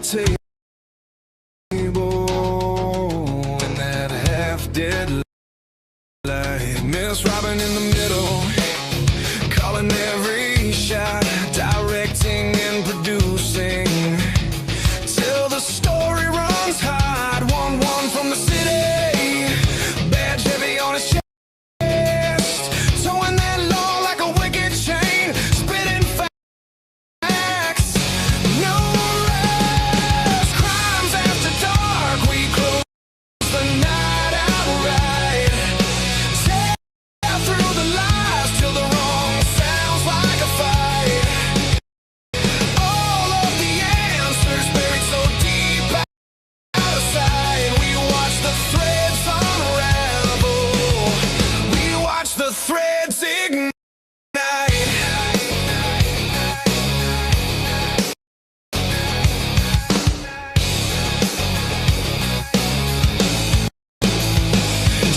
table in that half-dead light. Miss Robin in the middle, calling every shot, directing and producing, till the story runs hot. 1-1 from the city, badge heavy on his chest, towing that law like a wicked chain, spitting facts, no rest. Crimes after dark, we close the night outright. Tear through the lies till the wrong sounds like a fight. All of the answers buried so deep out of sight. We watch the threads unravel. We watch the threads ignite.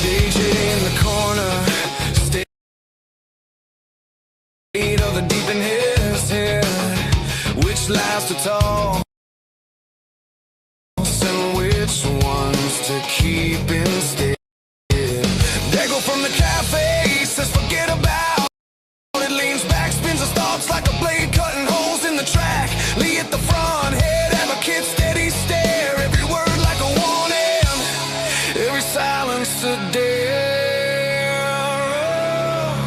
JJ in the corner, state of the deep in his head. Which lies to toss and which ones to keep instead? They go from the cafe, says forget about it, leans back, spins his thoughts like a blade, cutting holes in the track. Lee at the front, head advocate, steady stare, every word like a warning, every silence a dare.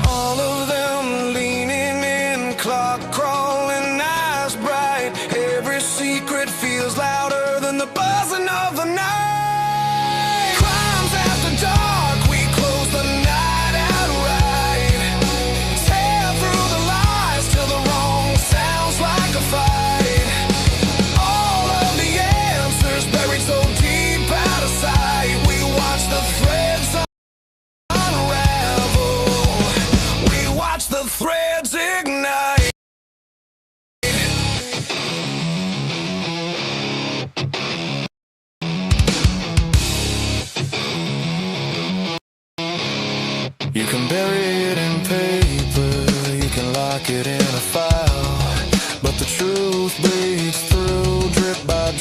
All of them leaning in, clock crawling, eyes bright. Every secret feels louder than the buzzing of the night. Crimes after dark, we close the night outright. Tear through the lies till the wrong sounds like a fight. All of the answers buried so deep out of sight. We watch the threads unravel. We watch the threads ignite. You can bury it in paper, you can lock it in a file, but the truth bleeds through, drip by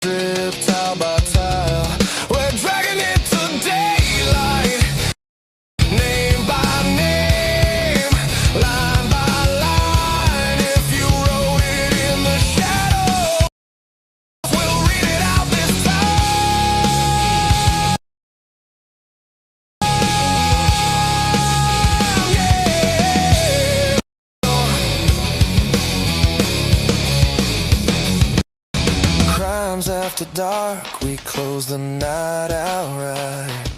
drip, tile by tile. We're dragging it to daylight, name by name, line by line. If you wrote it in the shadows, we'll read it out this time. Yeah. Crimes after dark, we close the night outright.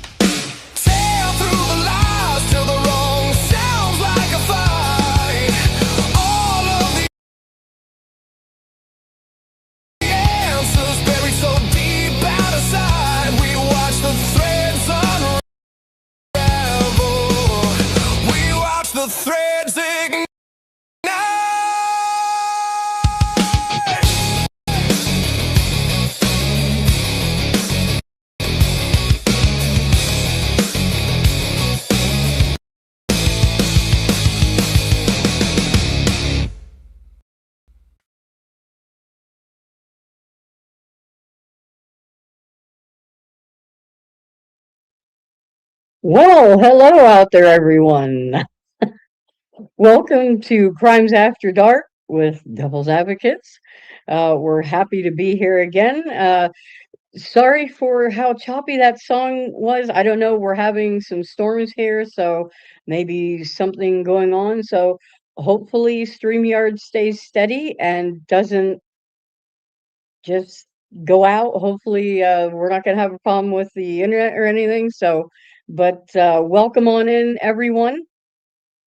Tear through the lies till the wrong sounds like a fight. All of the answers buried so deep out of sight. We watch the threads unravel. We watch the threads ignite. Well, hello out there, everyone. Welcome to Crimes After Dark with Devil's Advocates. We're happy to be here again. Sorry for how choppy that song was. I don't know. We're having some storms here, so maybe something going on. So hopefully StreamYard stays steady and doesn't just go out. Hopefully, we're not going to have a problem with the internet or anything. So, but welcome on in, everyone.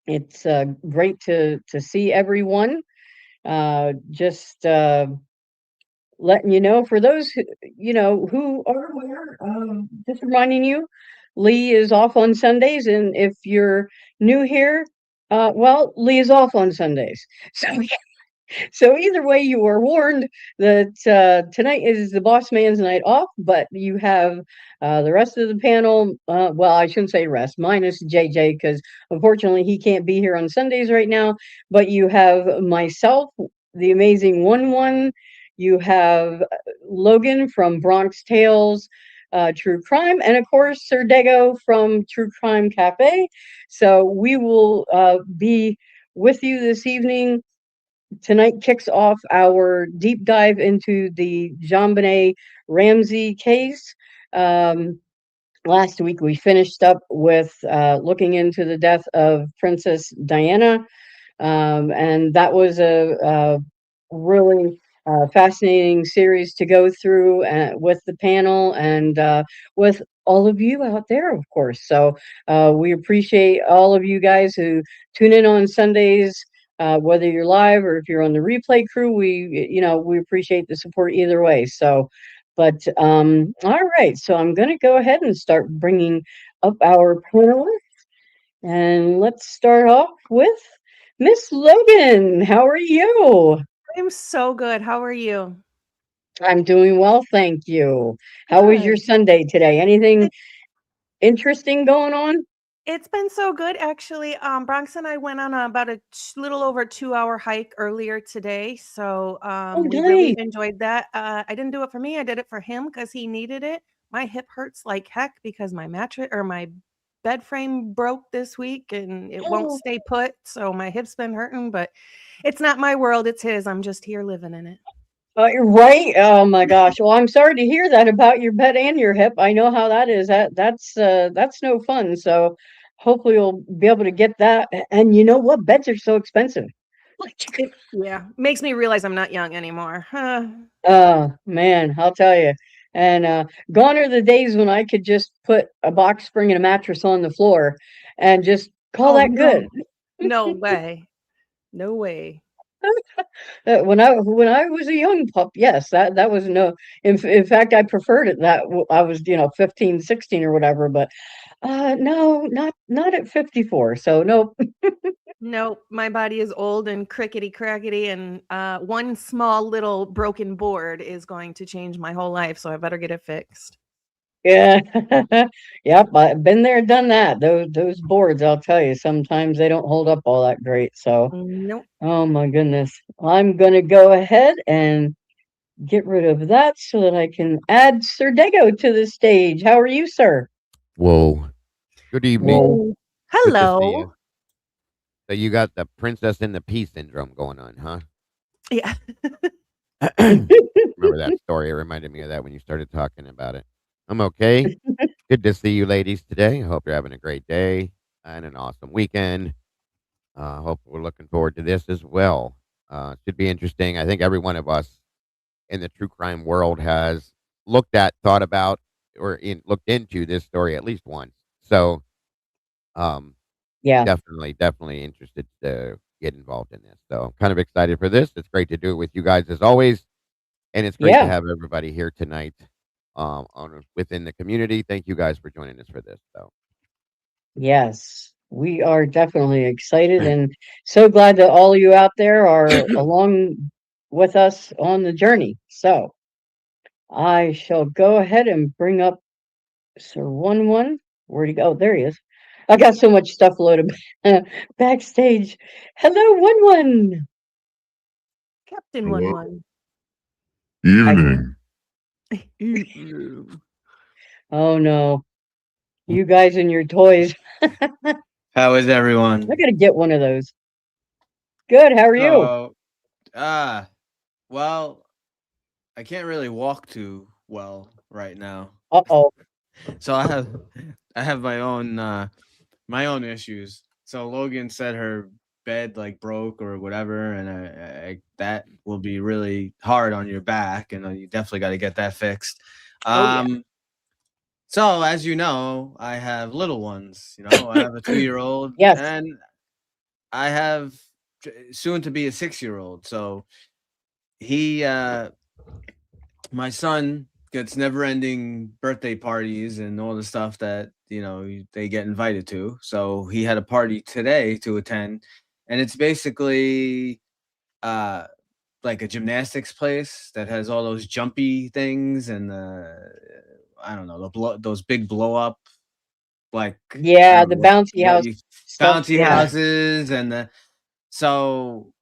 It's great to see everyone. Just letting you know, for those who are aware, just reminding you, Lee is off on Sundays, and if you're new here, well, Lee is off on Sundays. So so either way, you are warned that tonight is the boss man's night off, but you have the rest of the panel. Well, I shouldn't say rest, minus JJ, because unfortunately he can't be here on Sundays right now. But you have myself, the amazing 1-1, You have Logan from Bronx Tales, True Crime, and of course Sir Dego from True Crime Cafe. So we will be with you this evening. Tonight kicks off our deep dive into the JON BONET Ramsey case. Last week we finished up with looking into the death of Princess Diana, and that was a really fascinating series to go through with the panel and with all of you out there, of course. So we appreciate all of you guys who tune in on Sundays. Whether you're live or if you're on the replay crew, we appreciate the support either way. So, but all right, so I'm going to go ahead and start bringing up our panelists, and let's start off with Miss Logan. How are you? I'm so good. How are you? I'm doing well, thank you. How was your Good. Sunday today? Anything interesting going on? It's been so good, actually. Bronx and I went on about a little over 2-hour hike earlier today, so Oh, we really nice. enjoyed that. I didn't do it for me; I did it for him because he needed it. My hip hurts like heck because my mattress or my bed frame broke this week, and it won't Oh, stay put. So my hip's been hurting, but it's not my world; it's his. I'm just here living in it. right. Oh my gosh. Well, I'm sorry to hear that about your bed and your hip. I know how that is. That's no fun. So hopefully you'll be able to get that. And you know what? Beds are so expensive. Yeah, makes me realize I'm not young anymore. Oh man, I'll tell you. And gone are the days when I could just put a box spring and a mattress on the floor and just call Oh that good. no, no way. No way. When I was a young pup, yes, that was no. In fact, I preferred it that I was 15, 16 or whatever. But no, not at 54. So no. Nope, my body is old and crickety crackety, and one small little broken board is going to change my whole life, so I better get it fixed. Yeah, yep. I've been there, done that. Those boards, I'll tell you, sometimes they don't hold up all that great. So. Nope. Oh my goodness. I'm gonna go ahead and get rid of that so that I can add Sir Dego to the stage. How are you, sir? Whoa. Good evening. Whoa. Good to see Hello. you. So you got the princess and the pea syndrome going on, huh? Yeah. Remember that story? It reminded me of that when you started talking about it. I'm okay. Good to see you ladies today. I hope you're having a great day and an awesome weekend. Hope we're looking forward to this as well. Should be interesting. I think every one of us in the true crime world has looked at, thought about, or looked into this story at least once. So, um, Yeah, definitely interested to get involved in this. So I'm kind of excited for this. It's great to do it with you guys as always, and it's great to yeah, have everybody here tonight within the community. Thank you guys for joining us for this. So yes. We are definitely excited and so glad that all of you out there are along with us on the journey. So I shall go ahead and bring up Sir One. Where'd he go? There he is. I got so much stuff loaded backstage. Hello, One. Captain Hello. 1-1. Evening. Oh no. You guys and your toys. How is everyone? I gotta get one of those. Good, how are you? So, well, I can't really walk too well right now. Uh-oh. So I have my own issues. So Logan said her bed like broke or whatever, and I that will be really hard on your back, and you definitely got to get that fixed. Oh yeah. So as you know, I have little ones. You know, I have a 2-year-old, Yes. and I have soon to be a 6-year-old. So he my son gets never ending birthday parties and all the stuff that they get invited to. So he had a party today to attend, and it's basically uh like a gymnastics place that has all those jumpy things and I don't know, those big blow up, like I Yeah, don't the know what bouncy what house you stuff. bouncy Yeah. houses and so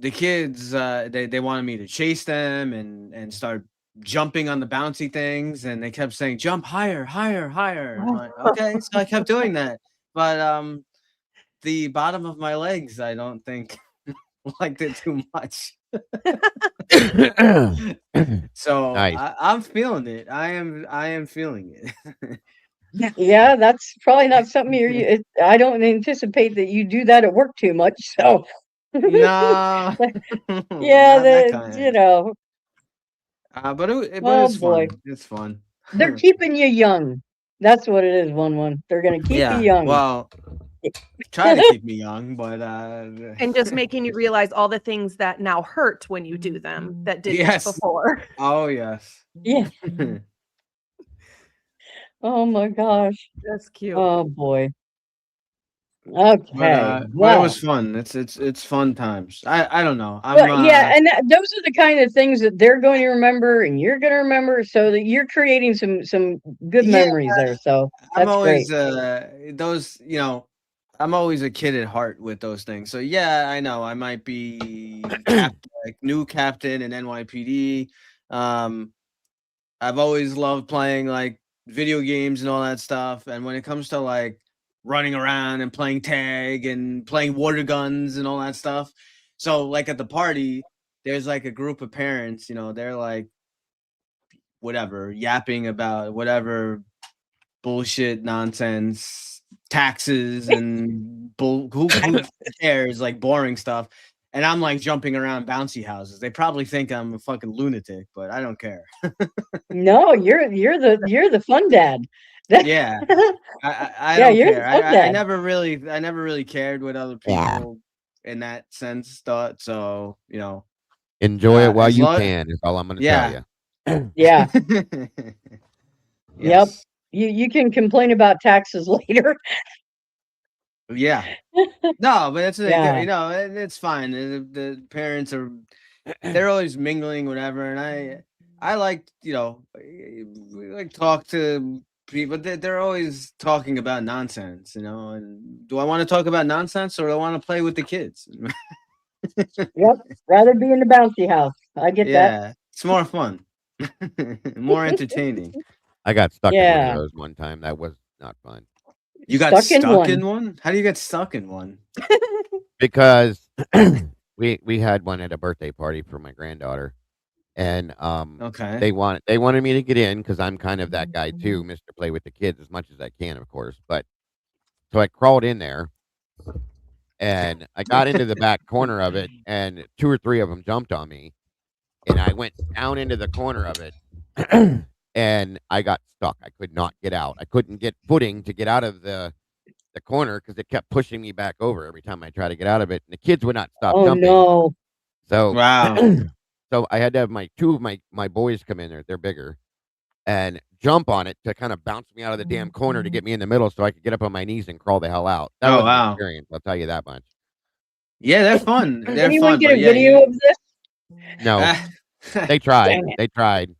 the kids they wanted me to chase them and start jumping on the bouncy things, and they kept saying jump higher, higher, higher. I'm like, okay, so I kept doing that, but the bottom of my legs, I don't think liked it too much. So Nice. I'm feeling it. I am feeling it. Yeah, that's probably not something I don't anticipate that you do that at work too much. So No, yeah, not that kind. oh But it's boy, fun. It's fun. they're keeping you young. That's what it is. One. They're gonna keep you Yeah. young. Well, try to keep me young, but And just making you realize all the things that now hurt when you do them that didn't yes. before. Oh yes. Yeah. Oh my gosh. That's cute. Oh boy. Okay. But it Well, was fun. It's fun times. I don't know. yeah, and those are the kind of things that they're going to remember and you're going to remember, so that you're creating some good Yeah, memories there. So I'm that's always great. those, I'm always a kid at heart with those things. So yeah, I know I might be new captain in NYPD. I've always loved playing like video games and all that stuff. And when it comes to like running around and playing tag and playing water guns and all that stuff, so like at the party, there's like a group of parents. They're like whatever yapping about whatever bullshit nonsense, taxes and who cares, like boring stuff. And I'm like jumping around bouncy houses. They probably think I'm a fucking lunatic, but I don't care. No, you're the fun dad. Yeah, I Yeah, don't you're the care. fun I dad. never really cared what other people in that sense thought. So Enjoy it while as you long- can. Is all I'm going to yeah, tell you. Yeah. Yep. yes. You can complain about taxes later. Yeah. No, but it's Yeah. it's fine. The parents they're always mingling, whatever, and I like we like talk to people. They're always talking about nonsense, And do I want to talk about nonsense or do I want to play with the kids? Yep. Rather be in the bouncy house. I get that. Yeah, it's more fun, more entertaining. I got stuck in one Yeah. of those one time. That was not fun. You got Stuck in one. in one? How do you get stuck in one? Because we had one at a birthday party for my granddaughter, and Okay. they wanted me to get in because I'm kind of that guy too, Mr. Play with the kids as much as I can, of course. But so I crawled in there, and I got into the back corner of it, and 2 or 3 of them jumped on me, and I went down into the corner of it, and I got stuck. I could not get out. I couldn't get footing to get out of the corner because it kept pushing me back over every time I tried to get out of it, and the kids would not stop Oh jumping. no. So Wow. so I had to have two of my boys come in there. They're bigger, and jump on it to kind of bounce me out of the damn corner to get me in the middle so I could get up on my knees and crawl the hell out. That was an experience, I'll tell you that much. Yeah, they're fun. Did They're anyone fun. get But a yeah, video of this? No, they tried. Dang it. They tried.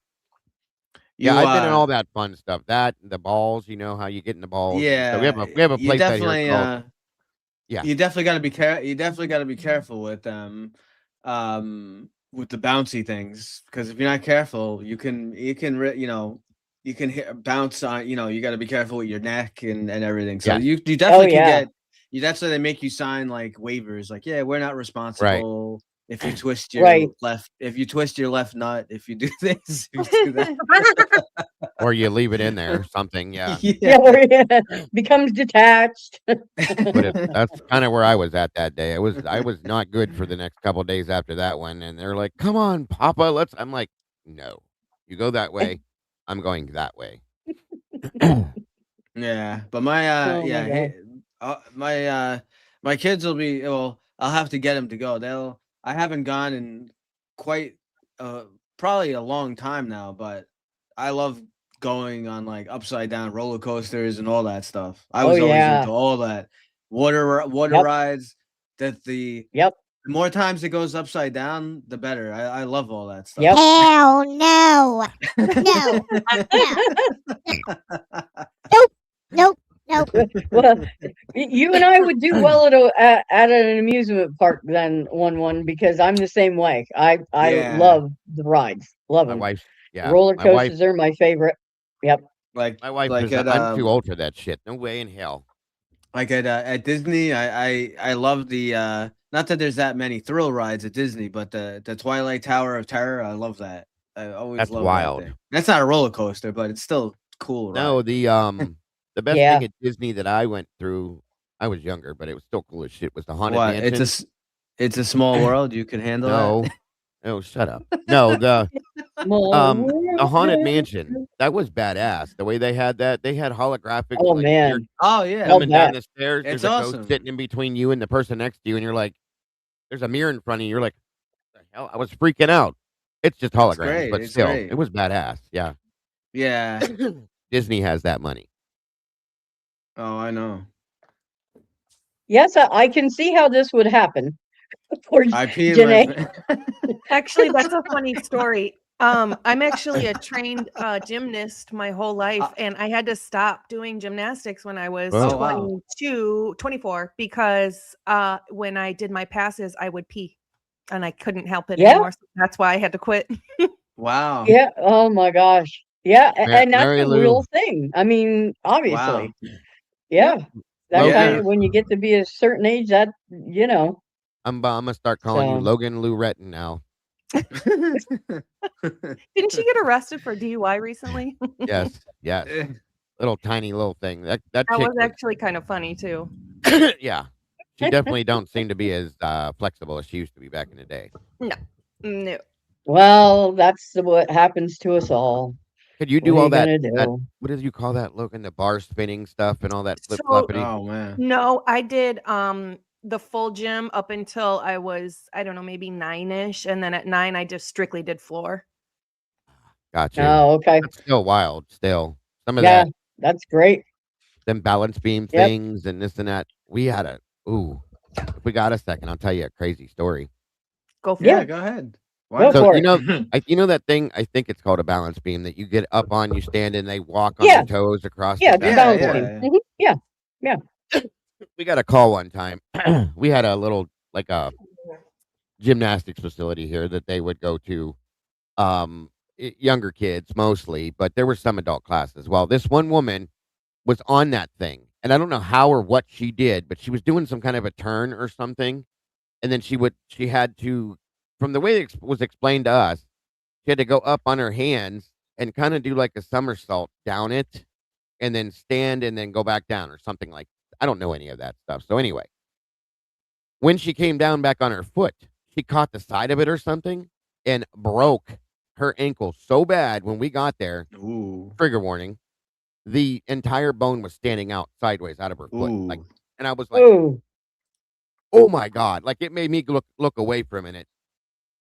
Yeah, You, I've been in all that fun stuff. That the balls, how you get in the balls. Yeah, So we have a you place out definitely, here called. Yeah. You definitely got to be You definitely got to be careful with with the bouncy things, because if you're not careful, you can bounce on. You got to be careful with your neck and everything. So Yeah. you definitely can yeah. get. That's why they make you sign like waivers, like, yeah, we're not responsible if you twist your left nut, if you do this, if you do that. Or you leave it in there, something. Yeah. Yeah, where it becomes detached. But that's kind of where I was at that day. I was not good for the next couple of days after that one, and they're like, "Come on, Papa, I'm like, "No, you go that way. I'm going that way." Yeah, but my kids will be. Well, I'll have to get them to go. I haven't gone in quite probably a long time now, but I love going on like upside down roller coasters and all that stuff. I was always into all that water rides. That the more times it goes upside down, the better. I love all that stuff. Hell no. No. No. Nope. Well, you and I would do well at an amusement park then, one because I'm the same way. I Yeah. love the rides, love My them. wife's yeah. Roller My wife coasters are my favorite. Yep. Like my wife like is I'm too old for that shit. No way in hell. at Disney, I love the not that there's that many thrill rides at Disney, but the Twilight Tower of Terror, I love that. I always That's love wild. that thing. That's not a roller coaster, but it's still cool, right? No, the best Yeah. thing at Disney that I went through, I was younger, but it was still cool as shit, was the Haunted What? Mansion. It's a small world. You can handle No. that. Oh, shut up. No, the Haunted Oh Mansion, that was badass. The way they had that, they had holographics, like, you're man, Oh yeah, love coming down that. the stairs, it's there's a ghost awesome. sitting in between you and the person next to you, and you're like, there's a mirror in front of you, you're like, "What the hell?" I was freaking out. It's just It's holograms, great. but It's still, great. it was badass, yeah. Yeah. Disney has that money. Oh, I know. Yes, I can see how this would happen. Poor I pee in my. Janae. Actually, that's a funny story. I'm actually a trained gymnast my whole life, and I had to stop doing gymnastics when I was Oh, wow. 24 because when I did my passes, I would pee and I couldn't help it Yeah. anymore. So that's why I had to quit. Wow. Yeah. Oh my gosh. Yeah, and that's Mary a Lou. real thing. I mean, Wow. obviously. Yeah. That Logan. kind of when you get to be a certain age, that I'm gonna start calling you So Logan Lou Retton now. Didn't she get arrested for DUI recently? Yes, yes. Little tiny little thing. That That chick was actually kind of funny too. yeah. She definitely don't seem to be as flexible as she used to be back in the day. No. well, that's what happens to us all. Could you What do are all you that gonna that do? what did you call that, Logan? The bar spinning stuff and all that flip So floppity? Oh man. no, I did the full gym up until I was, I don't know, maybe 9-ish. And then at 9, I just strictly did floor. Got you. Oh, okay. That's still wild, still. Some of Yeah, that, that's great. them balance beam Yep. things and this and that. We had if we got a second, I'll tell you a crazy story. Go for Yeah, it. go ahead. Why Go not? So for you it. know that thing, I think it's called a balance beam that you get up on, you stand and they walk on Yeah. their toes across Yeah, the it's a back of balance the court. beam. Yeah. We got a call one time. We had a little like a gymnastics facility here that they would go to. Younger kids mostly, but there were some adult classes. Well, this one woman was on that thing, and I don't know how or what she did, but she was doing some kind of a turn or something, and then she had to, from the way it was explained to us, she had to go up on her hands and kind of do like a somersault down it, and then stand and then go back down or something like. I don't know any of that stuff. So anyway, when she came down back on her foot, she caught the side of it or something and broke her ankle so bad when we got there. Ooh. Trigger warning. The entire bone was standing out sideways out of her foot. Like, Ooh. and I was like, Ooh. oh my God. Like it made me look away for a minute.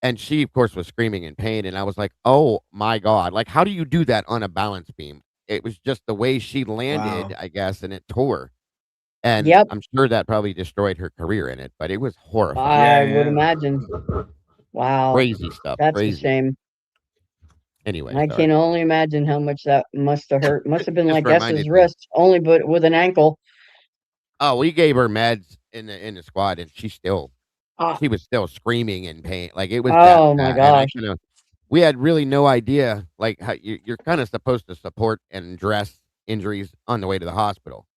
And she, of course, was screaming in pain. And I was like, oh my God. Like, how do you do that on a balance beam? It was just the way she landed, Wow. I guess, and it tore. And Yep. I'm sure that probably destroyed her career in it, but it was horrifying. I Yeah, would yeah. imagine. Wow. Crazy stuff. That's a Crazy. shame. Anyway, I sorry. can only imagine how much that must have hurt. Must have been Just like reminded S's me. wrist, only but with an ankle. Oh, we gave her meds in the squad, and she Ah. was still screaming in pain. Like it was Oh that my bad. And I gosh. we had really no idea. Like how you're kind of supposed to support and address injuries on the way to the hospital.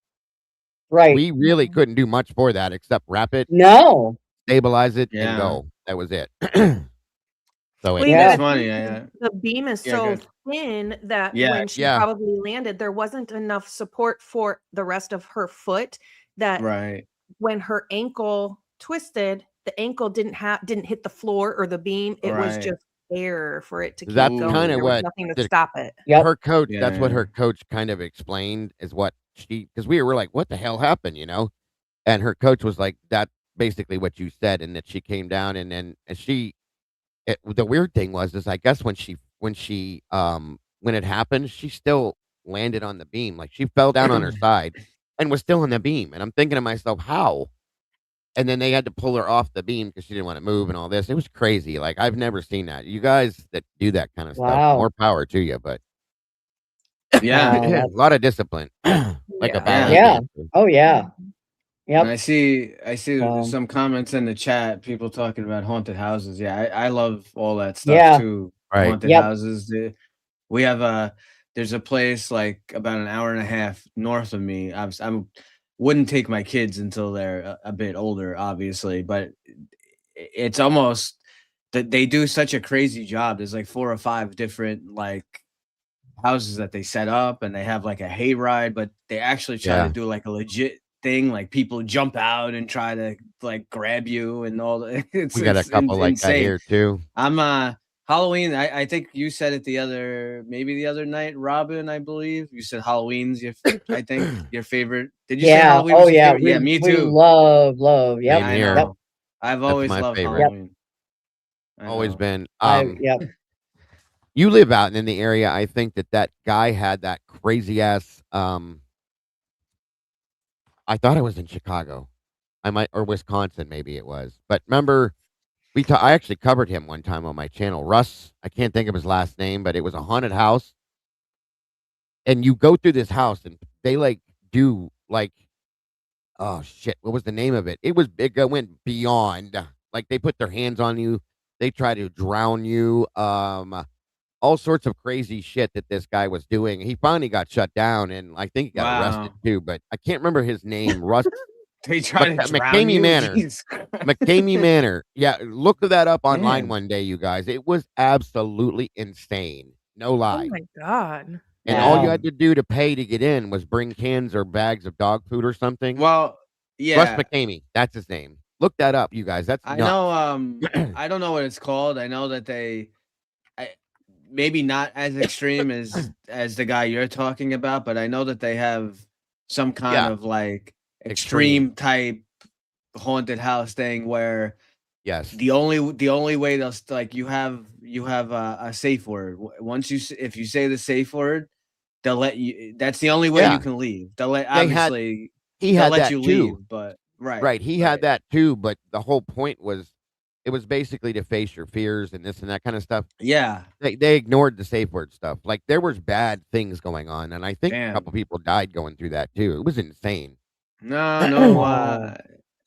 Right. We really couldn't do much for that except wrap it, No. stabilize it, and Yeah. go. That was it. So Well, you Yeah. It's gotta funny. think the beam is Yeah, so good. thin that Yeah. when she Yeah. probably landed, there wasn't enough support for the rest of her foot that Right. when her ankle twisted, the ankle didn't hit the floor or the beam. It was Right. just air for it to keep That's going. kind of There was what nothing to the stop it. Yep. her coach. Yeah, That's what yeah. her coach kind of explained is what because we were like, what the hell happened, And her coach was like, that basically what you said, and that she came down and then the weird thing is I guess when it happened, she still landed on the beam. Like she fell down on her side and was still on the beam. And I'm thinking to myself, how? And then they had to pull her off the beam because she didn't want to move and all this. It was crazy. Like I've never seen that. You guys that do that kind of stuff, Wow. more power to you. But Yeah. Wow, A that's, lot of discipline, like a Yeah. ballet yeah. dancer. Oh yeah. And Yep. I see So some comments in the chat, people talking about haunted houses. Yeah, I love all that stuff yeah. too. Right. Haunted Yep. houses. We have there's a place like about an hour and a half north of me. I wouldn't take my kids until they're a bit older, obviously, but it's almost that they do such a crazy job. There's like 4 or 5 different like houses that they set up, and they have like a hayride, but they actually try to Yeah. do like a legit thing. Like people jump out and try to like grab you and all that. We got a couple like that Insane. here too. I'm Halloween. I think you said it the other night, Robin. I believe you said Halloween's I think your favorite. Did you say Yeah. Halloween Oh was your yeah. favorite? Yeah, me We too. love. Yep. Same I here. Yep. know. I've That's always my loved favorite. Yep. Halloween. I Always know. been. Yep. You live out in the area. I think that guy had that crazy ass. I thought it was in Chicago. I might or Wisconsin, maybe it was. But remember, I actually covered him one time on my channel. Russ, I can't think of his last name, but it was a haunted house. And you go through this house, and they like do like, oh shit, what was the name of it? It was big. It went beyond. Like they put their hands on you. They try to drown you. All sorts of crazy shit that this guy was doing. He finally got shut down, and I think he got arrested Wow. too. But I can't remember his name. Russ They try to drown McCamey you. Manor. Jesus Christ. McCamey Manor. Yeah, look that up online Man. one day, you guys. It was absolutely insane. No Oh lie. my God. And all you Wow. had to do to pay to get in was bring cans or bags of dog food or something. Well, Russ yeah. McCamey, that's his name. Look that up, you guys. That's I nuts. know. I don't know what it's called. I know that maybe not as extreme as the guy you're talking about, but I know that they have some kind Yeah. of like extreme type haunted house thing where Yes. the only way they'll like you have a safe word. Once if you say the safe word, they'll let you. That's the only way Yeah. you can leave. They'll let They had- obviously He they'll had let that you too. leave, but right. Right. He had that too, but the whole point was it was basically to face your fears and this and that kind of stuff. Yeah. They ignored the safe word stuff. Like there was bad things going on, and I think a Damn. couple people died going through that too. It was insane. No, Wow.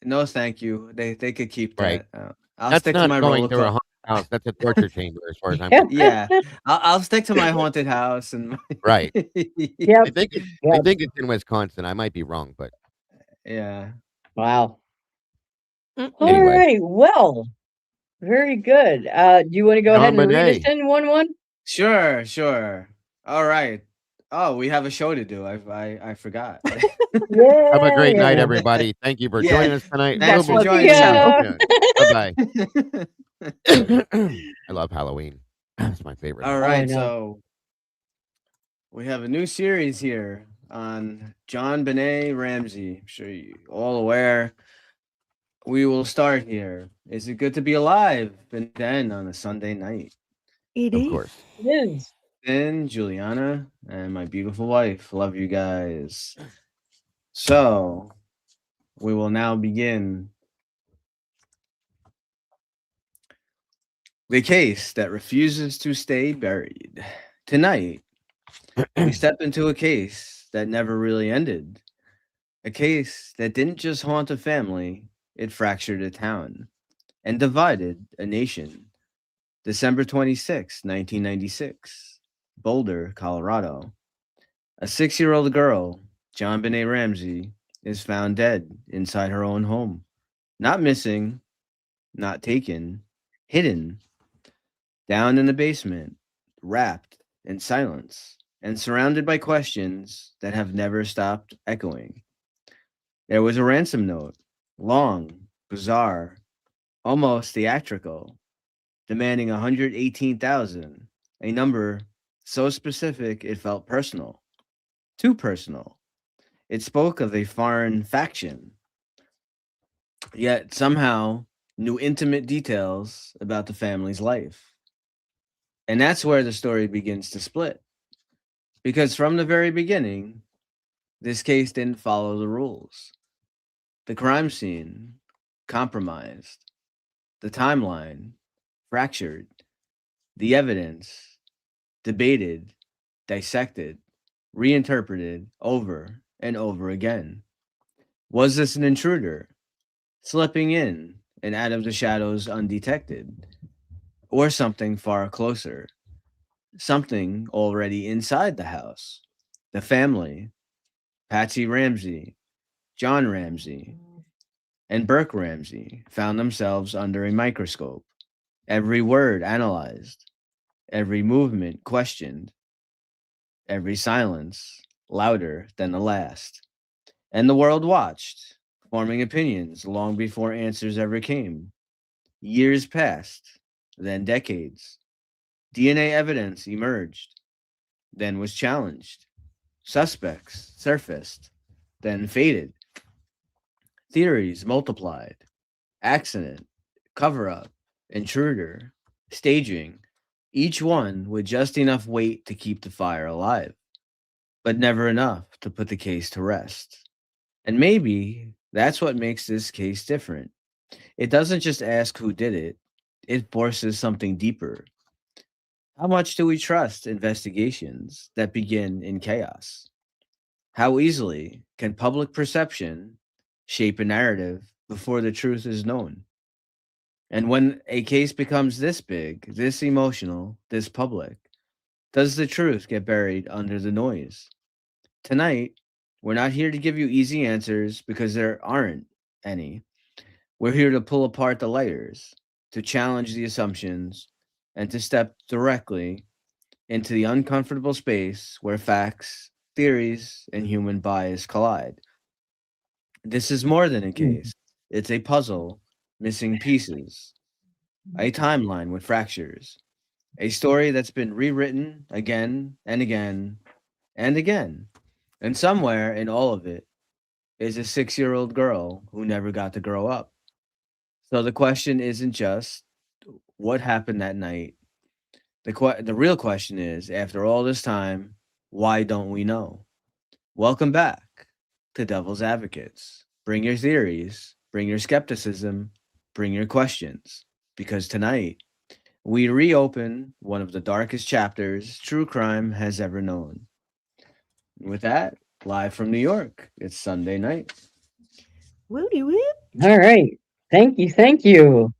no, thank you. They could keep Right. that. I'll That's stick to not my going roller through a coaster. haunted house. That's a torture chamber, as far as I'm concerned. Yeah, I'll stick to my haunted house and Right. Yep. I think it's in Wisconsin. I might be wrong, but Yeah. Wow. Mm-mm. All Anyway. right. Well, very good. Do you want to go ahead John and read us Bonet. in one? Sure. All right. Oh, we have a show to do. I forgot. Yeah. Have a great night, everybody. Thank you for Yeah. joining us tonight. Thanks for was joining the us. show. Bye bye. I love Halloween. That's my favorite. All I right, know. so we have a new series here on John Bonet Ramsey. I'm sure you all aware. We will start here. Is it good to be alive? And then on a Sunday night. It Of is. course. It is. And Juliana and my beautiful wife. Love you guys. So we will now begin the case that refuses to stay buried. Tonight, we step into a case that never really ended. A case that didn't just haunt a family, it fractured a town and divided a nation. December 26, 1996, Boulder, Colorado. A 6-year-old girl, JON BONET RAMSEY, is found dead inside her own home. Not missing, not taken, hidden, down in the basement, wrapped in silence, and surrounded by questions that have never stopped echoing. There was a ransom note, long, bizarre, almost theatrical, demanding $118,000, a number so specific it felt personal. Too personal. It spoke of a foreign faction, yet somehow knew intimate details about the family's life. And that's where the story begins to split. Because from the very beginning, this case didn't follow the rules. The crime scene compromised, the timeline fractured, the evidence debated, dissected, reinterpreted over and over again. Was this an intruder slipping in and out of the shadows undetected, or something far closer, something already inside the house? The family, Patsy Ramsey, John Ramsey, and Burke Ramsey, found themselves under a microscope, every word analyzed, every movement questioned, every silence louder than the last. And the world watched, forming opinions long before answers ever came. Years passed, then decades. DNA evidence emerged, then was challenged. Suspects surfaced, then faded. Theories multiplied. Accident, cover up, intruder, staging, each one with just enough weight to keep the fire alive, but never enough to put the case to rest. And maybe that's what makes this case different. It doesn't just ask who did it, it forces something deeper. How much do we trust investigations that begin in chaos? How easily can public perception shape a narrative before the truth is known? And when a case becomes this big, this emotional, this public, does the truth get buried under the noise? Tonight, we're not here to give you easy answers because there aren't any. We're here to pull apart the layers, to challenge the assumptions, and to step directly into the uncomfortable space where facts, theories, and human bias collide. This is more than a case, it's a puzzle missing pieces, a timeline with fractures, a story that's been rewritten again and again and again. And somewhere in all of it is a 6-year-old girl who never got to grow up. So the question isn't just what happened that night. The real question is, after all this time, why don't we know? Welcome back to Devil's Advocates. Bring your theories, bring your skepticism, bring your questions, because tonight we reopen one of the darkest chapters true crime has ever known. With that, live from New York, it's Sunday night. Woody whoop. All right. Thank you. Thank you.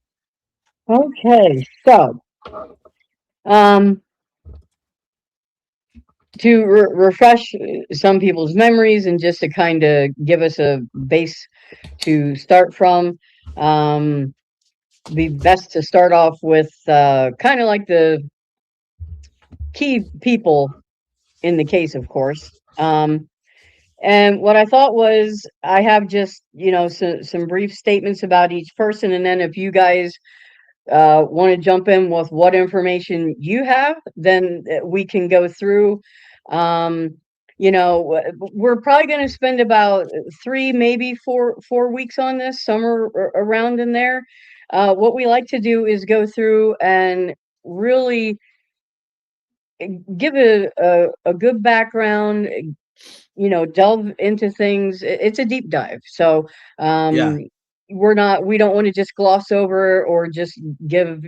Okay. So, to refresh some people's memories and just to kind of give us a base to start from, be best to start off with kind of like the key people in the case, of course. And what I thought was I have just, some brief statements about each person. And then if you guys want to jump in with what information you have, then we can go through. We're probably going to spend about 3, maybe 4 weeks on this, somewhere around in there. What we like to do is go through and really give a good background, delve into things. It's a deep dive. So Yeah. we don't want to just gloss over or just give,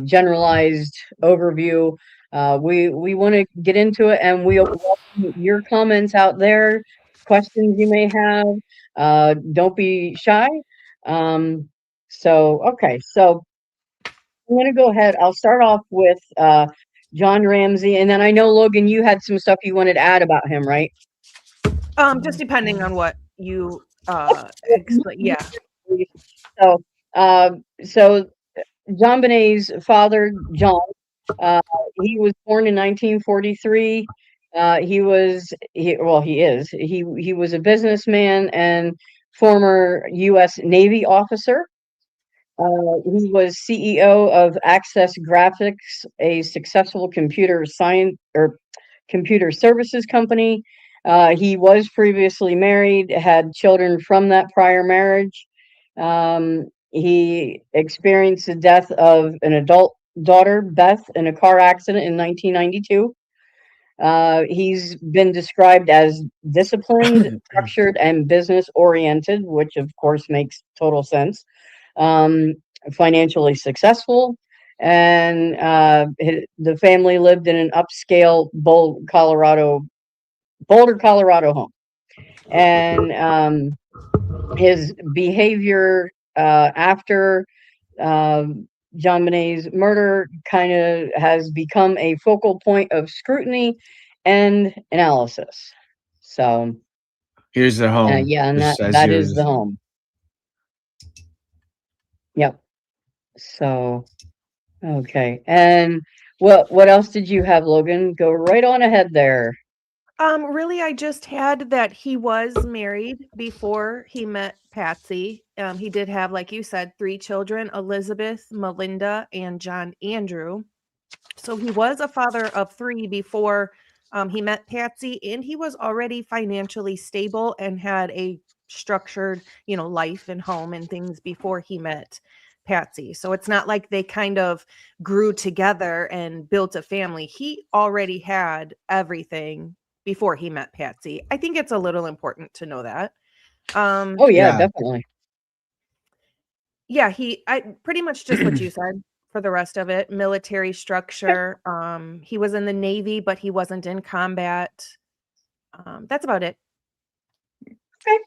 generalized overview. We want to get into it, and we'll welcome your comments out there, questions you may have. Don't be shy. So I'm going to go ahead. I'll start off with John Ramsey, and then I know, Logan, you had some stuff you wanted to add about him, right? Just depending on what you explain. Yeah. So John Bonet's father, John, he was born in 1943. He was a businessman and former U.S. Navy officer. He was CEO of Access Graphics, a successful computer science or computer services company. He was previously married, had children from that prior marriage. He experienced the death of an adult daughter, Beth, in a car accident in 1992. He's been described as disciplined, structured, and business oriented, which of course makes total sense. Financially successful, and the family lived in an upscale Boulder, Colorado home. And his behavior after John Bonet's murder kind of has become a focal point of scrutiny and analysis. So Here's their home. yeah, and just as that you were is the just- home. Yep. So okay. And what else did you have, Logan? Go right on ahead there. Really, I just had that he was married before he met Patsy. He did have, like you said, 3 children, Elizabeth, Melinda, and John Andrew. So he was a father of 3 before he met Patsy, and he was already financially stable and had a structured, life and home and things before he met Patsy. So it's not like they kind of grew together and built a family. He already had everything before he met Patsy. I think it's a little important to know that. Oh yeah, Yeah. definitely. Yeah, I pretty much just what you said for the rest of it. Military structure. He was in the Navy, but he wasn't in combat. That's about it. Okay.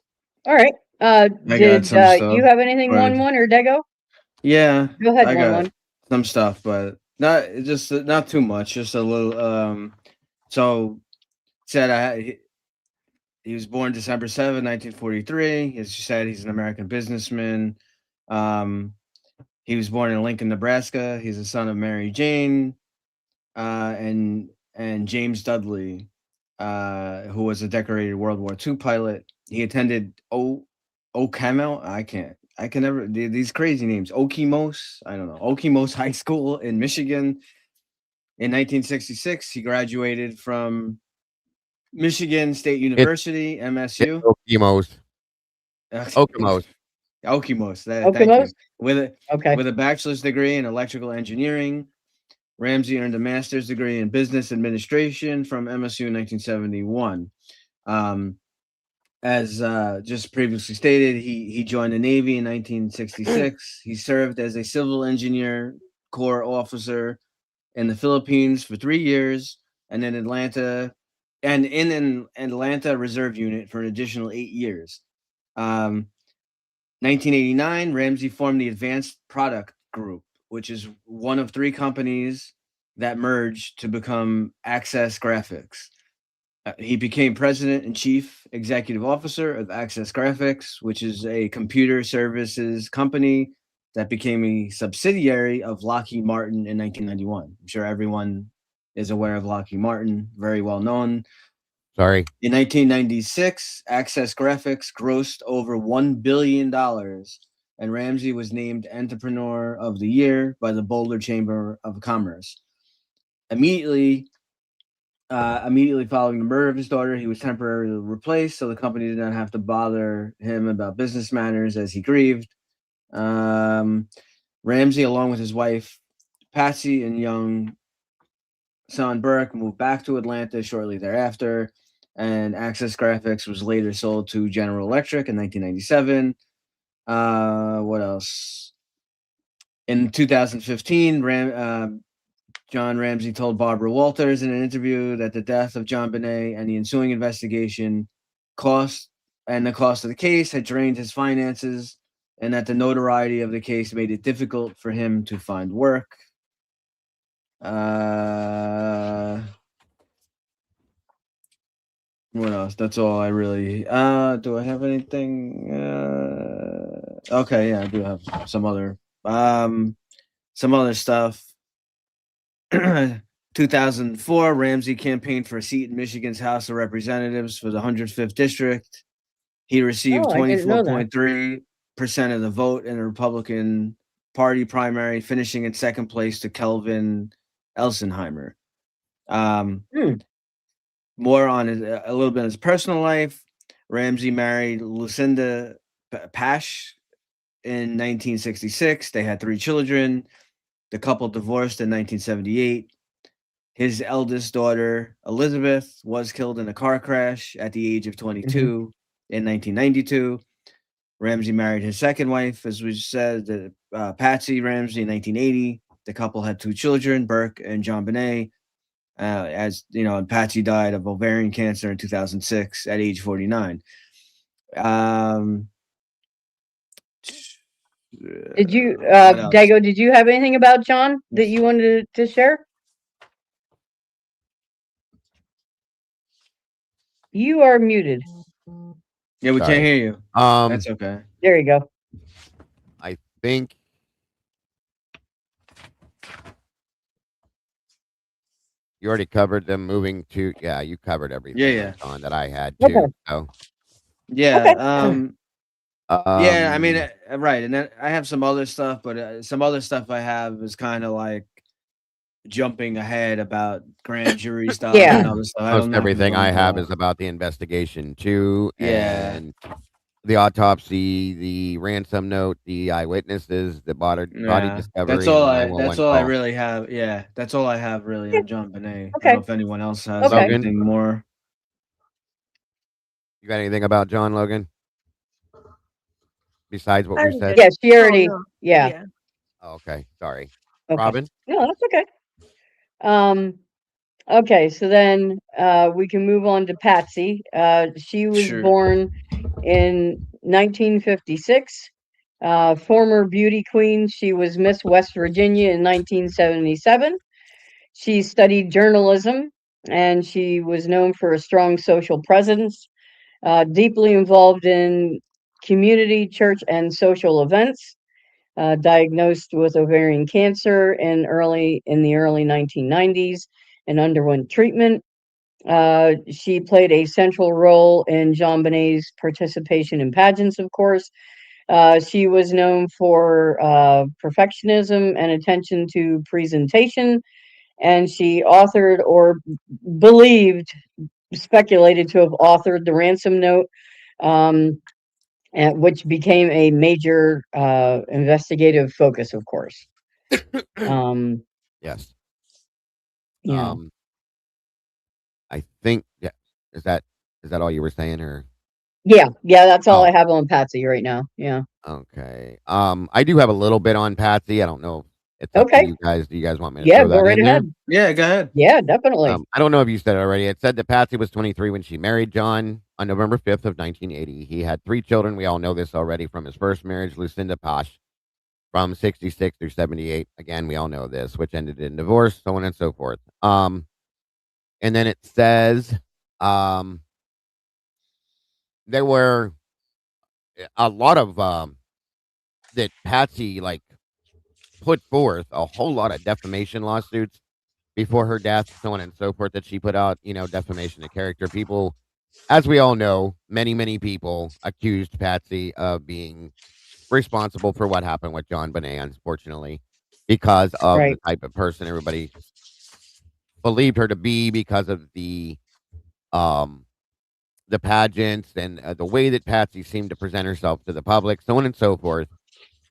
All right. I got Did some stuff. you have anything, Or- 1-1 or Dego? Yeah, Go ahead, I got 1-1. some stuff, but not too much. Just a little. So said he was born December 7, 1943. As you said, he's an American businessman. He was born in Lincoln, Nebraska. He's the son of Mary Jane and James Dudley, who was a decorated World War II pilot. He attended Okemo. I can never these crazy names. Okemos. I don't know. Okemos High School in Michigan. In 1966, he graduated from Michigan State University, MSU. Okemos. Okemos. Okemos. Thank Okemos? you. Okay. With a bachelor's degree in electrical engineering, Ramsey earned a master's degree in business administration from MSU in 1971. As just previously stated, he joined the Navy in 1966. He served as a civil engineer corps officer in the Philippines for 3 years, and in Atlanta Reserve Unit for an additional 8 years. 1989, Ramsey formed the Advanced Product Group, which is one of 3 companies that merged to become Access Graphics. He became president and chief executive officer of Access Graphics, which is a computer services company that became a subsidiary of Lockheed Martin in 1991. I'm sure everyone is aware of Lockheed Martin, very well known. Sorry. In 1996, Access Graphics grossed over $1 billion, and Ramsey was named Entrepreneur of the Year by the Boulder Chamber of Commerce. Immediately following the murder of his daughter, he was temporarily replaced, so the company did not have to bother him about business matters as he grieved. Ramsey, along with his wife Patsy and young son Burke, moved back to Atlanta shortly thereafter, and Access Graphics was later sold to General Electric in 1997. What else? In 2015, John Ramsey told Barbara Walters in an interview that the death of John Bonet and the ensuing investigation the cost of the case had drained his finances, and that the notoriety of the case made it difficult for him to find work. What else? That's all I really. Do I have anything? Okay, yeah, I do have some other stuff. 2004, Ramsey campaigned for a seat in Michigan's House of Representatives for the 105th District. He received 24.3% of the vote in the Republican Party primary, finishing in second place to Kelvin Elsenheimer. More on a little bit of his personal life. Ramsey married Lucinda Pash in 1966. They had 3 children. The couple divorced in 1978. His eldest daughter, Elizabeth, was killed in a car crash at the age of 22 in 1992. Ramsey married his second wife, as we said, Patsy Ramsey, in 1980. The couple had 2 children, Burke and John Bonet. As you know, and Patsy died of ovarian cancer in 2006 at age 49. Did you, What else? Dago, did you have anything about John that you wanted to share? You are muted. Yeah, we Sorry. can't hear you. That's okay. There you go. I think you already covered them moving to. Yeah, you covered everything. Yeah. On that I had Okay. too. So, Yeah. Yeah, I mean, um, right, and then I have some other stuff, but some other stuff I have is kind of like jumping ahead about grand jury stuff Yeah. and other stuff. I most don't know if we everything wanna I go have on. is about the investigation too, Yeah. and the autopsy, the ransom note, the eyewitnesses, the body Yeah, discovery, that's and all the I. That's 911 all I call. really have. Yeah, that's all I have really Yeah. on John Bonet. I don't Okay. know if anyone else has Okay. Logan, anything more. you got anything about John Logan besides what we I'm said? good. Yeah, she Oh, already, no. yeah, Yeah. Oh, okay, sorry, okay. Robin. No, that's okay. Okay, so then we can move on to Patsy. She was Sure. born in 1956. Former beauty queen. She was Miss West Virginia in 1977. She studied journalism, and she was known for a strong social presence, deeply involved in community, church, and social events. Diagnosed with ovarian cancer in the early 1990s and underwent treatment. She played a central role in John Bonet's participation in pageants, of course. She was known for perfectionism and attention to presentation, and she authored or believed, speculated to have authored the ransom note, which became a major investigative focus, of course. Yes. Yeah. I think. Yeah. Is that all you were saying, or? Yeah, that's all Oh, I have on Patsy right now. Yeah. okay. I do have a little bit on Patsy. I don't know. It's up to Okay. you guys. Do you guys want me to Yeah, throw go that right in there? ahead. Yeah, go ahead. Yeah, definitely. I don't know if you said it already. It said that Patsy was 23 when she married John on November 5th of 1980. He had 3 children. We all know this already from his first marriage, Lucinda Posh, from 66 through 78. Again, we all know this, which ended in divorce, so on and so forth. And then it says, there were a lot of that Patsy put forth a whole lot of defamation lawsuits before her death, so on and so forth, that she put out, defamation of character. People, as we all know, many people accused Patsy of being responsible for what happened with John Bonet, unfortunately, because of the Right. type of person everybody believed her to be, because of um the pageants and the way that Patsy seemed to present herself to the public, so on and so forth.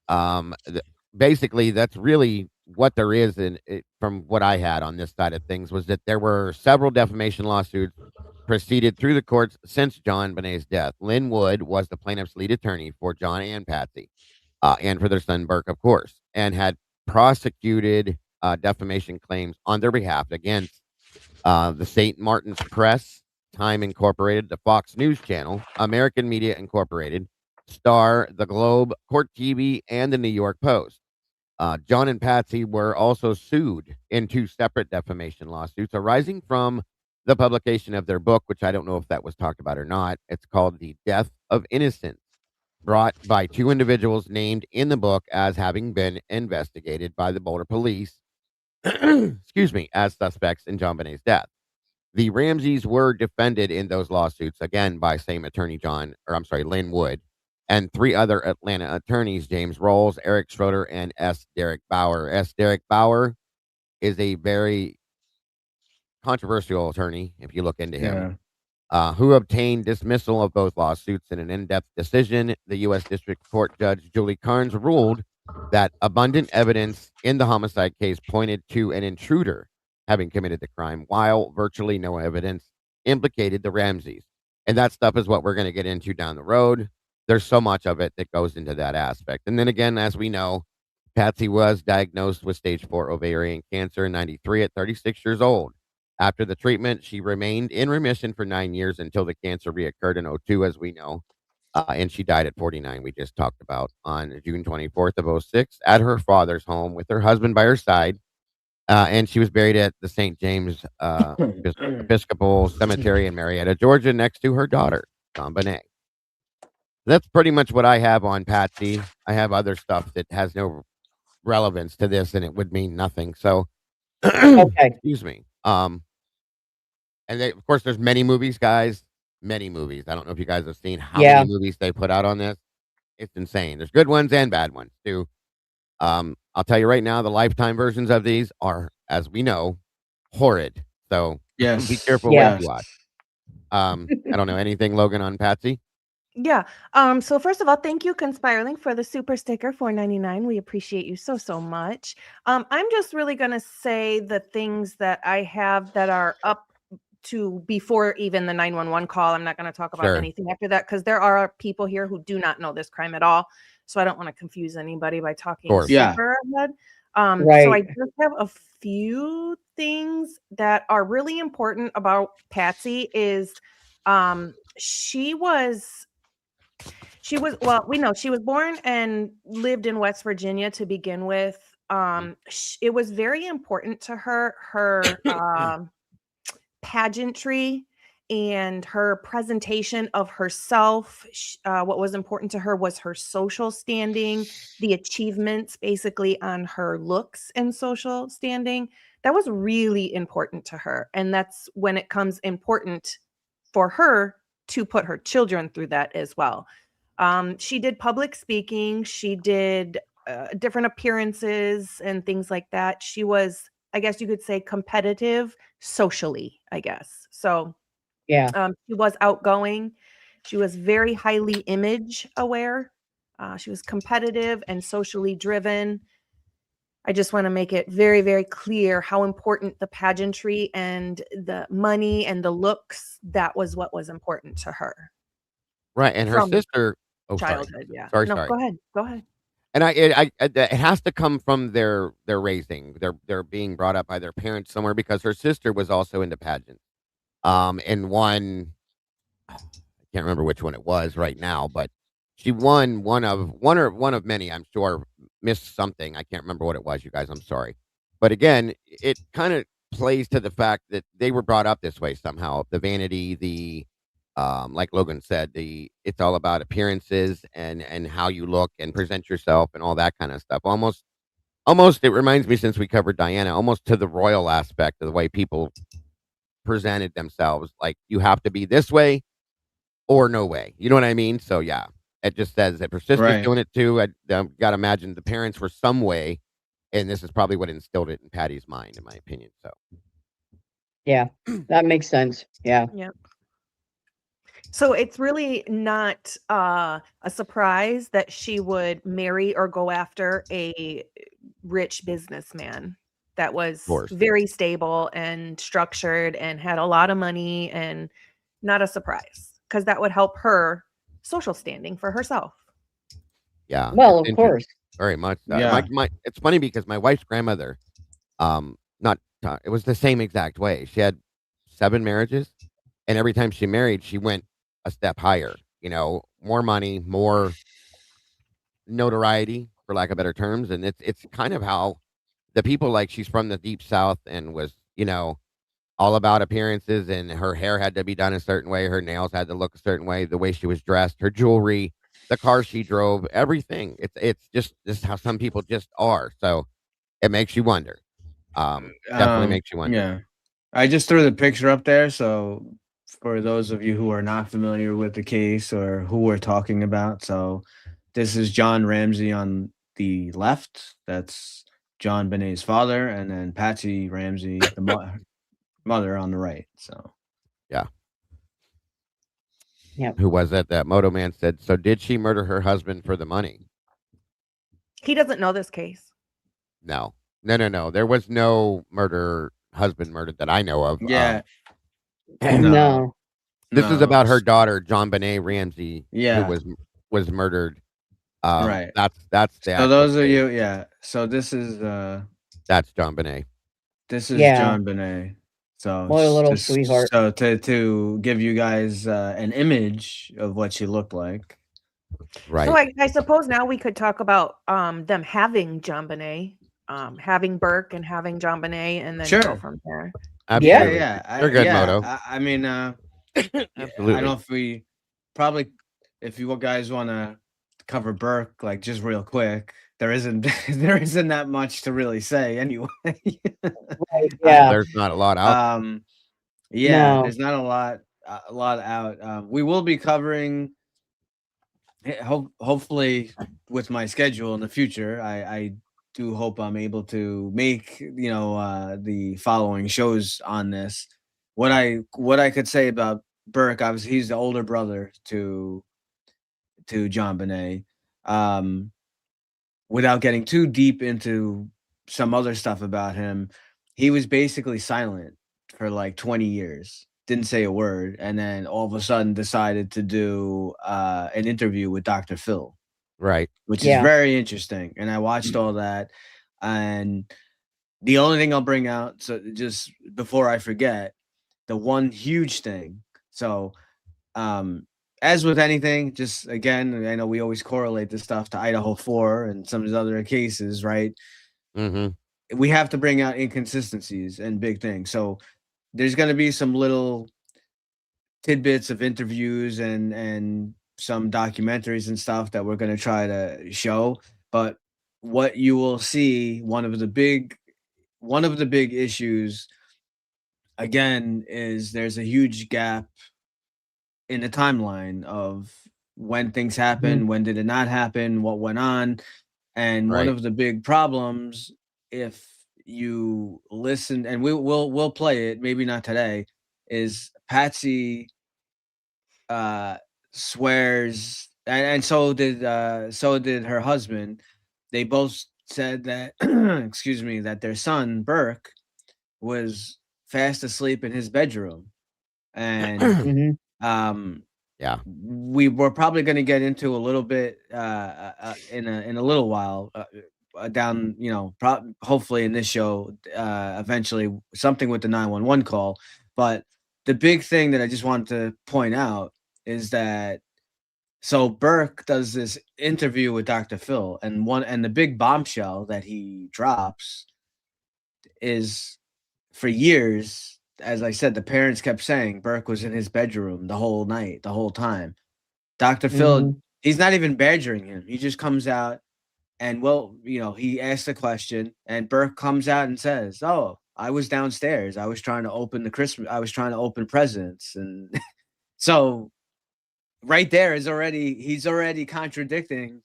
Um, th- Basically, that's really what there is in it, from what I had on this side of things, was that there were several defamation lawsuits proceeded through the courts since John Bonet's death. Lynn Wood was the plaintiff's lead attorney for John and Patsy, and for their son Burke, of course, and had prosecuted defamation claims on their behalf against the St. Martin's Press, Time Incorporated, the Fox News Channel, American Media Incorporated, Star, The Globe, Court TV, and the New York Post. John and Patsy were also sued in 2 separate defamation lawsuits arising from the publication of their book, which I don't know if that was talked about or not. It's called The Death of Innocence, brought by 2 individuals named in the book as having been investigated by the Boulder police, excuse me, as suspects in John Bonet's death. The Ramseys were defended in those lawsuits again by same attorney Lynn Wood, and 3 other Atlanta attorneys, James Rolls, Eric Schroeder, and S. Derek Bauer. S. Derek Bauer is a very controversial attorney, if you look into him, who obtained dismissal of both lawsuits in an in-depth decision. The U.S. District Court Judge Julie Carnes ruled that abundant evidence in the homicide case pointed to an intruder having committed the crime, while virtually no evidence implicated the Ramseys. And that stuff is what we're going to get into down the road. There's so much of it that goes into that aspect. And then again, as we know, Patsy was diagnosed with stage 4 ovarian cancer in 93 at 36 years old. After the treatment, she remained in remission for 9 years until the cancer reoccurred in '02, as we know. And she died at 49, we just talked about, on June 24th of '06 at her father's home with her husband by her side. And she was buried at the St. James Episcopal Cemetery in Marietta, Georgia, next to her daughter, John Bonet. That's pretty much what I have on Patsy. I have other stuff that has no relevance to this, and it would mean nothing. So, Okay. excuse me. And of course, there's many movies, guys. Many movies. I don't know if you guys have seen how Yeah. many movies they put out on this. It's insane. There's good ones and bad ones too. I'll tell you right now, the Lifetime versions of these are, as we know, horrid. So Yes. be careful Yeah. what you watch. I don't know anything, Logan, on Patsy. Yeah. So first of all, thank you, Conspirelink, for the super sticker, $4.99. We appreciate you so much. I'm just really gonna say the things that I have that are up to before even the 911 call. I'm not going to talk about Sure. anything after that because there are people here who do not know this crime at all. So I don't want to confuse anybody by talking course. super ahead. So I Right. just have a few things that are really important about Patsy is she was well, we know she was born and lived in West Virginia to begin with. It was very important to her pageantry and her presentation of herself. What was important to her was her social standing, the achievements basically on her looks and social standing. That was really important to her. And that's when it comes important for her to put her children through that as well. She did public speaking. She did different appearances and things like that. She was, I guess you could say, competitive socially, I guess. So Yeah. she was outgoing. She was very highly image aware. She was competitive and socially driven. I just want to make it very, very clear how important the pageantry and the money and the looks, that was what was important to her. Right. And her From sister. Oh, sorry. childhood. Yeah. Sorry. No, go ahead. Go ahead. And it has to come from their raising. They're being brought up by their parents somewhere because her sister was also into pageants. And one, I can't remember which one it was right now, but she won one of many. I'm sure missed something. I can't remember what it was. You guys, I'm sorry. But again, it kind of plays to the fact that they were brought up this way somehow. The vanity, the like Logan said, it's all about appearances and how you look and present yourself and all that kind of stuff. Almost it reminds me, since we covered Diana, almost to the royal aspect of the way people presented themselves. Like, you have to be this way or no way. You know what I mean? So yeah, it just says that her sister's Right. doing it too. I gotta imagine the parents were some way, and this is probably what instilled it in Patty's mind, in my opinion. So Yeah. That makes sense. Yeah. Yep. So it's really not a surprise that she would marry or go after a rich businessman that was course. very stable and structured and had a lot of money, and not a surprise because that would help her social standing for herself. Yeah. Well, it's of course. very much so. Yeah. It's funny because my wife's grandmother, it was the same exact way. She had 7 marriages, and every time she married, she went a step higher. You know, more money, more notoriety, for lack of better terms, and it's kind of how the people, like, she's from the deep South and was, all about appearances, and her hair had to be done a certain way, her nails had to look a certain way, the way she was dressed, her jewelry, the car she drove, everything. It's just this is how some people just are. So it makes you wonder. Definitely makes you wonder. Yeah. I just threw the picture up there. So for those of you who are not familiar with the case or who we're talking about, so this is John Ramsey on the left. That's John Bonet's father, and then Patsy Ramsey, the mother, on the right. So Yeah. Yep. Who was it? That Moto Man said, so did she murder her husband for the money? He doesn't know this case. No. There was no husband murdered that I know of. yeah. No. This is No, about her daughter, John Bonet Ramsey, Yeah. who was murdered Right. That's the So actual those are case. you, yeah. So this is That's John Bonet. Yeah. John Bonet. So What a little just sweetheart. so to give you guys an image of what she looked like. Right. So I suppose now we could talk about them having John Bonet, having Burke and having John Bonet, and then go Sure. from there. Absolutely. Yeah. You're good, Moto. I mean, I Absolutely. don't know if we probably, if you guys want to cover Burke, like just real quick, there isn't that much to really say anyway. Right, yeah. There's not a lot out. Yeah, No. there's not a lot out. We will be covering, hopefully with my schedule in the future. I do hope I'm able to make the following shows on this. What I could say about Burke, obviously he's the older brother to John Bonet. Without getting too deep into some other stuff about him, he was basically silent for like 20 years, didn't say a word, and then all of a sudden decided to do an interview with Dr. Phil, Right. which is Yeah. very interesting. And I watched all that. And the only thing I'll bring out, so just before I forget, the one huge thing. So, as with anything, just again, I know we always correlate this stuff to Idaho 4 and some of these other cases, right? Mm-hmm. We have to bring out inconsistencies and big things. So there's going to be some little tidbits of interviews and some documentaries and stuff that we're going to try to show. But what you will see, one of the big issues again is there's a huge gap in the timeline of when things happen, when did it not happen, what went on. And one Right. of the big problems, if you listen, and we'll play it, maybe not today, is Patsy swears, and so did her husband. They both said that excuse me, that their son Burke was fast asleep in his bedroom. And Mhm. Yeah. we were probably going to get into a little bit in a little while down, hopefully in this show, eventually something with the 911 call. But the big thing that I just wanted to point out is that so Burke does this interview with Dr. Phil, and the big bombshell that he drops is, for years, as I said, the parents kept saying Burke was in his bedroom the whole night, the whole time. Dr. Phil, Mhm. he's not even badgering him. He just comes out and, well, he asks a question, and Burke comes out and says, "Oh, I was downstairs. I was trying to open presents." And so right there is he's already contradicting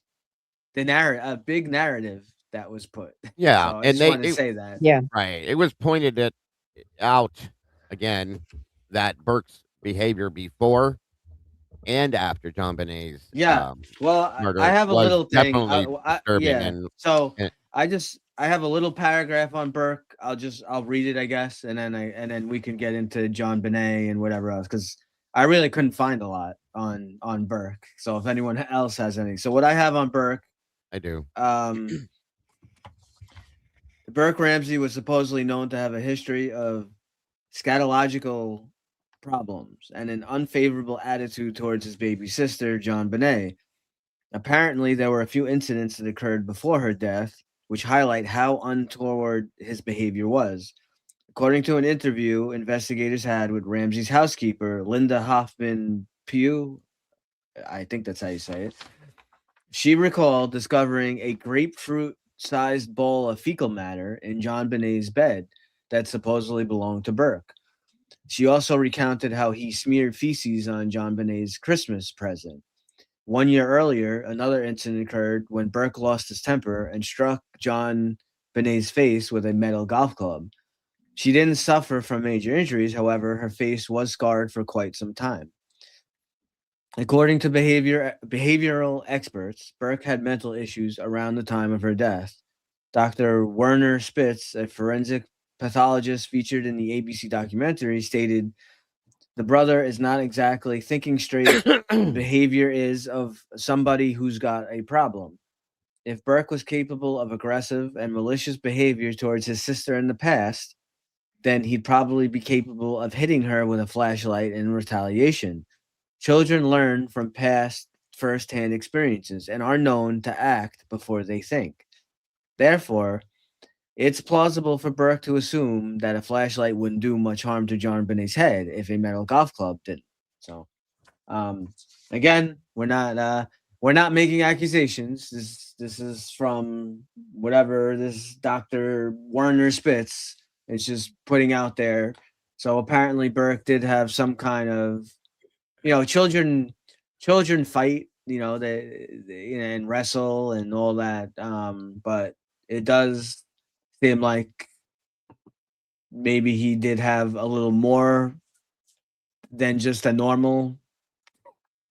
a big narrative that was put. Yeah. So I And just wanted to say that. Yeah. right. It was pointed out again that Burke's behavior before and after John Bonet's Yeah. Well, murder I have a was little thing. definitely disturbing. Yeah. And, So and I have a little paragraph on Burke. I'll read it, I guess, and then we can get into John Bonet and whatever else, because I really couldn't find a lot on Burke. So if anyone else has any, so what I have on Burke, I do. Burke Ramsey was supposedly known to have a history of scatological problems and an unfavorable attitude towards his baby sister, John Bonet. Apparently, there were a few incidents that occurred before her death, which highlight how untoward his behavior was. According to an interview investigators had with Ramsey's housekeeper, Linda Hoffman Pugh, I think that's how you say it, she recalled discovering a grapefruit-sized bowl of fecal matter in John Bonet's bed that supposedly belonged to Burke. She also recounted how he smeared feces on John Bonet's Christmas present. 1 year earlier, another incident occurred when Burke lost his temper and struck John Bonet's face with a metal golf club. She didn't suffer from major injuries, however, her face was scarred for quite some time. According to behavioral experts, Burke had mental issues around the time of her death. Dr. Werner Spitz, a forensic pathologist featured in the ABC documentary, stated the brother is not exactly thinking straight. The behavior is of somebody who's got a problem. If Burke was capable of aggressive and malicious behavior towards his sister in the past, then he'd probably be capable of hitting her with a flashlight in retaliation. Children learn from past first-hand experiences and are known to act before they think. Therefore, it's plausible for Burke to assume that a flashlight wouldn't do much harm to John Benet's head if a metal golf club didn't. So, again, we're not making accusations. This is from whatever this Dr. Werner Spitz is just putting out there. So apparently Burke did have some kind of, children fight, and wrestle and all that. But it does seem like maybe he did have a little more than just a normal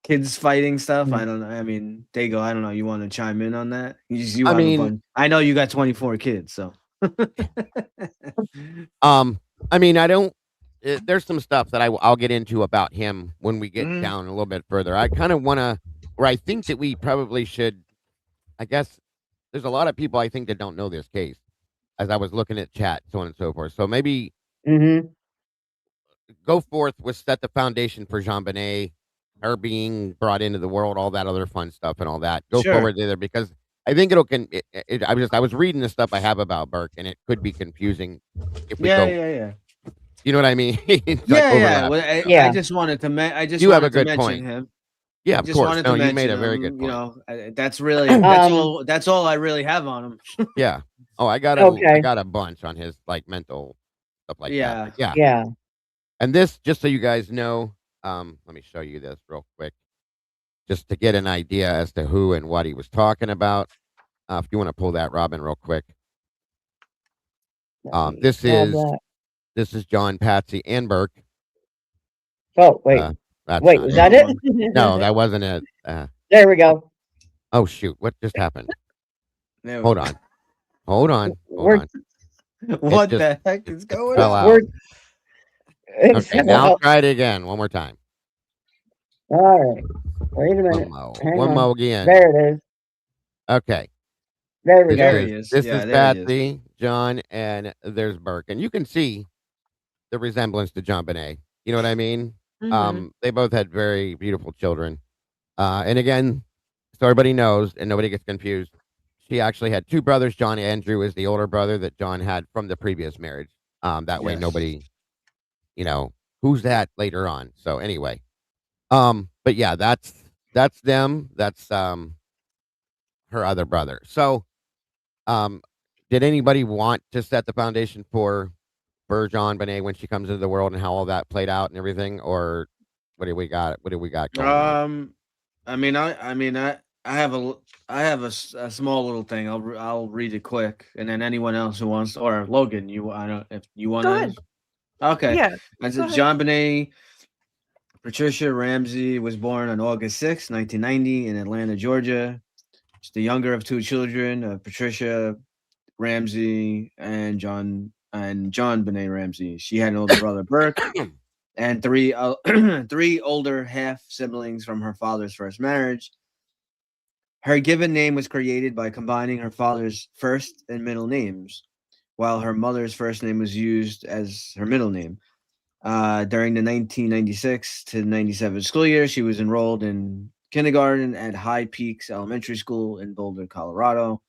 kids fighting stuff. I don't know. I mean, Dago, I don't know. You want to chime in on that? You I have a mean- bunch. I know you got 24 kids, so. I mean, I don't. There's some stuff that I'll get into about him when we get Mhm. down a little bit further. I kind of want to, or I think that we probably should. I guess there's a lot of people I think that don't know this case. As I was looking at chat, so on and so forth. So maybe Mm-hmm. go forth with set the foundation for Jean Bonnet, her being brought into the world, all that other fun stuff and all that. Go Sure. forward there because I think I was reading the stuff I have about Burke and it could be confusing if we go. Yeah. You know what I mean? It's like Yeah. overlap. Well, I Yeah. just wanted to You have a wanted to good mention point. him. Yeah, I of just course. wanted No, to you made mention a very him, good point. that's really Um, that's all I really have on him. Yeah. Oh, I got Okay. a bunch on his like mental stuff like Yeah. that. But yeah. Yeah. And this, just so you guys know, let me show you this real quick, just to get an idea as to who and what he was talking about. If you want to pull that, Robin, real quick. Let me This grab is that. this is John, Patsy, and Burke. Oh, wait. That's Wait, not was it. that it? No, that wasn't it. There we go. Oh shoot! What just happened? There we Hold go. on. Hold on. We're- What just- the heck is going fell on? out. We're Okay, now I'll try it again one more time. all right. Wait a minute. Hang One on. more again. There it is. Okay. There we There go. he is. This Yeah, is there he is. Patsy, John, and there's Burke, and you can see the resemblance to John Bonet. You know what I mean? Mhm. They both had very beautiful children. And again, so everybody knows and nobody gets confused, she actually had two brothers. John Andrew is the older brother that John had from the previous marriage. That way Yes. nobody, who's that later on. So anyway, but yeah, that's them. That's her other brother. So, did anybody want to set the foundation for John Bonet when she comes into the world and how all that played out and everything, or what do we got? What do we got going on? I have a small little thing. I'll read it quick, and then anyone else who wants, or Logan, I don't if you want Go to. ahead. Okay. Yeah. I go said ahead. John Bonet Patricia Ramsey was born on August 6, 1990, in Atlanta, Georgia. She's the younger of two children of Patricia Ramsey and John Bonet Ramsey. She had an older brother, Burke, and three older half siblings from her father's first marriage. Her given name was created by combining her father's first and middle names, while her mother's first name was used as her middle name. During the 1996 to 97 school year, she was enrolled in kindergarten at High Peaks Elementary School in Boulder, Colorado.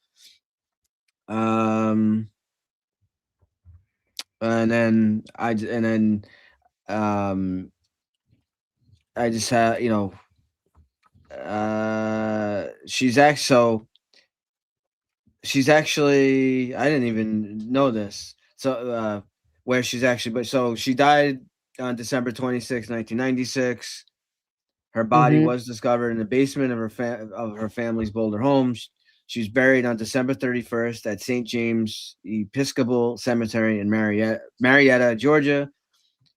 And then I just had, she's actually, I didn't even know this. So, where she's actually, but so she died on December 26, 1996. Her body Mhm. was discovered in the basement of her family's Boulder home. She's buried on December 31st at St. James Episcopal Cemetery in Marietta, Georgia,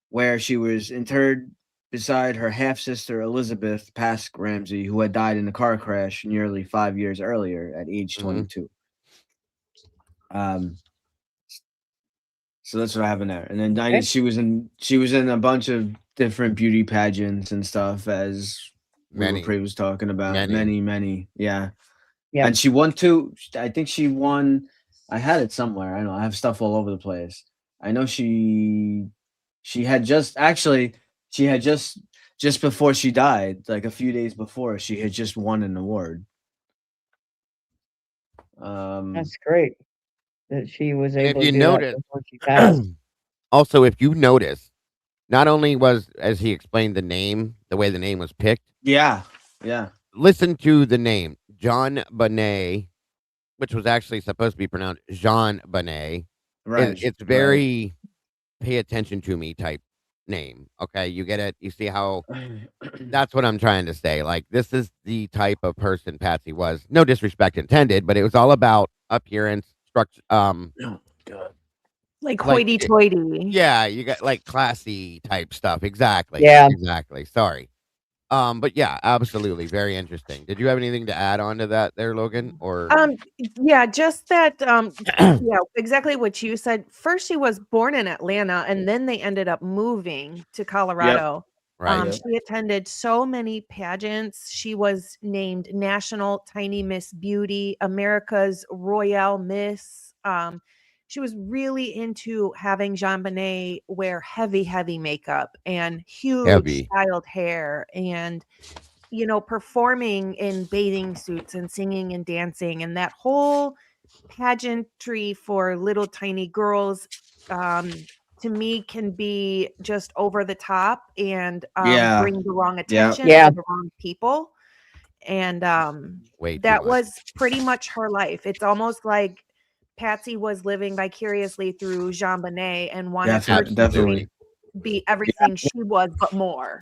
where she was interred beside her half-sister Elizabeth Pask Ramsey, who had died in a car crash nearly 5 years earlier at age 22. So that's what happened there. And then Okay. she was in a bunch of different beauty pageants and stuff, as Many. Prey was talking about. Many. Many, yeah. Yep. And she won two. I think she won. I had it somewhere. I know I have stuff all over the place. I know she had just actually she had just before she died, like a few days before, she had just won an award. That's great that she was And if able to you do that notice, before she passed. also, if you notice, not only was, as he explained the name, the way the name was picked, Yeah. listen to the name, John Bonet, which was actually supposed to be pronounced Jean Bonet. Right. It's very pay attention to me type name. Okay, you get it? You see how that's what I'm trying to say. Like, this is the type of person Patsy was. No disrespect intended, but it was all about appearance, structure, Oh, God. Like like, hoity-toity. yeah, you got like classy type stuff. Exactly. Yeah. Exactly. Sorry. But yeah, absolutely. Very interesting. Did you have anything to add on to that there, Logan? Or Yeah, just that, yeah, exactly what you said. First, she was born in Atlanta, and then they ended up moving to Colorado. right. She attended so many pageants. She was named National Tiny Miss Beauty, America's Royale Miss. She was really into having Jean Bonnet wear heavy makeup and huge Heavy. styled hair, and performing in bathing suits and singing and dancing, and that whole pageantry for little tiny girls, to me, can be just over the top and Yeah. bring the wrong Yeah. attention Yeah. to the wrong people. And Way too that much. was pretty much her life. It's almost like Patsy was living vicariously through Jean Bonnet and wanted her to Definitely. be everything she was, but more.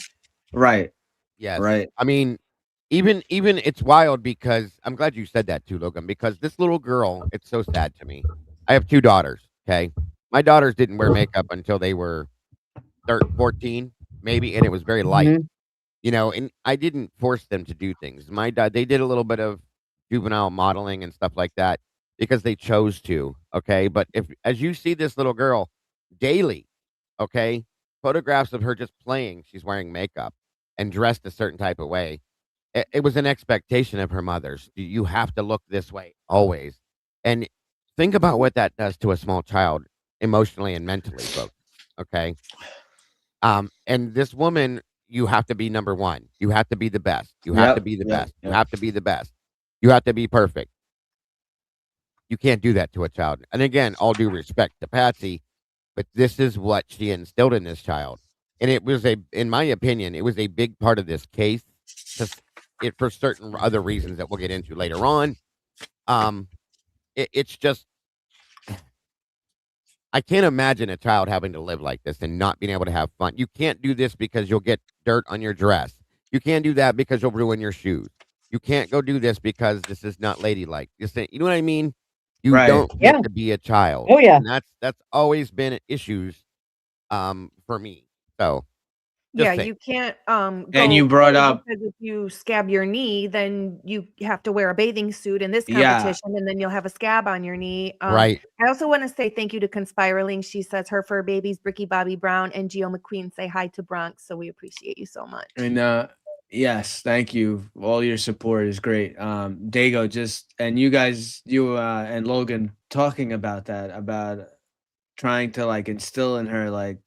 Right. Yes. Right. I mean, even it's wild because I'm glad you said that too, Logan, because this little girl, it's so sad to me. I have 2 daughters, okay? My daughters didn't wear makeup until they were 14, maybe, and it was very light. Mhm. And I didn't force them to do things. My dad, they did a little bit of juvenile modeling and stuff like that because they chose to, okay? But if as you see this little girl daily, okay, photographs of her just playing, she's wearing makeup and dressed a certain type of way. It was an expectation of her mother's. You have to look this way always. And think about what that does to a small child emotionally and mentally, folks. Okay. And this woman, you have to be number one. You have to be the best. You have to be the best. You have to be the best. You have to be perfect. You can't do that to a child. And again, all due respect to Patsy, but this is what she instilled in this child. And it was in my opinion, it was a big part of this case for certain other reasons that we'll get into later on. It's just, I can't imagine a child having to live like this and not being able to have fun. You can't do this because you'll get dirt on your dress. You can't do that because you'll ruin your shoes. You can't go do this because this is not ladylike. You know what I mean? You don't get Yeah. to be a child. Oh, yeah. And that's always been issues for me. So Yeah, saying. you can't And you brought up because if you scab your knee, then you have to wear a bathing suit in this Yeah. competition, and then you'll have a scab on your knee. Right. I also want to say thank you to Conspiraling. She says her fur babies, Bricky Bobby Brown and Gio McQueen, say hi to Bronx. So we appreciate you so much. And yes, thank you. All your support is great. Dago, and you guys, and Logan talking about that, about trying to like instill in her, like,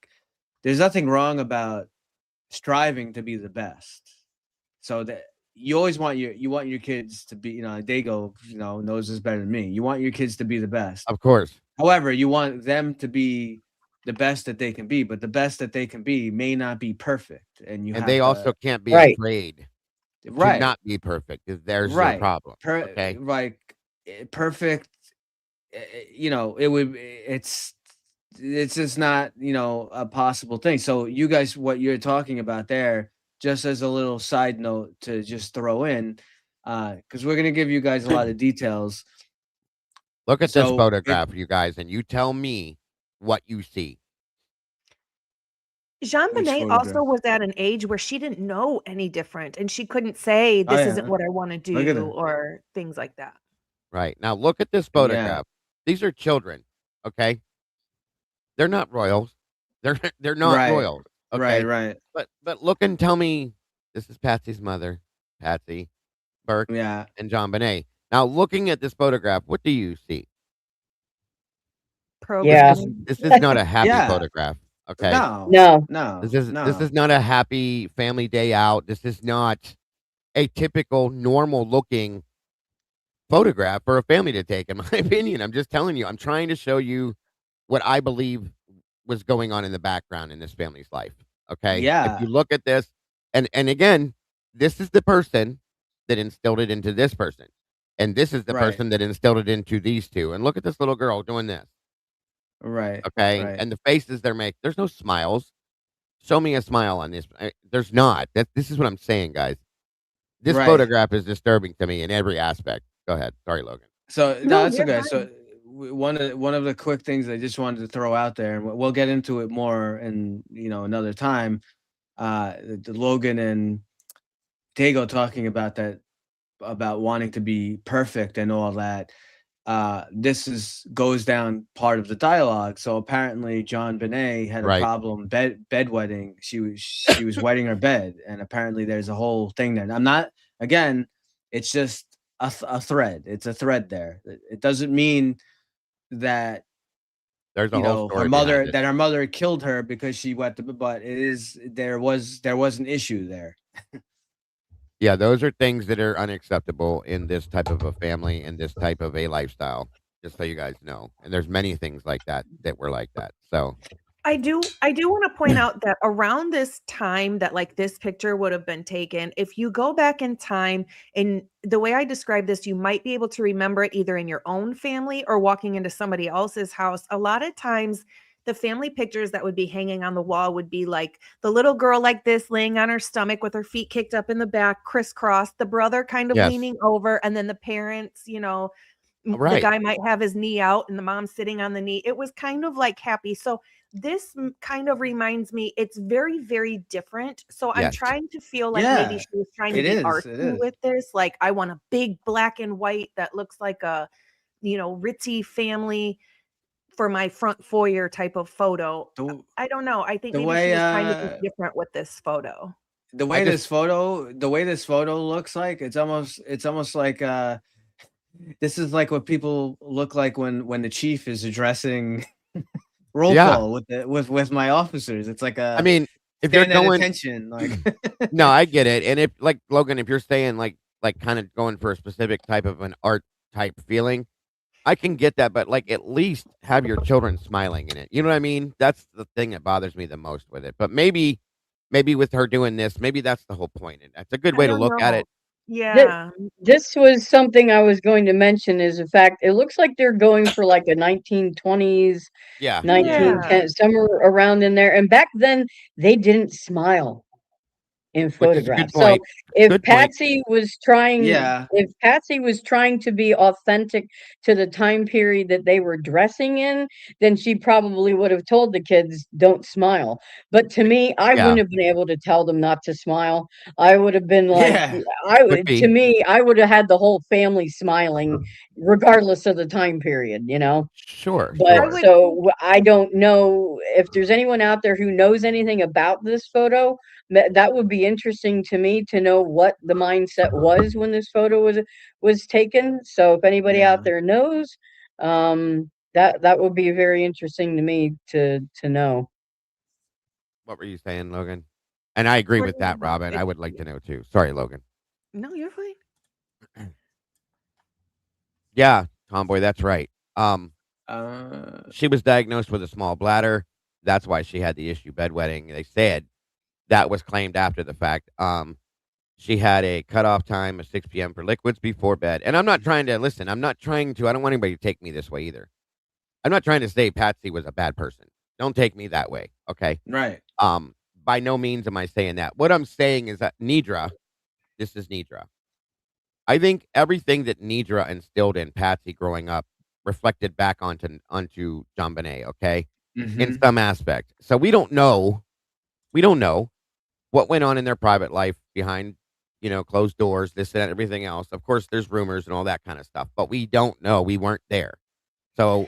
there's nothing wrong about striving to be the best. So that you always want your kids to be, Dago, knows this better than me. You want your kids to be the best. Of course. However, you want them to be the best that they can be, but the best that they can be may not be perfect. And they also can't be Right. afraid to right. not be perfect. 'Cause there's Right. your problem. Okay. Perfect. It's just not, a possible thing. So you guys, what you're talking about there, just as a little side note to just throw in, because we're going to give you guys a lot of details. Look at this So, photograph, you guys, and you tell me what you see. Jean Which Bonnet photograph? also was at an age where she didn't know any different, and she couldn't say, Oh, this yeah. isn't what I want to Look at do, that. or things like that. Right. Now look at this photograph. These are children, okay? They're not royals. They're not Right. royals. Right, Okay, right. but look and tell me, this is Patsy's mother, Patsy Burke, Yeah. and John Bonet. Now, looking at this photograph, what do you see? Yeah. Programming. This is not a happy Yeah. photograph. Okay, No. No. No. this is No. not a happy family day out. This is not a typical normal looking photograph for a family to take, in my opinion. I'm just telling you. I'm trying to show you what I believe was going on in the background in this family's life. Okay, if Yeah. you look at this, and again, this is the person that instilled it into this person, and this is the Right. person that instilled it into these two. And look at this little girl doing this. Right. Okay, Right. and the faces they're making. There's no smiles. Show me a smile on this. There's not. This is what I'm saying, guys. This Right. photograph is disturbing to me in every aspect. Go ahead. Sorry, Logan. So no, No, that's you're okay. fine. So one of the quick things I just wanted to throw out there, and we'll get into it more in another time. The Logan and Dago talking about that, about wanting to be perfect and all that. This is goes down part of the dialogue. So apparently John Bonet had a Right. problem bedwetting. She was wetting her bed, and apparently there's a whole thing there. And I'm not, again, it's just a thread. It's a thread there. It doesn't mean that There's a whole her story mother behind it. that her mother killed her because she wet the, but there was an issue there. Yeah, those are things that are unacceptable in this type of a family and this type of a lifestyle. Just so you guys know, and there's many things like that that were like that. So I do want to point out that around this time that like this picture would have been taken, if you go back in time, and the way I describe this, you might be able to remember it either in your own family or walking into somebody else's house. A lot of times the family pictures that would be hanging on the wall would be like the little girl like this laying on her stomach with her feet kicked up in the back, crisscrossed, the brother kind of yes, leaning over, and then the parents, the right. guy might have his knee out and the mom sitting on the knee. It was kind of like happy. So this kind of reminds me, it's very, very different. So I'm Yes, trying to feel like maybe Yeah, she was trying to it be is. artsy It is. with this. Like, I want a big black and white that looks like a, ritzy family for my front foyer type of photo. The, I don't know. I think the maybe she way was trying to be different with this photo. the I way just this photo looks like, it's almost like this is like what people look like when the chief is addressing roll yeah. call with my officers. It's like I a mean, if you're stand at going, attention, like no, I get it. And if like Logan, if you're saying like kind of going for a specific type of an art type feeling, I can get that. But like at least have your children smiling in it. You know what I mean? That's the thing that bothers me the most with it. But maybe with her doing this, maybe that's the whole point. And that's a good I way to don't look at know. it. Yeah. This was something I was going to mention, is the fact it looks like they're going for like a 1920s, Yeah, yeah, 1910, somewhere around in there. And back then they didn't smile in which is a good photographs. So point. Good point. yeah, if Patsy was trying to be authentic to the time period that they were dressing in, then she probably would have told the kids, don't smile. But to me, I Yeah, wouldn't have been able to tell them not to smile. I would have been like, yeah. could to be. me, I would have had the whole family smiling regardless of the time period. Sure, But I sure. would so I don't know if there's anyone out there who knows anything about this photo. That would be interesting to me to know what the mindset was when this photo was taken. So if anybody out Yeah. there knows, that would be very interesting to me to know. What were you saying, Logan? And I agree with talking that, about Robin. I it. would like to know too. Sorry, Logan. No, you're fine. Yeah, Tomboy, that's right. Uh, She was diagnosed with a small bladder. That's why she had the issue bedwetting. They said that was claimed after the fact. She had a cutoff time of 6 p.m. for liquids before bed. And I'm not trying to listen. I don't want anybody to take me this way either. I'm not trying to say Patsy was a bad person. Don't take me that way. Okay. right. By no means am I saying that. What I'm saying is that this is Nidra. I think everything that Nidra instilled in Patsy growing up reflected back onto John Bonet, okay? In Hmm. some aspect. So we don't know what went on in their private life behind, closed doors, this and everything else. Of course, there's rumors and all that kind of stuff, but we don't know. We weren't there. So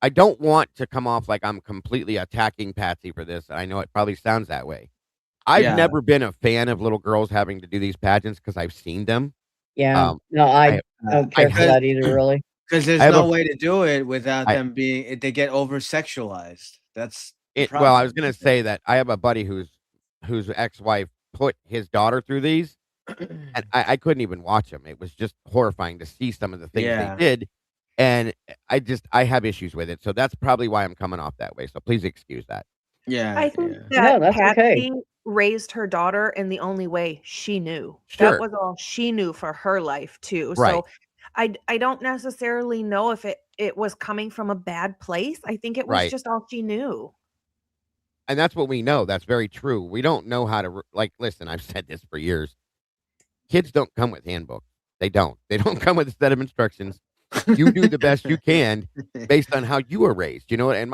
I don't want to come off like I'm completely attacking Patsy for this. I know it probably sounds that way. I've Yeah. never been a fan of little girls having to do these pageants because I've seen them. Yeah. Um, No, I I don't I care for have that either, really. Because I there's have a no way to do it without I them being they get over sexualized. That's the well, I problem. was gonna say that I have a buddy whose ex-wife put his daughter through these, and I couldn't even watch them. It was just horrifying to see some of the things they Yeah. did, and I have issues with it, so that's probably why I'm coming off that way, so please excuse that. Yeah. I think Yeah. No, that that's okay. Patsy raised her daughter in the only way she knew. That Sure. was all she knew for her life too. Right. So I don't necessarily know if it was coming from a bad place. I think it was Right. just all she knew. And that's what we know, that's very true. We don't know how to r like, listen, I've said this for years. Kids don't come with handbooks. They don't. They don't come with a set of instructions. You do the best you can based on how you were raised, you know, and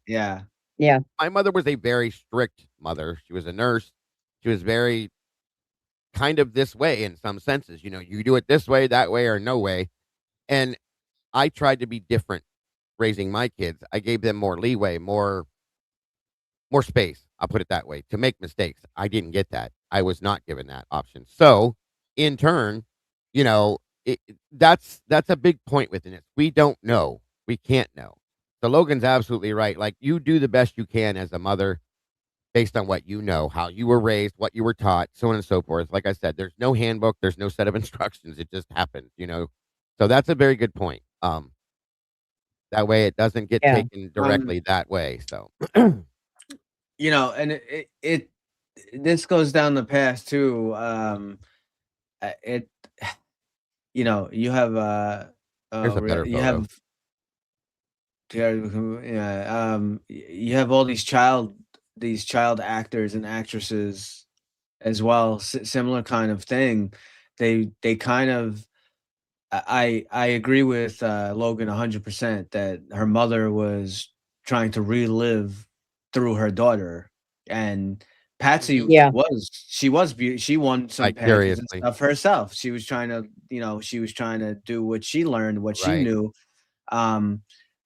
Yeah. Yeah. my mother was a very strict mother. She was a nurse. She was very kind of this way in some senses, you know, you do it this way, that way, or no way. And I tried to be different raising my kids. I gave them more leeway, more space. I'll put it that way to make mistakes. I didn't get that. I was not given that option. So in turn, you know, that's a big point within it. We don't know. We can't know. So Logan's absolutely right. Like you do the best you can as a mother based on what you know, how you were raised, what you were taught, so on and so forth. Like I said, there's no handbook, there's no set of instructions. It just happens, you know. So that's a very good point. That way it doesn't get Yeah. taken directly that way. So You know, and it this goes down the path too. It you know, you have here's a better you photo. have yeah, you have all these child actors and actresses as well, similar kind of thing. They kind of I agree with Logan 100% that her mother was trying to relive through her daughter, and Patsy Yeah. she won some pageants and Vicariously. stuff herself. She was trying to, you know, she was trying to do what she learned, what she Right. knew.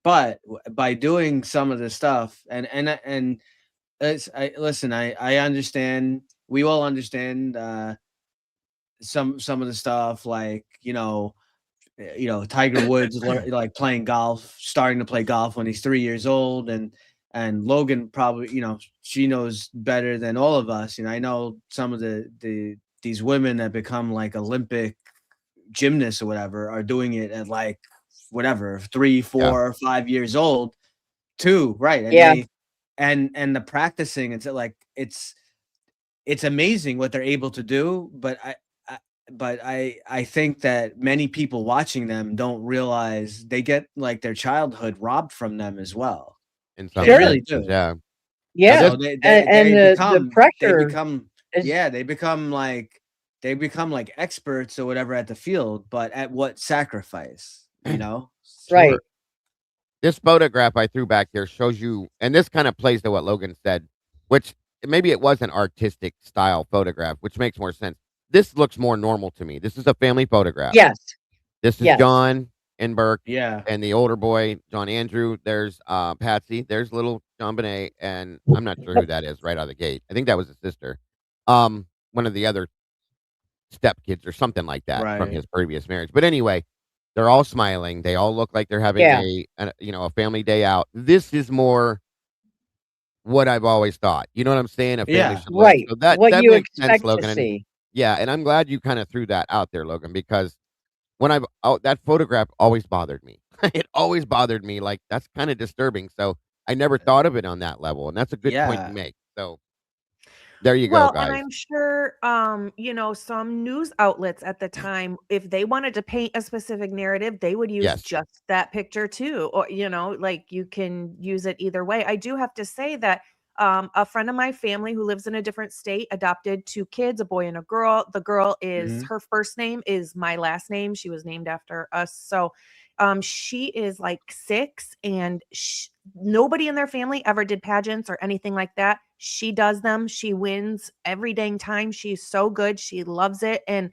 But by doing some of the stuff, and listen, I understand. We all understand some of the stuff, like Tiger Woods like playing golf, starting to play golf when he's 3 years old, and Logan probably, she knows better than all of us. I know some of these women that become like Olympic gymnasts or whatever are doing it at like whatever 3, Yeah. 4, or 5 years old too, right? And Yeah. the practicing, it's amazing what they're able to do, but I think that many people watching them don't realize they get like their childhood robbed from them as well. In They some Sure. really senses, do. yeah. Now Yeah. this And the pressure is they become like experts or whatever at the field, but at what sacrifice, you know? right. Sure. This photograph I threw back here shows you, and this kind of plays to what Logan said, which maybe it was an artistic style photograph, which makes more sense. This looks more normal to me. This is a family photograph. Yes. This is Yes. John and Burke Yeah. and the older boy, John Andrew. There's Patsy. There's little John Bonet, and I'm not sure who that is right out of the gate. I think that was his sister. One of the other stepkids or something like that from Right. his previous marriage. But anyway, they're all smiling. They all look like they're having Yeah. a family day out. This is more what I've always thought. You know what I'm saying? A family Yeah. should look. Right. So that What you makes sense, expect to Logan. And see. yeah, and I'm glad you kind of threw that out there, Logan, because when that photograph always bothered me. It always bothered me. Like that's kind of disturbing. So I never thought of it on that level, and that's a good point to Yeah. make. So there you go, Well, and guys. I'm sure, some news outlets at the time, if they wanted to paint a specific narrative, they would use Yes. just that picture too. Or, like you can use it either way. I do have to say that a friend of my family who lives in a different state adopted 2 kids, a boy and a girl. The girl is Mhm. her first name is my last name. She was named after us. So she is like 6, and nobody in their family ever did pageants or anything like that. She does them. She wins every dang time. She's so good. She loves it. And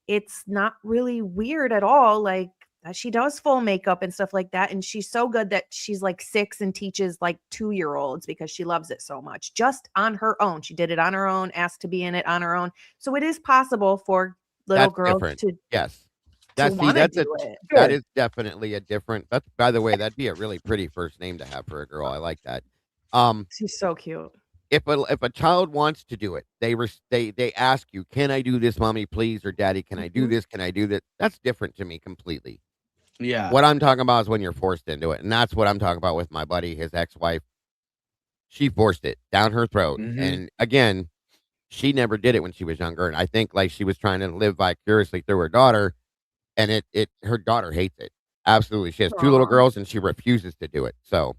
it's not really weird at all. Like, she does full makeup and stuff like that. And she's so good that she's like 6 and teaches like 2-year-olds because she loves it so much, just on her own. She did it on her own, asked to be in it on her own. So it is possible for little That's girls different. to Yes. want to That's do it. that Sure. is definitely a different. That's, by the way, that'd be a really pretty first name to have for a girl. I like that. She's so cute. If a child wants to do it, they ask you, "Can I do this, mommy, please?" or "Daddy, can I do Mhm. this? Can I do that?" That's different to me completely. Yeah. What I'm talking about is when you're forced into it, and that's what I'm talking about with my buddy, his ex-wife. She forced it down her throat, Mhm. and again, she never did it when she was younger, and I think, like, she was trying to live vicariously through her daughter, and it her daughter hates it. Absolutely. She has 2 little Aw. girls, and she refuses to do it. So,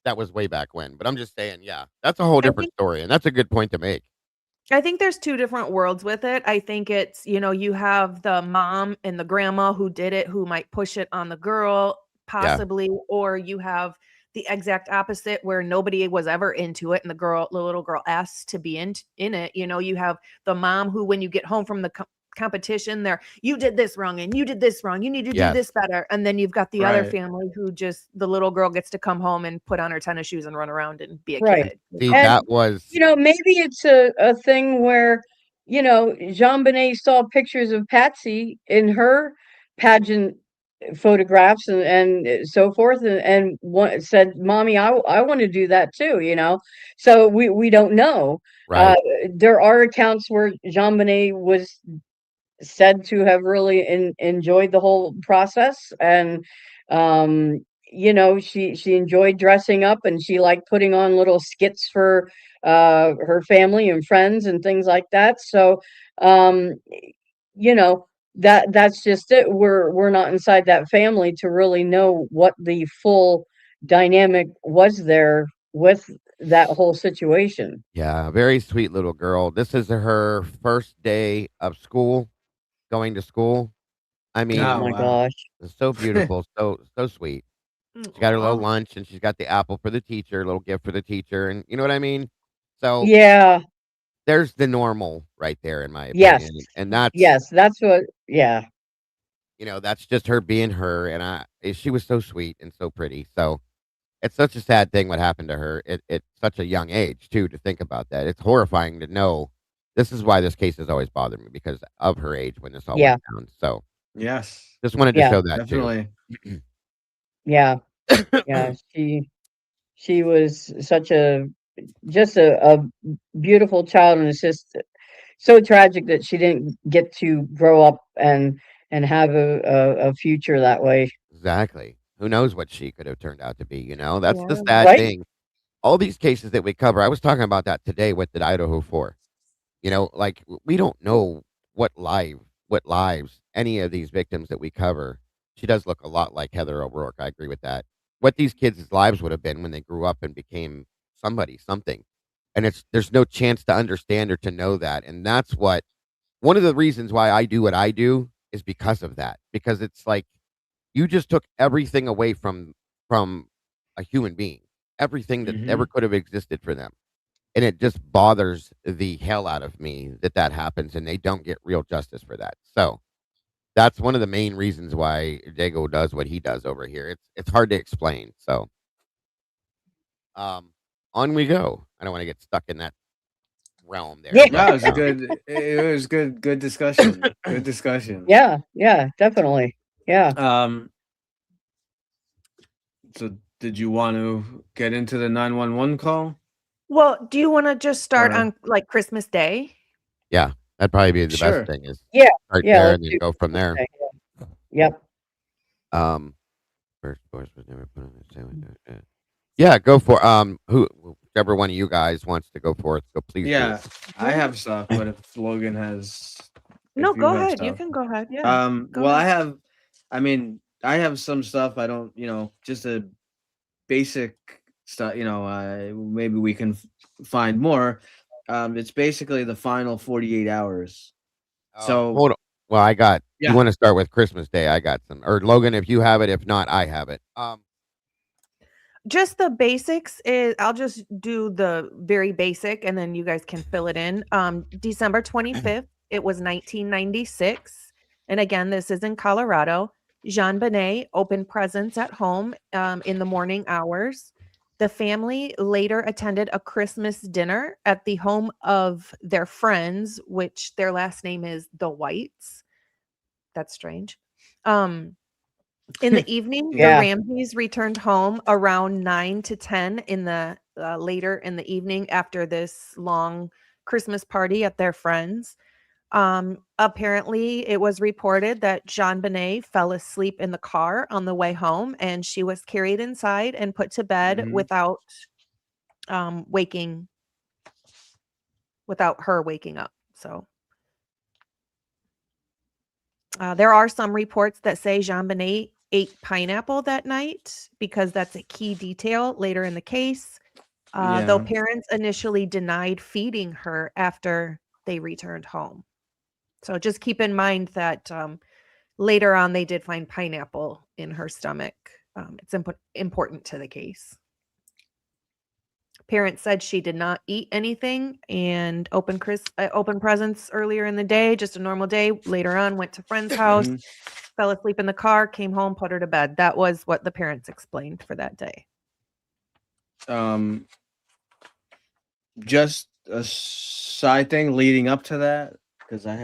that was way back when, but I'm just saying, yeah, that's a whole I different think story, and that's a good point to make. I think there's 2 different worlds with it. I think it's, you have the mom and the grandma who did it, who might push it on the girl, Yeah. possibly, or you have the exact opposite where nobody was ever into it and the little girl asked to be in it. You have the mom who, when you get home from the competition, you did this wrong and you did this wrong. You need to do Yes. this better. And then you've got the other Right. family who just the little girl gets to come home and put on her tennis shoes and run around and be a Right. kid. See, And, that was maybe it's a thing where, Jean Bonnet saw pictures of Patsy in her pageant photographs and so forth, and said, "Mommy, I want to do that too." So we don't know. Uh, right. there are accounts where Jean Bonnet was said to have really enjoyed the whole process, and she enjoyed dressing up, and she liked putting on little skits for her family and friends and things like that. So um you know that's just it. We're not inside that family to really know what the full dynamic was there with that whole situation. Yeah, very sweet little girl. This is her first day of school, going to school. I Oh mean, Oh my wow. gosh. it's so beautiful, so sweet. She got her little Aw. lunch, and she's got the apple for the teacher, little gift for the teacher, and you know what I mean? So, Yeah. there's the normal right there, in my Yes. opinion, and that's, Yes, that's what yeah. that's just her being her, and she was so sweet and so pretty. So, it's such a sad thing what happened to her at such a young age too, to think about that. It's horrifying to know. This is why this case has always bothered me, because of her age when this all went Yeah, down. So, Yes. just wanted to yeah, show that too. Definitely. yeah, yeah. She was such a beautiful child, and it's just so tragic that she didn't get to grow up and have a future that way. Exactly. Who knows what she could have turned out to be, you know? That's the Yeah. sad Right? thing. All these cases that we cover, I was talking about that today with the Idaho 4. Like, we don't know what lives any of these victims that we cover. She does look a lot like Heather O'Rourke. I agree with that. What these kids' lives would have been when they grew up and became somebody, something. And there's no chance to understand or to know that. And that's one of the reasons why I do what I do is because of that. Because it's like you just took everything away from a human being, everything that ever Mhm. could have existed for them. And it just bothers the hell out of me that that happens and they don't get real justice for that. So that's one of the main reasons why Dago does what he does over here. It's hard to explain. So um on we go. I don't want to get stuck in that realm there, Yeah, but No, it was good discussion. Good discussion. yeah, yeah, definitely. Yeah. Um so did you want to get into the 911 call? Well, do you wanna just start Or on, like, Christmas Day? yeah, that'd probably be the best sure. thing is Yeah, start yeah, there let's and then do go from Christmas there. Day. Yep. Um First voice was never put on the sandwich. Yeah, go for whichever one of you guys wants to go forth. So please do. Yeah, I have stuff, but if Logan has No, if you go have ahead. You stuff. can go ahead. Yeah. Go Well, ahead. I have some stuff. I don't, just a basic stuff, maybe we can find more. It's basically the final 48 hours. So, Hold on. Well, you yeah. want to start with Christmas Day? I got some. Or Logan, if you have it. If not, I have it. Just the basics is I'll just do the very basic and then you guys can fill it in. December 25th, it was 1996. And again, this is in Colorado. Jean Bonnet opened presents at home in the morning hours. The family later attended a Christmas dinner at the home of their friends, which their last name is the Whites. That's strange. In the evening, the Yeah. Ramseys returned home around 9 to 10 in the later in the evening after this long Christmas party at their friends. Apparently, it was reported that Jean Bonnet fell asleep in the car on the way home, and she was carried inside and put to bed without her waking up. So there are some reports that say Jean Bonnet ate pineapple that night because that's a key detail later in the case. Though parents initially denied feeding her after they returned home. So just keep in mind that later on they did find pineapple in her stomach. It's important to the case. Parents said she did not eat anything and opened presents earlier in the day, just a normal day. Later on, went to friend's house, fell asleep in the car, came home, put her to bed. That was what the parents explained for that day. Just a side thing leading up to that, because I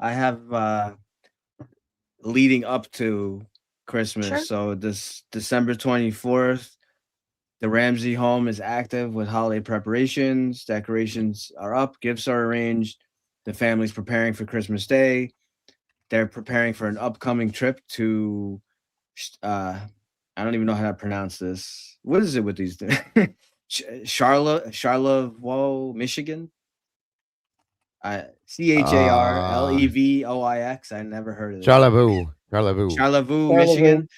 have leading up to Christmas. Sure. So this December 24th, the Ramsey home is active with holiday preparations. Decorations are up, gifts are arranged. The family's preparing for Christmas Day. They're preparing for an upcoming trip to I don't even know how to pronounce this. What is it with these things? Charlevoix, Michigan. Charlevoix. I never heard of it. Charlevoix. Charlevoix, Michigan.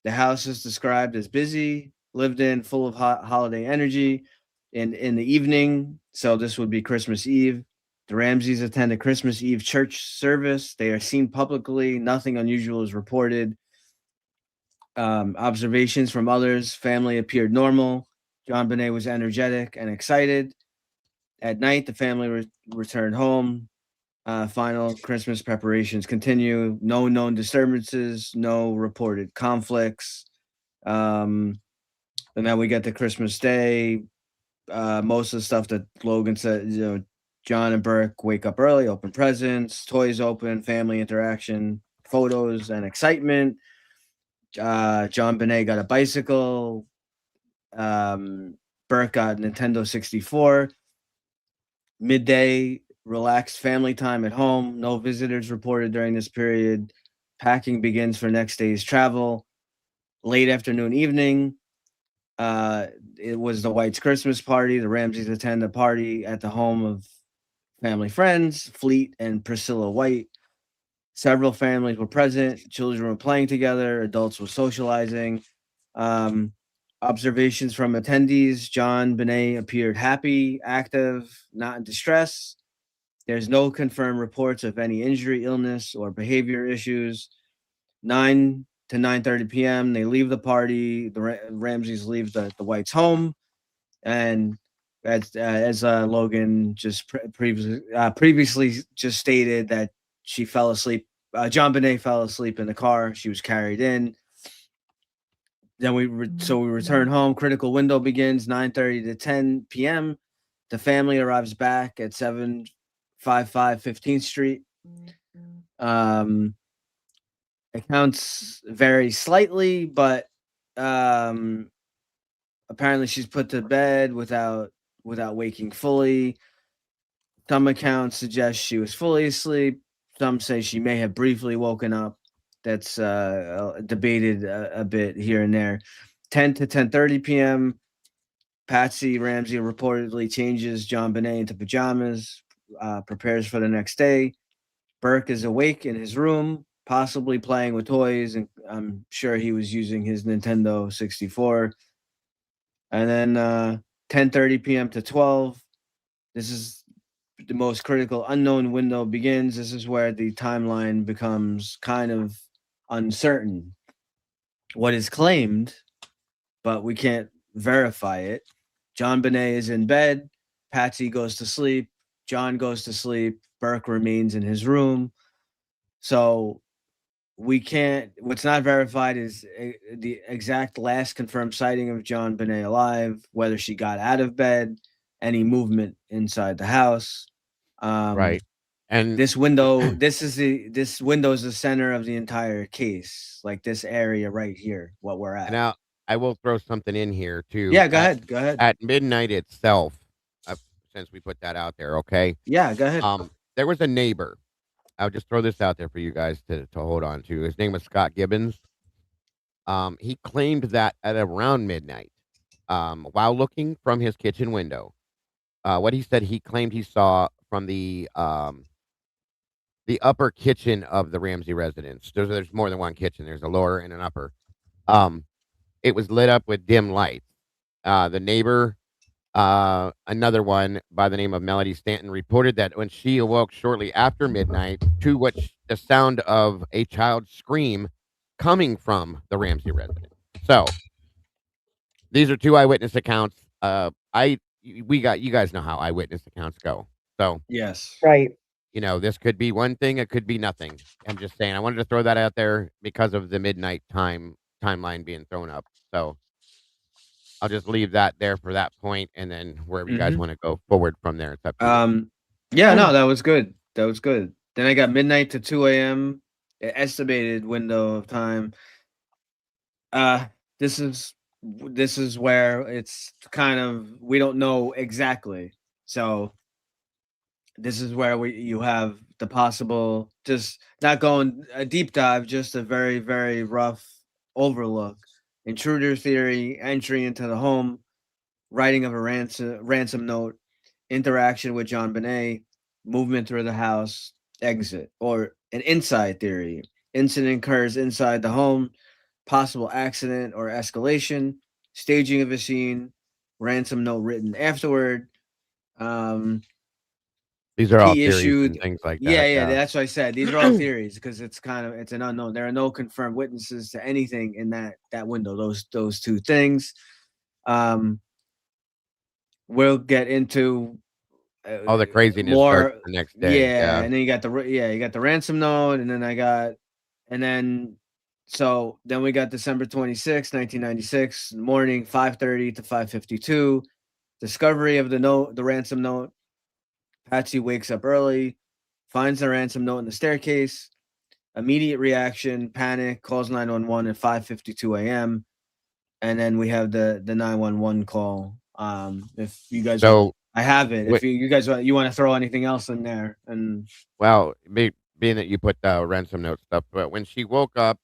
The house is described as busy, lived in, full of holiday energy. In the evening, so this would be Christmas Eve. The Ramseys attend a Christmas Eve church service. They are seen publicly. Nothing unusual is reported. Observations from others. Family appeared normal. Jean Bonnet was energetic and excited. At night, the family returned home. Final Christmas preparations continue. No known disturbances. No reported conflicts. And then we get to Christmas Day. Most of the stuff that Logan said, John and Burke wake up early, open presents, toys open, family interaction, photos, and excitement. John Bonnet got a bicycle. Burke got Nintendo 64. Midday, relaxed family time at home. No visitors reported during this period. Packing begins for next day's travel. Late afternoon, evening. It was the Whites' Christmas party. The Ramseys attend a party at the home of family friends, Fleet and Priscilla White. Several families were present. Children were playing together. Adults were socializing. Observations from attendees. Jean Bonnet appeared happy, active, not in distress. There's no confirmed reports of any injury, illness, or behavior issues. 9 to 9:30 p.m. They leave the party. The Ramseys leave the Whites' home, and as Logan just previously just stated that she fell asleep. Jean Bonnet fell asleep in the car. She was carried in. Then we return home. Critical window begins 9:30 to 10 p.m. The family arrives back at 755 15th Street. Accounts vary slightly, but apparently she's put to bed without waking fully. Some accounts suggest she was fully asleep. Some say she may have briefly woken up. That's debated a bit here and there. 10 to 10:30 p.m. Patsy Ramsey reportedly changes Jean Bonnet into pajamas, prepares for the next day. Burke is awake in his room, possibly playing with toys, and I'm sure he was using his Nintendo 64. And then 10:30 p.m. to 12. This is the most critical unknown window begins. This is where the timeline becomes kind of uncertain. What is claimed, but we can't verify it. Jean Bonnet is in bed. Patsy goes to sleep. John goes to sleep. Burke remains in his room. So we can't. What's not verified is the exact last confirmed sighting of John Bonet alive. Whether she got out of bed, any movement inside the house. Right. And This window. This window is the center of the entire case. Like this area right here, what we're at. now I will throw something in here too. Yeah, go ahead. Go ahead. At midnight itself, since we put that out there, okay? Yeah, go ahead. There was a neighbor. I'll just throw this out there for you guys to hold on to. His name was Scott Gibbons. He claimed that at around midnight, while looking from his kitchen window, what he said he claimed he saw from the upper kitchen of the Ramsey residence. There's more than one kitchen. There's a lower and an upper. It was lit up with dim lights. The neighbor, another one by the name of Melody Stanton, reported that when she awoke shortly after midnight to the sound of a child's scream coming from the Ramsey residence. So these are two eyewitness accounts. You guys know how eyewitness accounts go. So Yes. Right. this could be one thing, it could be nothing. I'm just saying, I wanted to throw that out there because of the midnight timeline being thrown up. So I'll just leave that there for that point, and then wherever you guys want to go forward from there, it's up to you. Yeah, no, that was good. That was good. Then I got midnight to 2 a.m. Estimated window of time. This is where it's kind of, we don't know exactly. So this is where you have the possible, just not going a deep dive, just a very, very rough overlook. Intruder theory, entry into the home, writing of a ransom note, interaction with John Bonet, movement through the house, exit. Or an inside theory, incident occurs inside the home, possible accident or escalation, staging of a scene, ransom note written afterward. These are all He theories issued and things like that. Yeah, that's what I said. These are all theories because it's an unknown. There are no confirmed witnesses to anything in that window. Those two things. We'll get into all the craziness more starts the next day. Yeah, and then you got the ransom note, and then we got December 26, 1996, morning, 5:30 to 5:52. Discovery of the ransom note. Patsy wakes up early, finds the ransom note in the staircase. Immediate reaction, panic, calls 911 at 5:52 a.m. And then we have the 911 call. If you guys, I have it. If you guys want to throw anything else in there, and well, being that you put the ransom note stuff, but when she woke up,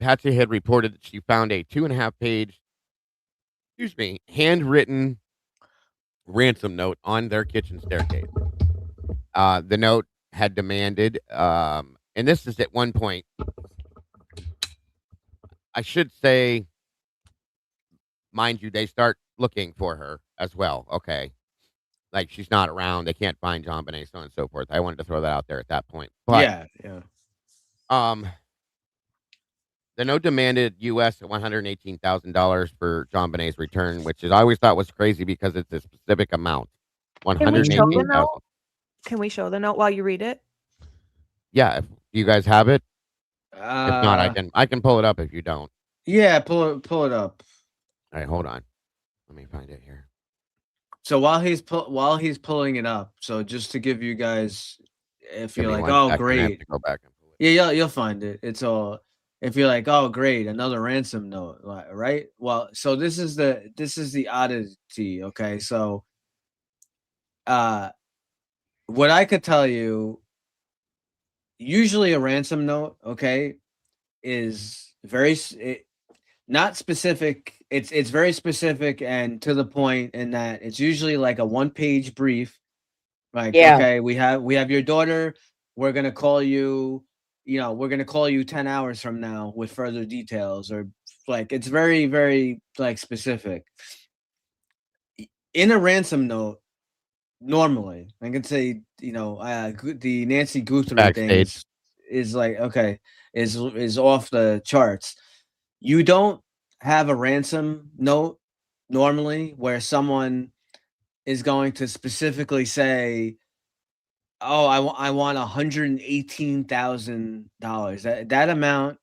Patsy had reported that she found a 2.5-page, handwritten ransom note on their kitchen staircase. The note had demanded, and this is at one point, I should say, mind you, they start looking for her as well. Okay. Like she's not around. They can't find John Bonet, so on and so forth. I wanted to throw that out there at that point. But, yeah. The note demanded US $118,000 for John Bonet's return, which I always thought was crazy because it's a specific amount. $118,000. Can we show the note while you read it? Yeah, if you guys have it. If not, I can pull it up if you don't. Yeah, pull it up. All right, hold on. Let me find it here. So while he's pulling it up, so just to give you guys, if you're like, oh great, I have to go back and pull it. Yeah, you'll find it. It's all. If you're like, oh great, another ransom note, right? Well, so this is the oddity. Okay, so, what I could tell you, usually a ransom note, okay, is not specific. It's very specific and to the point in that it's usually like a 1-page brief. Like, okay, we have your daughter. We're gonna call you. We're gonna call you 10 hours from now with further details, or like it's very, very like specific. In a ransom note, normally I can say, the Nancy Guthrie thing is like, okay, is off the charts. You don't have a ransom note normally where someone is going to specifically say, Oh, I want $118,000. That amount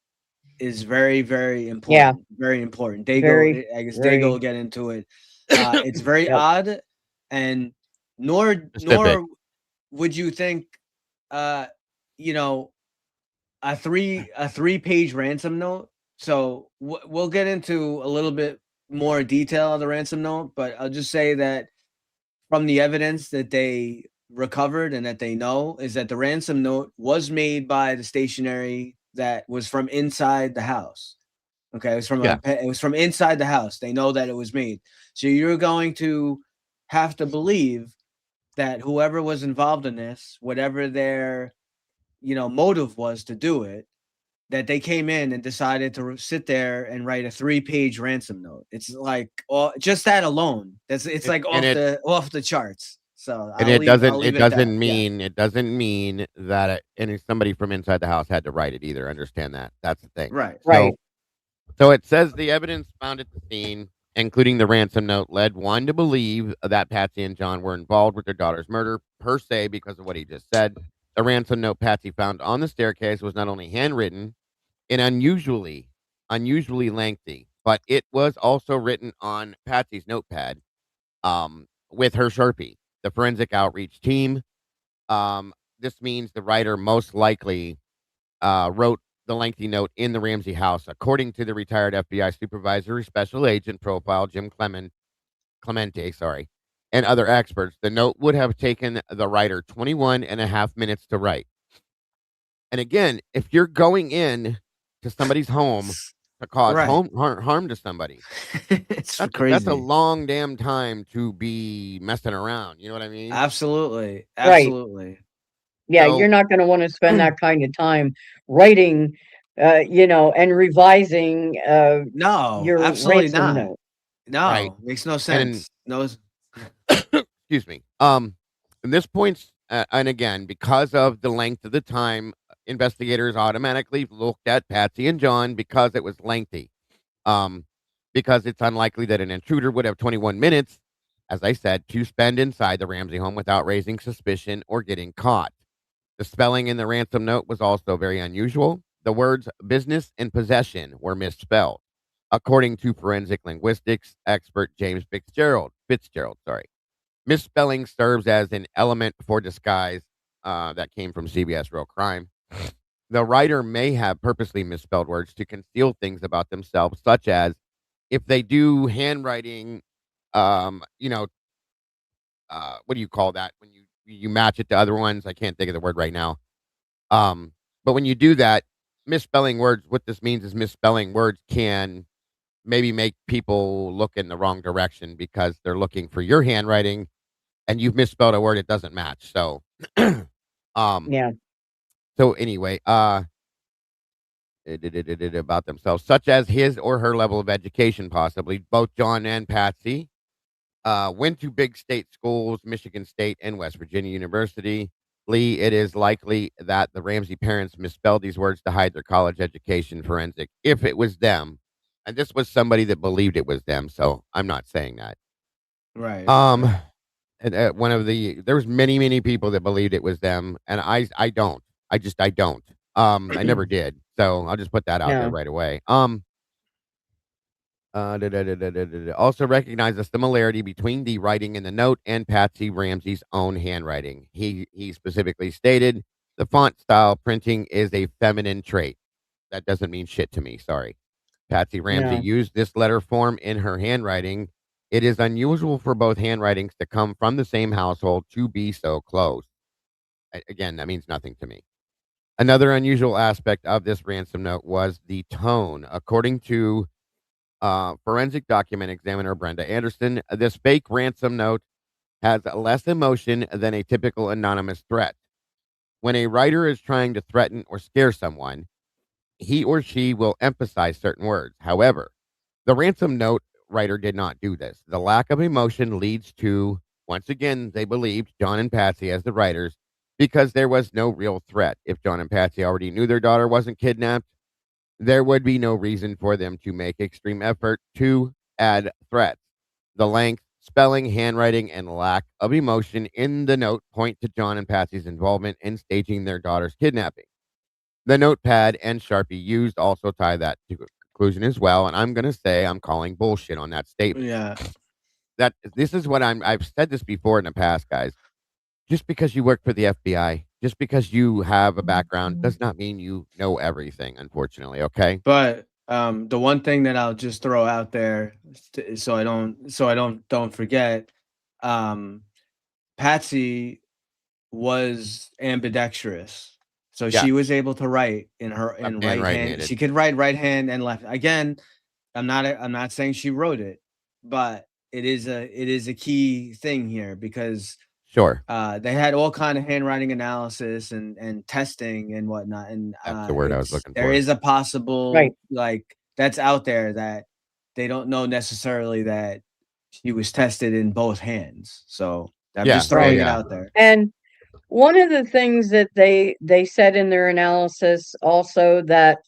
is very, very important. Very important. Very, I guess Dago very. will get into it. It's very Yep. odd, and Specific. nor would you think, you know, a 3-page ransom note. So we'll get into a little bit more detail of the ransom note, but I'll just say that from the evidence that they recovered and that they know is that the ransom note was made by the stationery that was from inside the house. Okay, Yeah. it was from inside the house. They know that it was made. So you're going to have to believe that whoever was involved in this, whatever their motive was to do it, that they came in and decided to sit there and write a 3-page ransom note. It's like, just that alone. It's like And off the charts. So and I'll leave it at that. Yeah. it doesn't mean that somebody from inside the house had to write it either. Understand that. That's the thing. Right. Right. So it says the evidence found at the scene, including the ransom note, led one to believe that Patsy and John were involved with their daughter's murder, per se, because of what he just said. The ransom note Patsy found on the staircase was not only handwritten and unusually lengthy, but it was also written on Patsy's notepad, with her Sharpie. The forensic outreach team. This means the writer most likely wrote the lengthy note in the Ramsey house, according to the retired FBI supervisory special agent profile Jim Clemente, and other experts. The note would have taken the writer 21 and a half minutes to write. And again, if you're going in to somebody's home to cause Right. harm to somebody, It's crazy. that's a long damn time to be messing around. You know what I mean? Absolutely. Right. Absolutely. Yeah, So- you're not going to want to spend that kind of time writing, and revising No, your absolutely ransom not. note. No, Right. makes no sense. No. Excuse me. And this points, and again, because of the length of the time, investigators automatically looked at Patsy and John because it was lengthy. Because it's unlikely that an intruder would have 21 minutes, as I said, to spend inside the Ramsey home without raising suspicion or getting caught. The spelling in the ransom note was also very unusual. The words business and possession were misspelled, according to forensic linguistics expert James Fitzgerald. Misspelling serves as an element for disguise, that came from CBS Real Crime. The writer may have purposely misspelled words to conceal things about themselves, such as if they do handwriting, what do you call that when you match it to other ones? I can't think of the word right now. But when you do that, misspelling words, what this means is misspelling words can maybe make people look in the wrong direction because they're looking for your handwriting and you've misspelled a word it doesn't match. So, Yeah. so anyway, about themselves, such as his or her level of education, possibly. Both John and Patsy went to big state schools, Michigan State and West Virginia University. Lee, it is likely that the Ramsey parents misspelled these words to hide their college education. Forensic, if it was them, and this was somebody that believed it was them, so I'm not saying that. Right. And there was many people that believed it was them, and I don't. I don't. I never did. So I'll just put that out there Yeah. right away. Also recognize the similarity between the writing in the note and Patsy Ramsey's own handwriting. He specifically stated the font style printing is a feminine trait. That doesn't mean shit to me. Sorry. Patsy Ramsey No. used this letter form in her handwriting. It is unusual for both handwritings to come from the same household to be so close. Again, that means nothing to me. Another unusual aspect of this ransom note was the tone. According to forensic document examiner Brenda Anderson, this fake ransom note has less emotion than a typical anonymous threat. When a writer is trying to threaten or scare someone, he or she will emphasize certain words. However, the ransom note writer did not do this. The lack of emotion leads to, once again, they believed John and Patsy as the writers because there was no real threat. If John and Patsy already knew their daughter wasn't kidnapped, there would be no reason for them to make extreme effort to add threats. The length, spelling, handwriting, and lack of emotion in the note point to John and Patsy's involvement in staging their daughter's kidnapping. The notepad and Sharpie used also tie that to conclusion as well, and I'm gonna say I'm calling bullshit on that statement. Yeah. That this is what I've said this before in the past, guys. Just because you work for the FBI, just because you have a background, does not mean you know everything, unfortunately, okay? But the one thing that I'll just throw out there, so I don't forget, um, Patsy was ambidextrous, so Yeah, she was able to write in and right hand. right-handed. She could write right hand and left. Again, I'm not saying she wrote it, but it is a key thing here because Sure, they had all kind of handwriting analysis and testing and whatnot, and that's the word I was looking there for. is a possible Right. like that's out there that they don't know necessarily that she was tested in both hands. So I'm Yeah, just oh, throwing Right. it yeah. out there. And one of the things that they said in their analysis also that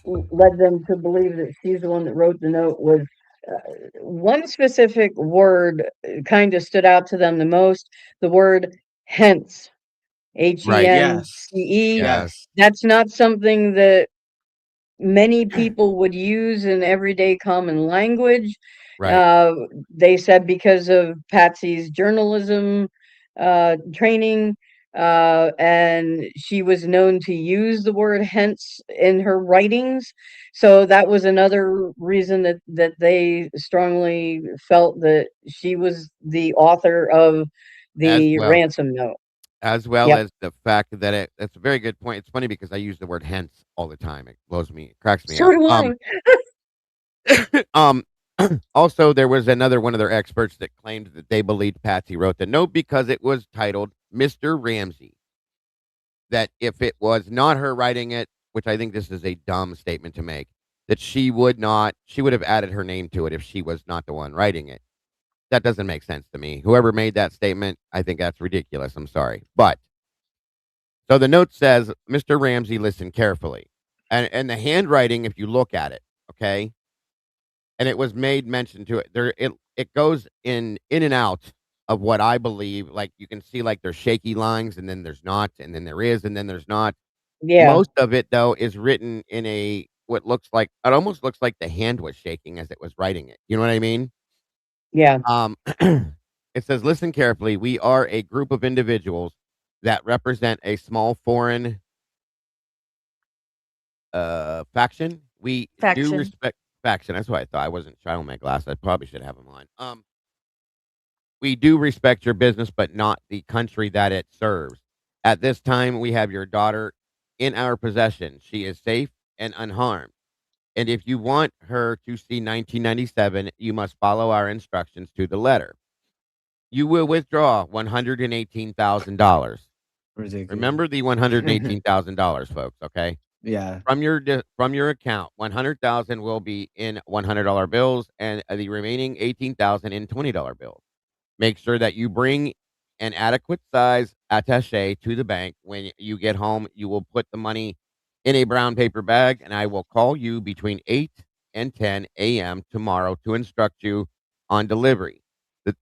led them to believe that she's the one that wrote the note was one specific word kind of stood out to them the most, the word hence, Right, Yes, HENCE. yes, yes, That's not something that many people would use in everyday common language. right. They said because of Patsy's journalism training, and she was known to use the word hence in her writings. So that was another reason that they strongly felt that she was the author of As the well ransom note. as well Yep. as the fact that that's a very good point. It's funny because I use the word "hence" all the time. It cracks me So up. do I. Um, also, there was another one of their experts that claimed that they believed Patsy wrote the note because it was titled "Mr. Ramsey." That if it was not her writing it, which I think this is a dumb statement to make, that she would have added her name to it if she was not the one writing it. That doesn't make sense to me. Whoever made that statement, I think that's ridiculous. I'm sorry. But so the note says, Mr. Ramsey, listen carefully. And the handwriting, if you look at it, okay, and it was made mention to it. It goes in and out of what I believe. Like you can see like there's shaky lines and then there's not, and then there is, and then there's not. Yeah, Most of it though is written in a what looks like it almost looks like the hand was shaking as it was writing it. You know what I mean? yeah. It says, listen carefully. We are a group of individuals that represent a small foreign faction. We do Faction. respect faction. That's what I thought. I wasn't trying on my glasses. I probably should have them on. We do respect your business, but not the country that it serves. At this time, we have your daughter in our possession. She is safe and unharmed. And if you want her to see 1997, you must follow our instructions to the letter. You will withdraw $118,000. ridiculous. Remember the $118,000, folks, okay? Yeah, From your account, 100,000 will be in $100 bills and the remaining 18,000 in $20 bills. Make sure that you bring an adequate size attaché to the bank. When you get home, you will put the money in a brown paper bag, and I will call you between 8 and 10 a.m. tomorrow to instruct you on delivery.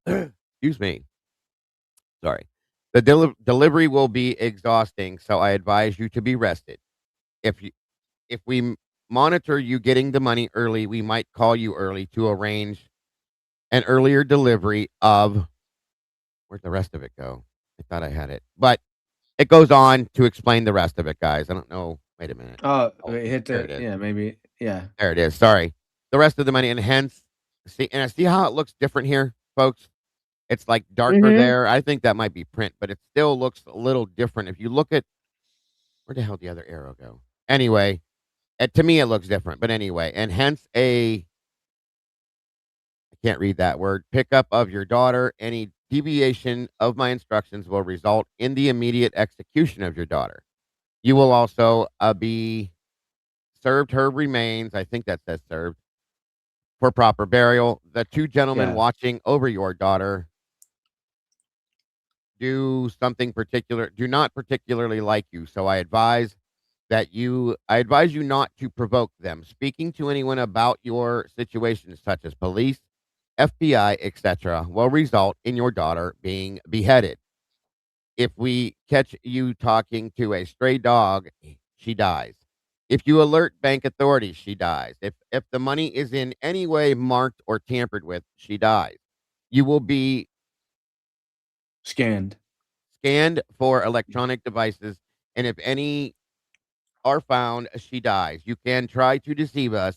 Excuse me. Sorry. The delivery will be exhausting, so I advise you to be rested. If you if we monitor you getting the money early, we might call you early to arrange an earlier delivery of where'd the rest of it go? I thought I had it, but it goes on to explain the rest of it, guys. I don't know. Wait a minute. oh, Oh, wait, hit there the it is. yeah, maybe, yeah. There it is. Sorry. The rest of the money, and hence, I see how it looks different here, folks. It's like darker Mm-hmm. there. I think that might be print, but it still looks a little different. If you look at where the hell did the other arrow go? Anyway, to me it looks different. But anyway, and hence I can't read that word. Pickup of your daughter. Any deviation of my instructions will result in the immediate execution of your daughter. You will also be served her remains. I think that says served for proper burial. The two gentlemen Yeah. watching over your daughter do not particularly like you. So I advise you not to provoke them. Speaking to anyone about your situation, such as police, FBI, etc., will result in your daughter being beheaded. If we catch you talking to a stray dog, she dies. If you alert bank authorities, she dies. If the money is in any way marked or tampered with, she dies. You will be Scanned. scanned for electronic devices, and if any are found, she dies. You can try to deceive us,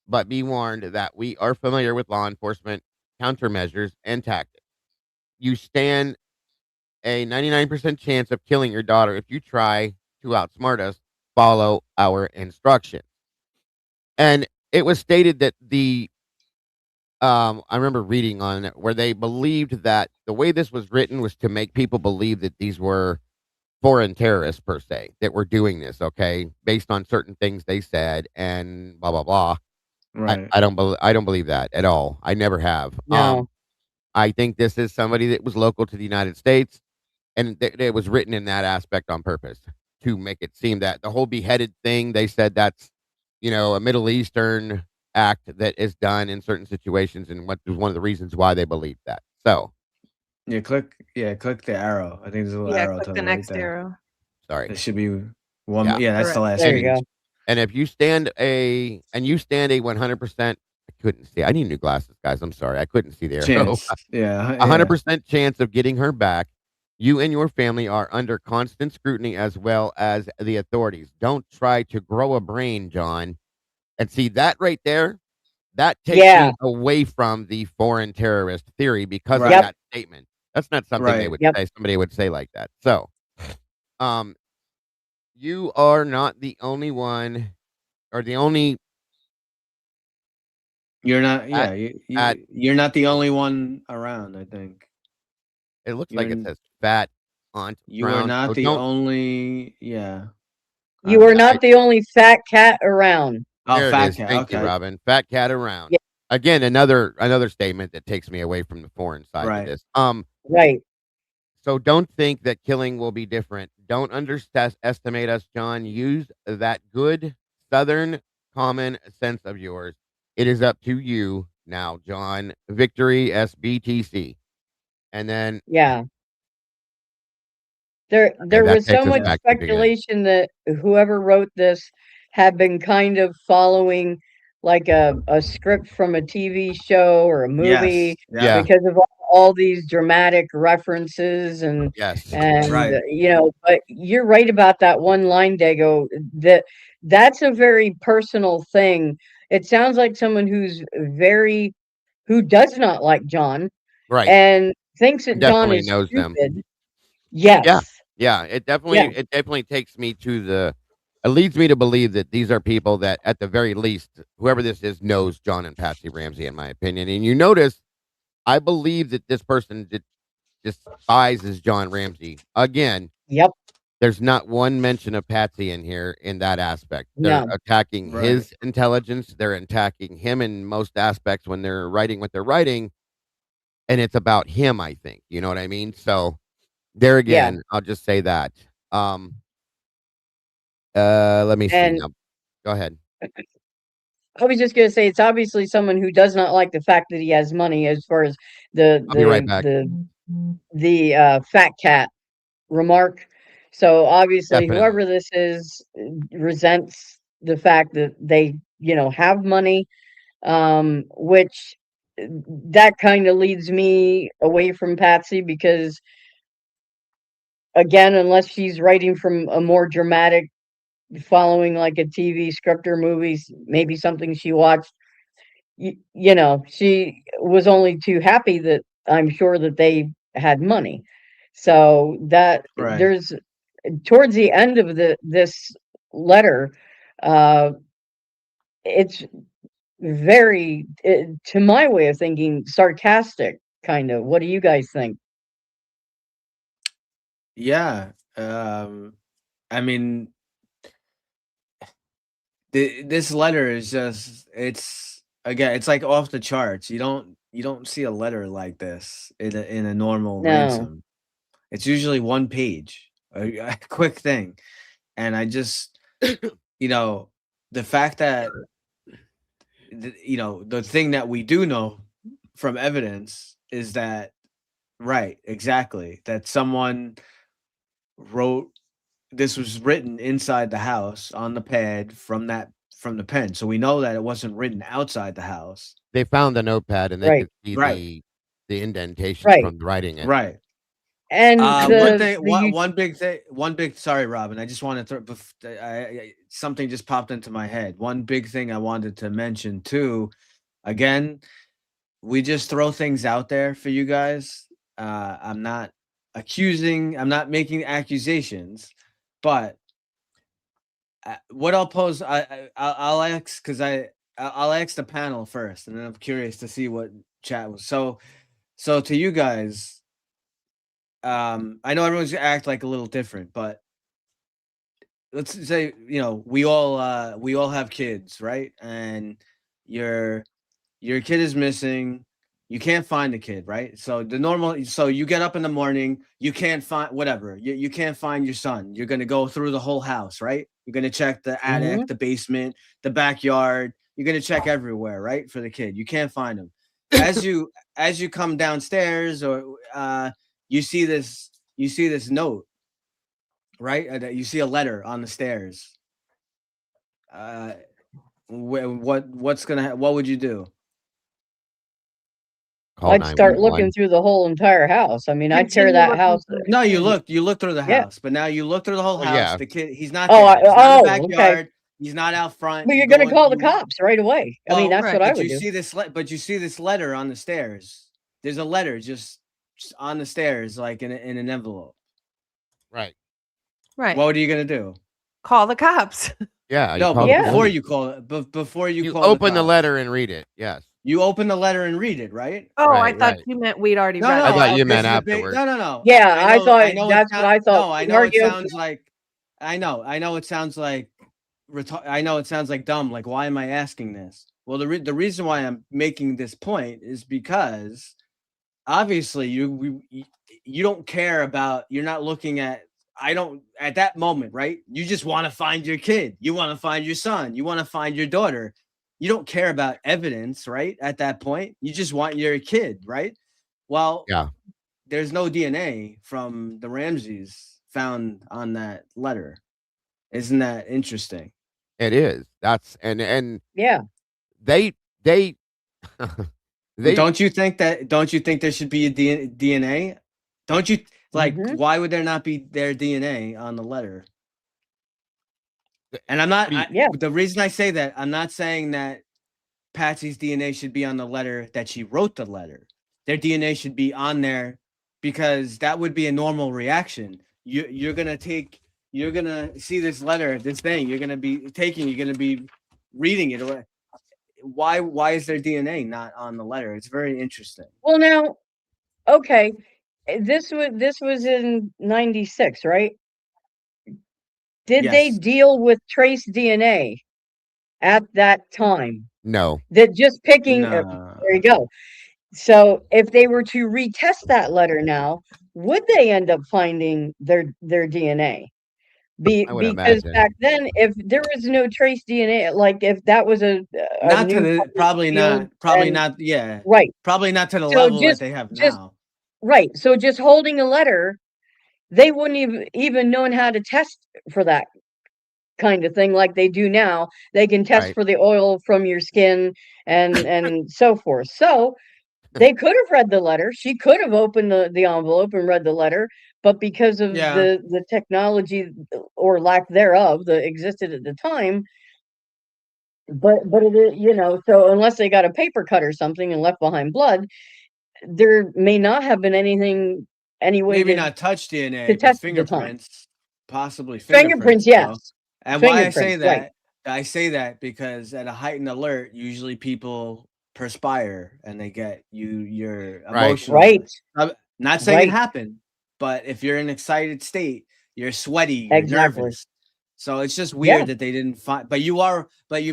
but be warned that we are familiar with law enforcement countermeasures and tactics. You stand a 99% chance of killing your daughter if you try to outsmart us. Follow our instructions. And it was stated that I remember reading on it where they believed that the way this was written was to make people believe that these were foreign terrorists per se that were doing this, okay, based on certain things they said and blah blah blah. Right. I don't believe that at all. I never have. No. I think this is somebody that was local to the United States, and it was written in that aspect on purpose to make it seem that the whole beheaded thing. They said that's a Middle Eastern act that is done in certain situations, and what was one of the reasons why they believed that. So Click the arrow. I think there's a little Yeah, arrow click to the right next there. arrow. It sorry. should be one. Yeah. Yeah, that's the Correct. last There page. you go. And if you stand a 100%, I couldn't see. I need new glasses, guys. I'm sorry. I couldn't see the arrow. Chance. Yeah. 100% chance of getting her back. You and your family are under constant scrutiny as well as the authorities. Don't try to grow a brain, John. And see that right there, that takes Yeah. me away from the foreign terrorist theory because of Right. that statement. That's not something they Right. would Yep. say. Somebody would say like that. So, you are not the only one or the only You're not. at, Yeah. at You're not the only one around. I think it looks you're. like it says fat aunt You are brown. not So the don't only. Yeah. You are yeah, not the only fat cat around. Oh, there it fat is. cat. Thank you, Okay. Robin. Fat cat around. Yeah. Again, another statement that takes me away from the foreign side of Right. this. Right. So don't think that killing will be different. Don't underestimate us, John. Use that good Southern common sense of yours. It is up to you now, John. Victory SBTC. And then Yeah. There that was so takes us much back to the beginning. speculation that whoever wrote this had been kind of following like a script from a TV show or a movie Yes. Yeah. Yeah. because of all these dramatic references and Yes. Right. but you're right about that one line, Dago, that's a very personal thing. It sounds like someone who does not like John Right. and thinks that And John definitely is knows them. stupid. Yes. Yeah. It definitely takes me to it leads me to believe that these are people that at the very least, whoever this is knows John and Patsy Ramsey, in my opinion. And you notice, I believe that this person despises John Ramsey. Again, Yep. there's not one mention of Patsy in here in that aspect. They're No. attacking Right. his intelligence. They're attacking him in most aspects when they're writing what they're writing. And it's about him, I think. You know what I mean? So there again, I'll just say that. Let me see And now. Go ahead. I was just gonna say it's obviously someone who does not like the fact that he has money as far as the I'll be right back. fat cat remark. So obviously Definitely. whoever this is resents the fact that they, have money, which that kind of leads me away from Patsy because again, unless she's writing from a more dramatic following like a TV script or movies, maybe something she watched, she was only too happy that I'm sure that they had money. So that Right. there's towards the end of this letter, uh, it's very, to my way of thinking, sarcastic, kind of. What do you guys think? Yeah. I mean, this letter is just it's like off the charts. You don't see a letter like this in a normal No. ransom. It's usually one page, a quick thing. And I just the fact that the thing that we do know from evidence is that right, exactly, that someone wrote this was written inside the house on the pad from the pen. So we know that it wasn't written outside the house. They found the notepad and they Right. could see Right. the indentations Right. from writing it. Right. And One thing, the one big. Sorry, Robin. I just wanted to. Something just popped into my head. One big thing I wanted to mention too. Again, we just throw things out there for you guys. I'm not accusing. I'm not making accusations, but what I'll pose, I'll ask because I'll ask the panel first, and then I'm curious to see what chat was. So to you guys. I know everyone's gonna act like a little different, but let's say we all have kids, right? And your kid is missing. You can't find the kid, right? So you get up in the morning, you can't find whatever. You can't find your son. You're gonna go through the whole house, right? You're gonna check the attic, the basement, the backyard. You're gonna check everywhere, right? For the kid. You can't find him. As you come downstairs or you see this note, right? You see a letter on the stairs. What would you do? Call I'd start 911. looking through the whole entire house. I mean, I'd tear Continue that looking house. through. No, you looked through the Yeah. house, but now you look through the whole Well, house. yeah. The kid, he's not Oh, there. He's not in the okay. backyard. He's not out front. But You you're going to go in- call the you- cops right away. I mean, Well, that's what I But would you do. see this letter on the stairs. There's a letter just on the stairs, like in an envelope. Right. Right. What are you gonna do? Call the cops. Yeah. No, call but the Yeah. before police. you call it, before you You call open the cops, letter and read it. Yes. You open the letter and read it, right? Oh, I Right, thought right. you meant we'd already No, read no, I it. thought you this meant is a big- afterwards. No. Yeah, I know- thought know it that's sound- what I thought. No, I know it sounds like. I know it sounds like. I know it sounds like dumb. Like, why am I asking this? Well, the reason why I'm making this point is because obviously you don't care about. You're not looking at. I don't at that moment, right? You just want to find your kid. You want to find your son. You want to find your daughter. You don't care about evidence, right? At that point, you just want your kid, right? Well, Yeah. there's no DNA from the Ramseys found on that letter. Isn't that interesting? It is. That's and Yeah. they Don't you think there should be a DNA? Don't you Mhm. why would there not be their DNA on the letter? And I'm not Yeah. the reason I say that, I'm not saying that Patsy's DNA should be on the letter that she wrote the letter. Their DNA should be on there because that would be a normal reaction. You're gonna see this letter, this thing, you're gonna be reading it. Why is their DNA not on the letter? It's very interesting. Well, now, okay. This was in 96, right? Did they Yes. deal with trace DNA at that time? no. That just picking, there Nah. you go. So if they were to retest that letter now, would they end up finding their DNA? I would Because imagine. back then, if there was no trace DNA, like if that was a Not to new the public probably field, not probably and- not yeah. right, Probably not to the So level that just- they have just- now. right. So just holding a letter, they wouldn't even known how to test for that kind of thing like they do now. They can test Right. for the oil from your skin and so forth. So they could have read the letter. She could have opened the envelope and read the letter, but because of Yeah. the technology or lack thereof that existed at the time, but it is, so unless they got a paper cut or something and left behind blood, there may not have been any way Maybe to not touch DNA, to but test at the time. fingerprints, possibly Fingerprints, though. yes. And why I say Fingerprints, right. that, I say that because at a heightened alert, usually people perspire and they get you're Right. emotional. Right. I'm not saying Right. it happened, but if you're in an excited state, you're sweaty, you're Exactly. nervous. So it's just Yeah. weird that they didn't find. But you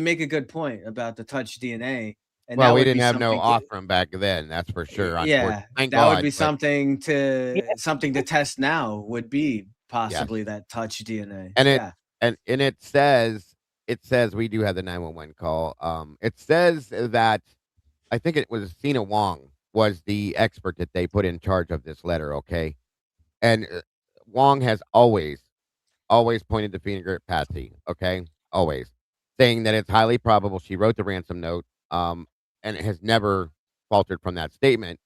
make a good point about the touch DNA. And Well, that we would didn't be have no something to- offering back then. That's for sure. Yeah, Thank that would God, be but- something to Yeah. something to test now. Would be possibly that touch DNA. And it yeah. and it says we do have the 911 call. It says that I think it was Cena Wong was the expert that they put in charge of this letter, okay? And Wong has always pointed the finger at Patsy, okay? Always. Saying that it's highly probable she wrote the ransom note, and it has never faltered from that statement.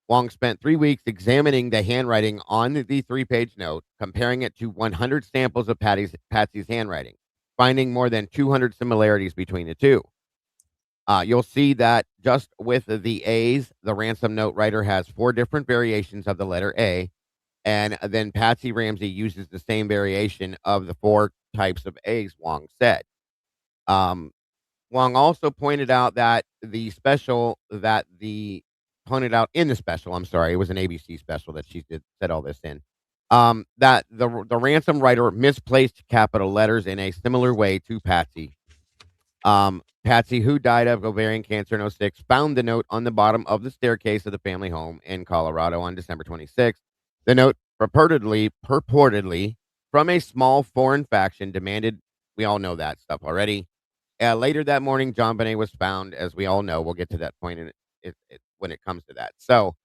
Wong spent 3 weeks examining the handwriting on the 3-page note, comparing it to 100 samples of Patsy's handwriting, finding more than 200 similarities between the two. You'll see that just with the A's, the ransom note writer has 4 different variations of the letter A, and then Patsy Ramsey uses the same variation of the 4 types of A's, Wong said. Wong also pointed out that pointed out in the special, I'm sorry, it was an ABC special that said all this in, that the ransom writer misplaced capital letters in a similar way to Patsy. Patsy, who died of ovarian cancer in 06, found the note on the bottom of the staircase of the family home in Colorado on December 26th. The note purportedly from a small foreign faction demanded, we all know that stuff already. Later that morning, John Bonet was found, as we all know. We'll get to that point when it comes to that. So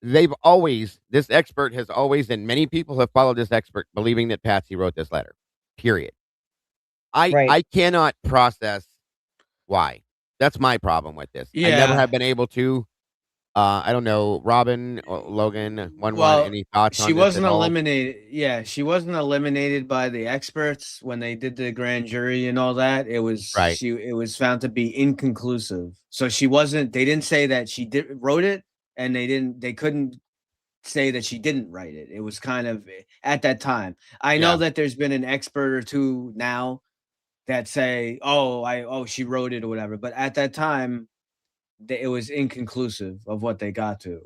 this expert has always, and many people have followed this expert, believing that Patsy wrote this letter, period. Right. I cannot process why. That's my problem with this. I never Yeah. have been able to. I don't know, Robin or Logan, Well, any thoughts on she this wasn't at all? eliminated. Yeah, she wasn't eliminated by the experts when they did the grand jury and all that. It was Right. it was found to be inconclusive. So she wasn't. They didn't say that she wrote it, and they couldn't say that she didn't write it. It was kind of at that time. I know Yeah. that there's been an expert or two now that say, she wrote it or whatever. But at that time, it was inconclusive of what they got to.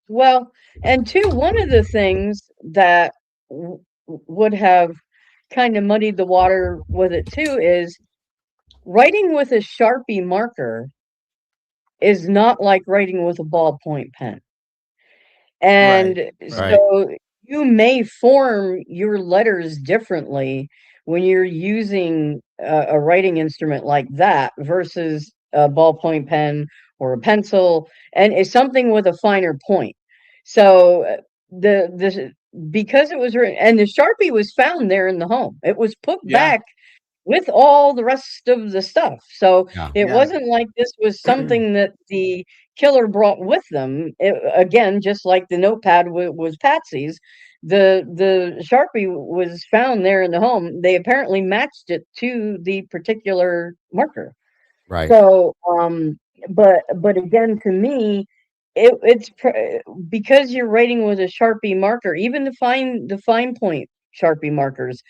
Well, and two, one of the things that would have kind of muddied the water with it too is writing with a Sharpie marker is not like writing with a ballpoint pen. And Right. so you may form your letters differently when you're using a writing instrument like that versus a ballpoint pen or a pencil, and it's something with a finer point. So because it was written, and the Sharpie was found there in the home. It was put Yeah. back with all the rest of the stuff. So Yeah. it Yeah. wasn't like this was something that the killer brought with them. Again, just like the notepad was Patsy's, the Sharpie was found there in the home. They apparently matched it to the particular marker. Right. So, but again, to me, because you're writing with a Sharpie marker, even the fine point Sharpie markers,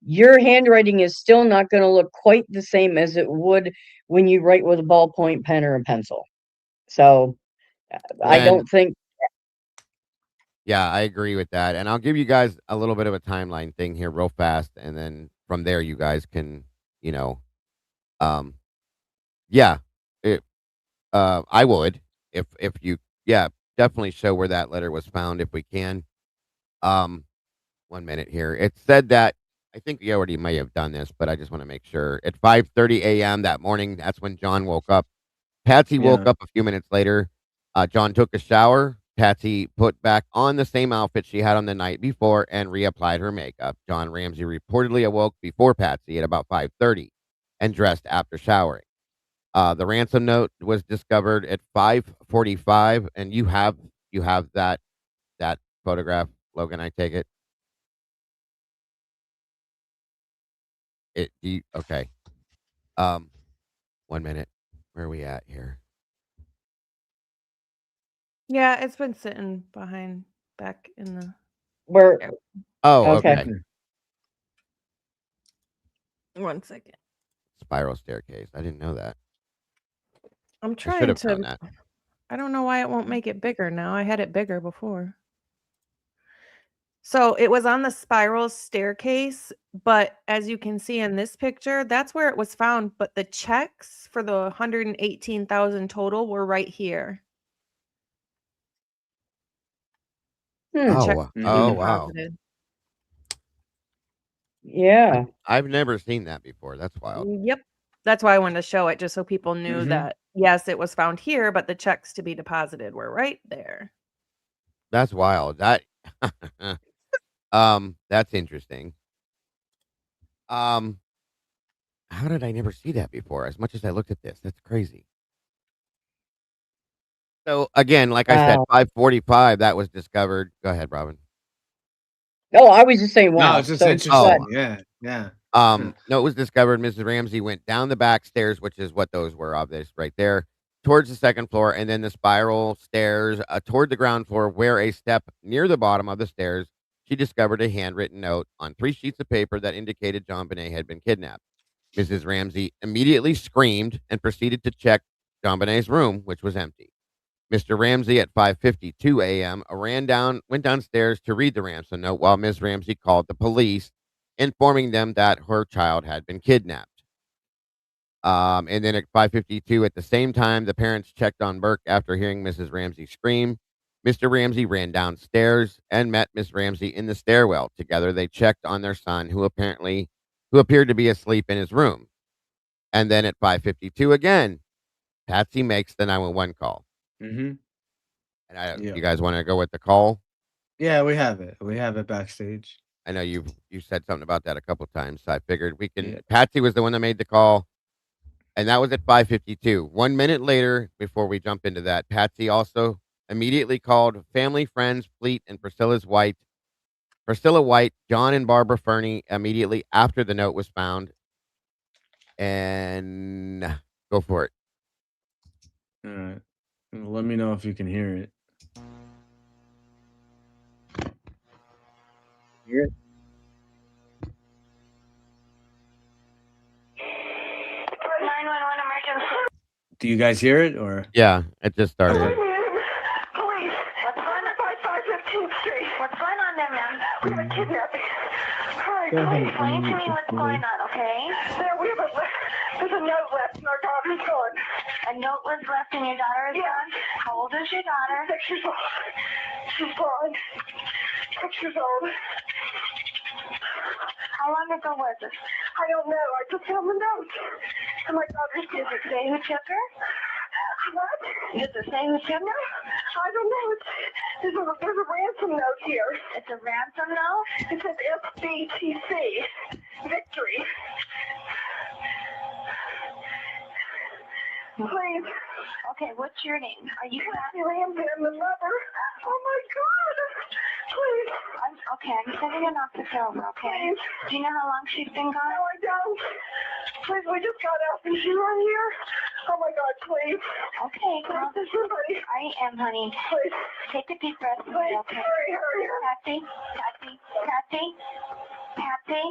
your handwriting is still not going to look quite the same as it would when you write with a ballpoint pen or a pencil. So I And don't think. yeah, I agree with that. And I'll give you guys a little bit of a timeline thing here real fast, and then from there you guys can, um yeah, it I would if you definitely show where that letter was found if we can. Um 1 minute here. It said that I think you already may have done this, but I just want to make sure. At 5:30 a.m. that morning, that's when John woke up. Patsy woke Yeah. up a few minutes later. John took a shower. Patsy put back on the same outfit she had on the night before and reapplied her makeup. John Ramsey reportedly awoke before Patsy at about 5:30 and dressed after showering. The ransom note was discovered at 5:45, and you have that photograph, Logan. I take it. Okay. 1 minute. Where are we at here? Yeah, it's been sitting back in the. Where? Oh, Okay. okay. 1 second. Spiral staircase. I didn't know that. I'm I should trying have known to. that. I don't know why it won't make it bigger now. I had it bigger before. So it was on the spiral staircase, but as you can see in this picture, that's where it was found. But the checks for the 118,000 total were right here. The checks Oh, to be oh, wow. deposited. Yeah. I've never seen that before. That's wild. Yep. That's why I wanted to show it, just so people knew Mhm. that, yes, it was found here, but the checks to be deposited were right there. That's wild. That that's interesting. Um, how did I never see that before? As much as I looked at this, that's crazy. So again, like I said, Wow. 5:45. That was discovered. Go ahead, Robin. Oh, I was just saying, No, wow. it's just So, interesting. Oh, Yeah, yeah. no, it was discovered Mrs. Ramsey went down the back stairs, which is what those were, obvious right there, towards the second floor, and then the spiral stairs toward the ground floor, where a step near the bottom of the stairs, she discovered a handwritten note on 3 sheets of paper that indicated John Bonet had been kidnapped. Mrs. Ramsey immediately screamed and proceeded to check John Bonet's room, which was empty. Mr. Ramsey at 5:52 a.m. Went downstairs to read the ransom note while Ms. Ramsey called the police, informing them that her child had been kidnapped. And then at 5:52, at the same time, the parents checked on Burke after hearing Mrs. Ramsey scream. Mr. Ramsey ran downstairs and met Miss Ramsey in the stairwell. Together, they checked on their son, who appeared to be asleep in his room. And then at 5:52 again, Patsy makes the 911 call. Mhm. And Yeah. you guys want to go with the call? Yeah, we have it. We have it backstage. I know you said something about that a couple times. So I figured we can. Yeah. Patsy was the one that made the call, and that was at 5:52. 1 minute later, before we jump into that, Patsy also immediately called family, friends, Fleet, and Priscilla White, John and Barbara Fernie immediately after the note was found. And go for it. All right. Let me know if you can hear it. Hear it? 911 emergency. Do you guys hear it or? Yeah, it just started. Police. What's going on? 5515th Street. What's going on there, ma'am? We have a kidnapping. Hi, please explain to me what's going on, okay? There's a note left and our daughter's gone. A note was left and your daughter is gone? How old is your daughter? 6 years old. She's gone. 6 years old. How long ago was this? I don't know. I just found the note. And my daughter's Does it say who took her? what? Does it say who took her? I don't know. There's a ransom note here. It's a ransom note? It says FBTC. Victory. Please. Okay, what's your name? Are you Patsy Ramsey, I'm the mother. Oh my God. Please. I'm sending an officer over, okay? Please. Do you know how long she's been No, gone? I don't. Please, we just got out. Is you on here? Oh my God, please. Okay, well, Please, somebody. I am, honey. Please. Take a deep breath, Please, okay? hurry. Patsy, Patsy.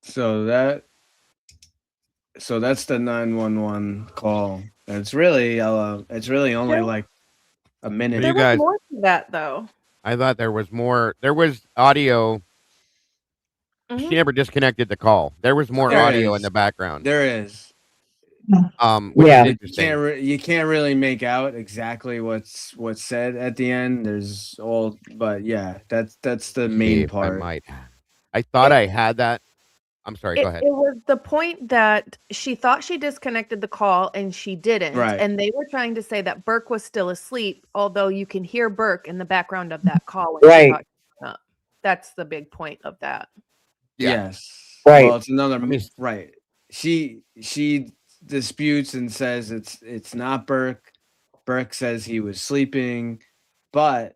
So that's the 911 call. And it's really only like a minute. There You was guys- more to that, though. I thought there was more. There was audio. Mhm. She never disconnected the call. There was more There audio is. in the background. There is. Which Yeah. is You interesting. you can't really make out exactly what's said at the end. But yeah, that's the See main if part. I thought I had that. I'm sorry. Go ahead. It was the point that she thought she disconnected the call and she didn't. Right. And they were trying to say that Burke was still asleep, although you can hear Burke in the background of that call. When she Right. thought she was up. That's the big point of that. Yeah. Yes. Right. Well, it's another me- right. She disputes and says it's not Burke. Burke says he was sleeping, but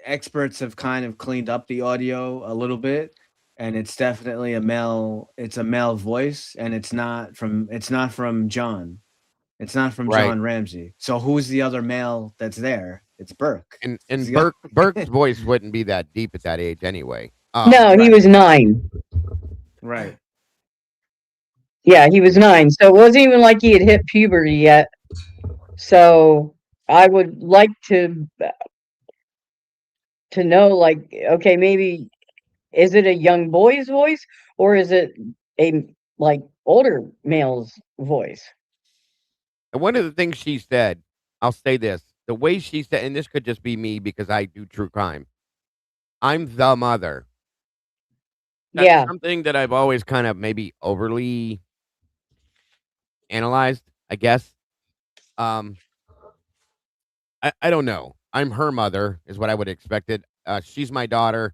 experts have kind of cleaned up the audio a little bit, and it's definitely a male voice, and it's not from John. It's not from Right. John Ramsey. So who's the other male that's there? It's Burke. And It's the- Burke's voice wouldn't be that deep at that age anyway. No, he right. was 9. Right. Yeah, he was 9. So it wasn't even like he had hit puberty yet. So I would like to know, like, okay, maybe is it a young boy's voice or is it a like older male's voice? And one of the things she said, I'll say this, the way she said, and this could just be me because I do true crime. I'm the mother. That's Yeah, something that I've always kind of maybe overly analyzed, I guess. Um, I don't know. I'm her mother is what I would have expected. She's my daughter.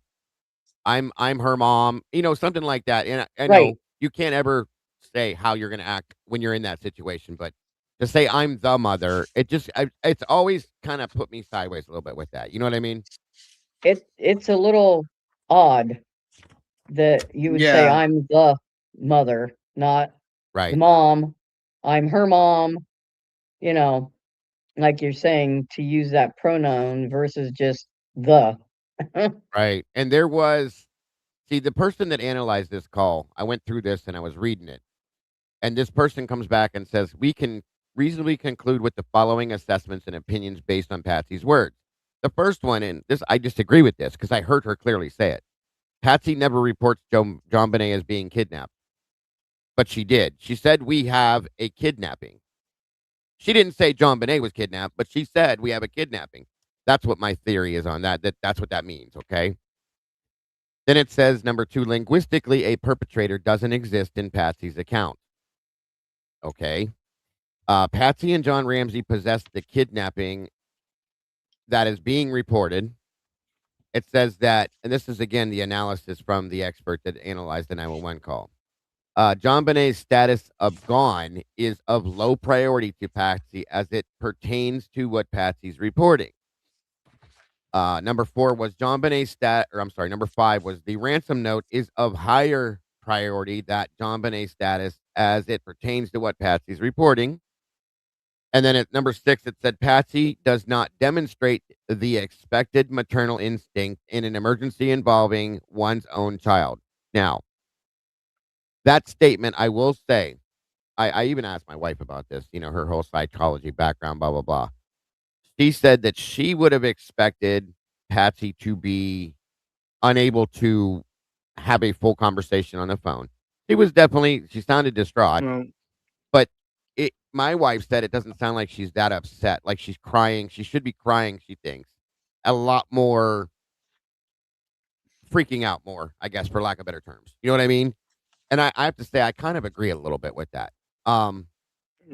I'm her mom, something like that. And I right. know you can't ever say how you're gonna act when you're in that situation, but to say I'm the mother, it's always kind of put me sideways a little bit with that. You know what I mean? It's a little odd that you would say Yeah. I'm the mother, not the Right, mom. I'm her mom, you know, like you're saying to use that pronoun versus just the. right. And see, the person that analyzed this call, I went through this and I was reading it. And this person comes back and says, we can reasonably conclude with the following assessments and opinions based on Patsy's words. The first one, and this, I disagree with this because I heard her clearly say it. Patsy never reports John Bonet as being kidnapped, but she did. She said, we have a kidnapping. She didn't say John Bonet was kidnapped, but she said, we have a kidnapping. That's what my theory is on that's what that means, okay? Then it says, number two, linguistically, a perpetrator doesn't exist in Patsy's account. Okay. Patsy and John Ramsey possessed the kidnapping that is being reported. It says that, and this is again the analysis from the expert that analyzed the 911 call. John Bonet's status of gone is of low priority to Patsy as it pertains to what Patsy's reporting. Number four was John Bonet's number five was the ransom note is of higher priority that John Bonet's status as it pertains to what Patsy's reporting. And then at number six, it said Patsy does not demonstrate the expected maternal instinct in an emergency involving one's own child. Now, that statement, I will say, I even asked my wife about this, her whole psychology background, blah, blah, blah. She said that she would have expected Patsy to be unable to have a full conversation on the phone. She sounded distraught. Well, But my wife said it doesn't sound like she's that upset, like she's crying. She should be crying, she thinks. A lot more freaking out more, I guess, for lack of better terms. You know what I mean? And I have to say, I kind of agree a little bit with that.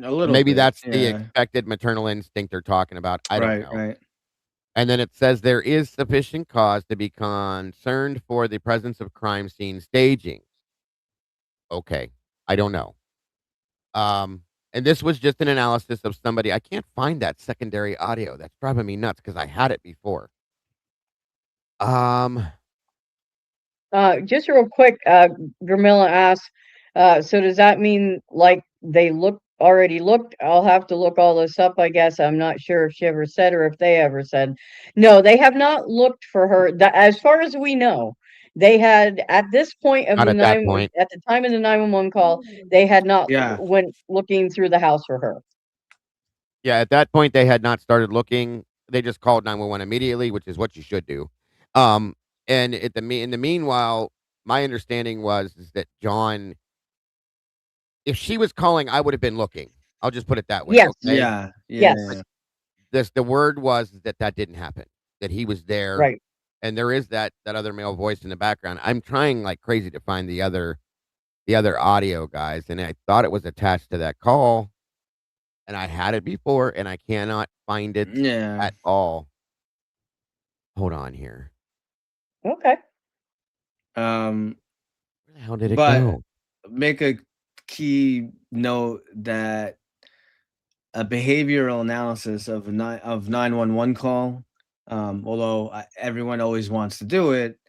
a little Maybe bit. that's the Yeah. expected maternal instinct they're talking about. I don't Right. know. Right. And then it says there is sufficient cause to be concerned for the presence of crime scene staging. Okay. I don't know. And this was just an analysis of somebody. I can't find that secondary audio. That's driving me nuts because I had it before. Um, Just real quick, Gramilla asks, so does that mean like they already looked? I'll have to look all this up, I guess. I'm not sure if she ever said or if they ever said. No, they have not looked for her. As far as we know, they had at this point of not the at that point. at the time of the 911 call, they had not Yeah. went looking through the house for her. Yeah, at that point they had not started looking. They just called 911 immediately, which is what you should do. Um, and in the meanwhile, my understanding was is that John, if she was calling, I would have been looking. I'll just put it that way. Yes. Okay. Yeah. Yes. Yeah. The word was that didn't happen. That he was there, Right. and there is that other male voice in the background. I'm trying like crazy to find the other audio, guys, and I thought it was attached to that call, and I had it before, and I cannot find it Yeah. at all. Hold on here. Okay. Um, Where the hell did it but go? make a key note that a behavioral analysis of 911 call, although everyone always wants to do it,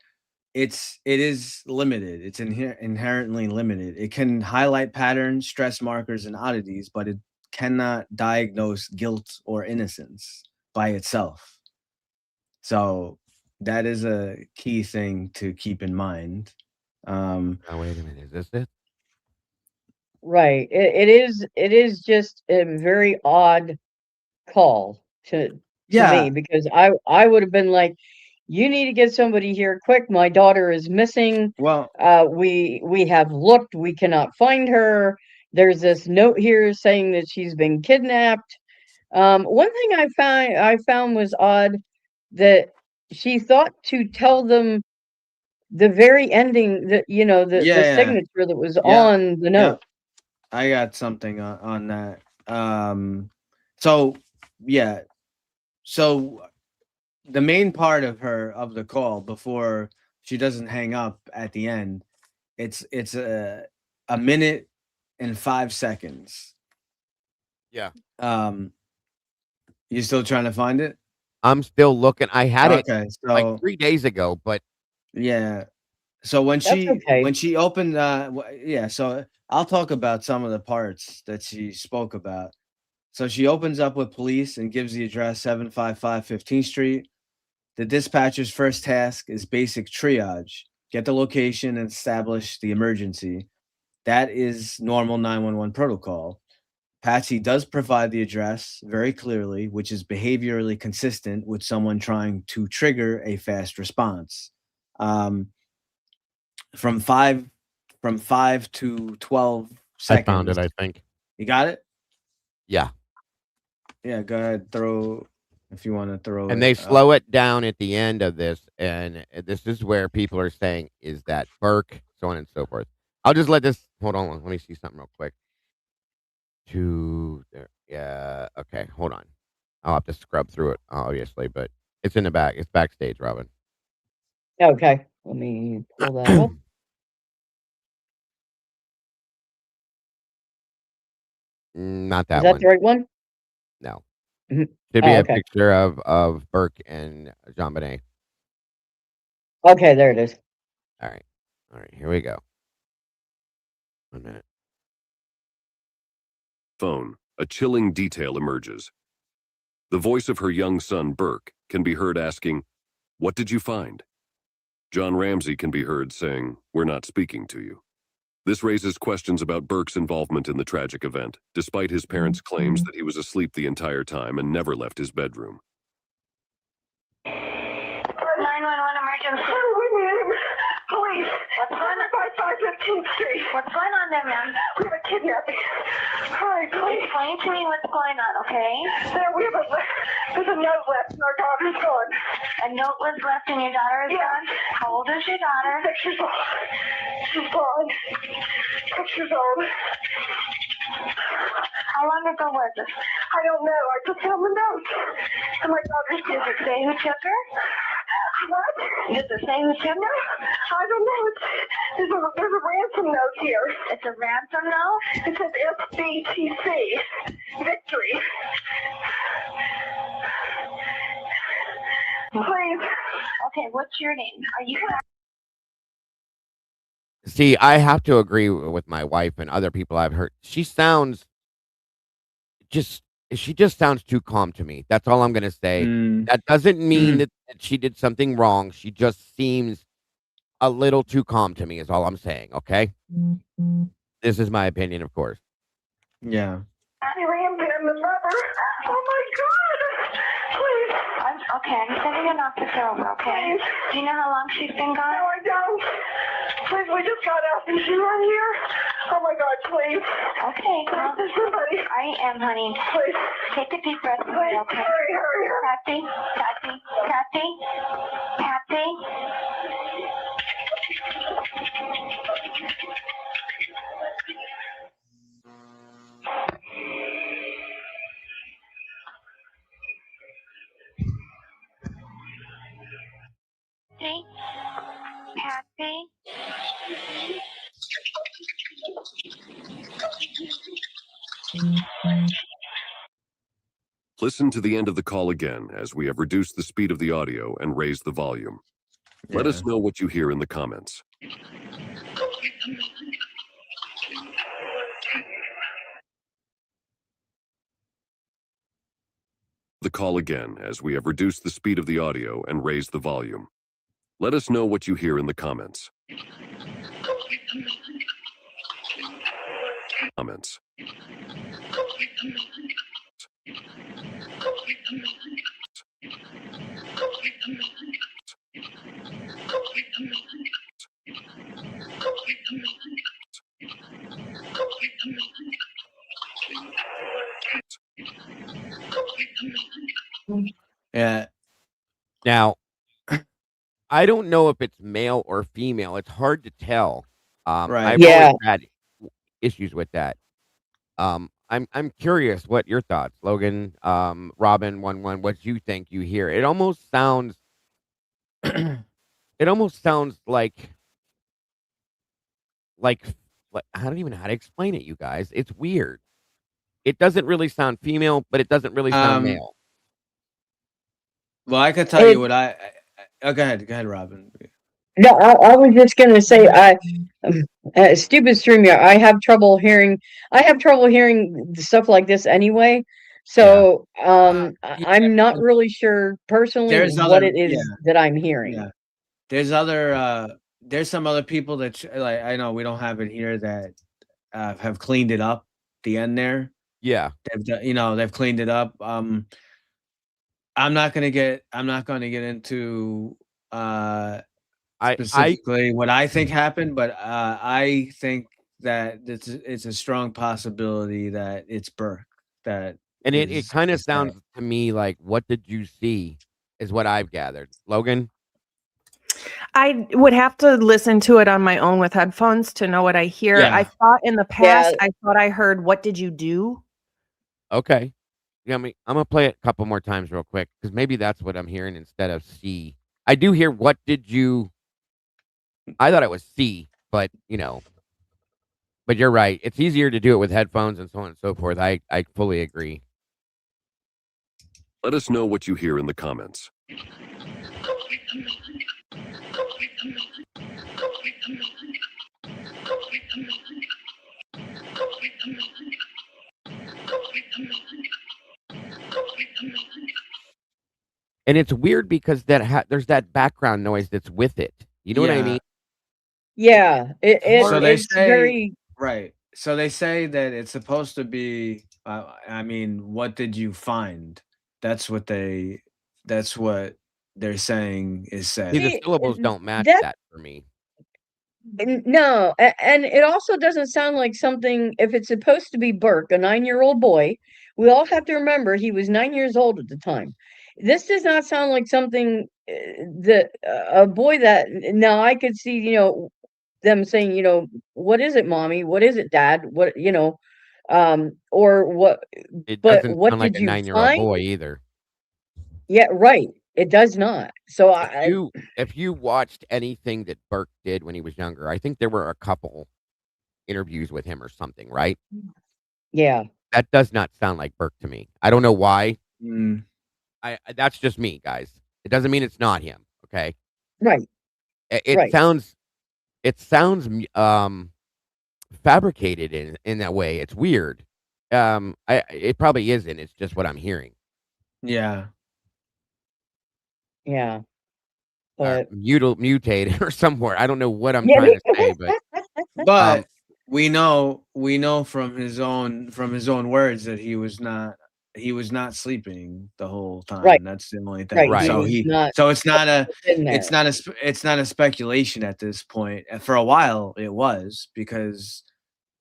it is limited. It's inherently limited. It can highlight patterns, stress markers, and oddities, but it cannot diagnose guilt or innocence by itself. So that is a key thing to keep in mind. Oh, wait a minute. Is this it? Right. It is just a very odd call to Yeah. me because I would have been like, you need to get somebody here quick. My daughter is missing. Well, We have looked, we cannot find her. There's this note here saying that she's been kidnapped. One thing I found was odd, that she thought to tell them the very ending, that the yeah, signature that was yeah, on the yeah. note. I got something on that. So yeah, so the main part of the call before she doesn't hang up at the end, it's a minute and 5 seconds. Yeah. You still trying to find it? I'm still looking. I had it Okay, like so 3 days ago, but yeah. So when That's okay. she opened yeah, so I'll talk about some of the parts that she spoke about. So she opens up with police and gives the address 755 15th Street. The dispatcher's first task is basic triage. Get the location and establish the emergency. That is normal 911 protocol. Patsy does provide the address very clearly, which is behaviorally consistent with someone trying to trigger a fast response. From 5 to 12 I found seconds. it, I think. You got it? Yeah. Yeah, go ahead. If you want to throw And it they up. slow it down at the end of this, and this is where people are saying, "Is that Burke?" So on and so forth. I'll just let this hold on. Let me see something real quick. Yeah. Okay. Hold on. I'll have to scrub through it, obviously, but it's in the back. It's backstage, Robin. Okay, let me pull that up. Not Is that that one. the right one? No. Mhm. Should be Oh, a okay. picture of Burke and John Bonet. Okay, there it is. All right. Here we go. 1 minute. Phone, a chilling detail emerges. The voice of her young son, Burke, can be heard asking, "What did you find?" John Ramsey can be heard saying, "We're not speaking to you." This raises questions about Burke's involvement in the tragic event, despite his parents' claims that he was asleep the entire time and never left his bedroom. 911 emergency. Police. What's going on? 555 15th Street. What's going on there, ma'am? We have a kidnapping. Hi, police. Explain to me what's going on, okay? There's a note left and our daughter's gone. A note was left and your daughter is Yeah. gone? How old is your daughter? 6 years old. She's gone. 6 years old. How long ago was it? I don't know. I just found the note. And my daughter's Does gone. it say who took her? What? Does it say who took her? I don't know. There's a ransom note here. It's a ransom note? It says FBTC. Victory. Please. Okay, what's your name? Are you See, I have to agree with my wife and other people I've heard. She sounds she just sounds too calm to me. That's all I'm gonna say. That doesn't mean that she did something wrong. She just seems a little too calm to me is all I'm saying, okay? This is my opinion, of course. Yeah. She ran down the rubber. Oh my God. Please. I'm sending an officer over, okay? Please. Do you know how long she's been No, gone? I don't. Please, we just got out. Is she right here? Oh my God, please. Okay, girl. There's somebody. I am, honey. Please. Take a deep breath, Please, okay? hurry. Patsy, Patsy, Patsy, Patsy. Patsy, Patsy. Listen to the end of the call again, as we have reduced the speed of the audio and raised the volume. Let us know what you hear in the comments. The call again, as we have reduced the speed of the audio and raised the volume. Let us know what you hear in the comments. Comments. Yeah. Now, I don't know if it's male or female. It's hard to tell. Right. I've Yeah. always had issues with that. I'm curious what your thoughts, Logan, Robin, 1-1, what you think you hear. It almost sounds like I don't even know how to explain it, you guys. It's weird. It doesn't really sound female, but it doesn't really sound male. Well, I could tell you what oh, go ahead, Robin. No, I was just gonna say, stupid StreamYard. I have trouble hearing stuff like this anyway. So, Yeah. I'm not really sure personally There's what other it is that I'm hearing. Yeah. There's some other people that like, I know we don't have it here, that have cleaned it up the end there. Yeah. They've cleaned it up. I'm not gonna get into specifically what I think happened, but I think that it's a strong possibility that it's Burke that. And it kind of sounds to me like, what did you see is what I've gathered. Logan? I would have to listen to it on my own with headphones to know what I hear. Yeah. I thought in the past, I thought I heard, "What did you do?" Okay. Yeah, I'm gonna play it a couple more times real quick, because maybe that's what I'm hearing instead of C. I do hear what did you. I thought it was C, but but you're right. It's easier to do it with headphones and so on and so forth. I fully agree. Let us know what you hear in the comments. And it's weird because there's that background noise that's with it. You know what I mean? Yeah, So they it's say, very right. So they say that it's supposed to be. What did you find? That's what they're saying is said. See, the See, syllables don't match that for me. No, and it also doesn't sound like something. If it's supposed to be Burke, a 9-year-old boy, we all have to remember he was 9 years old at the time. This does not sound like something that a boy that. Now I could see, them saying, what is it, mommy? What is it, dad? What, or what? It But doesn't what sound like did a you 9-year-old find? boy either. Yeah, right. It does not. So If you watched anything that Burke did when he was younger, I think there were a couple interviews with him or something, right? Yeah. That does not sound like Burke to me. I don't know why. Mm. That's just me, guys. It doesn't mean it's not him. Okay. Right. It Right. sounds fabricated in that way. It's weird. It probably isn't. It's just what I'm hearing. Yeah. Yeah. Or But mutated or somewhere. I don't know what I'm trying to say, but we know from his own words that he was not sleeping the whole time. Right. That's the only thing. Right. So it's not a speculation at this point. For a while it was, because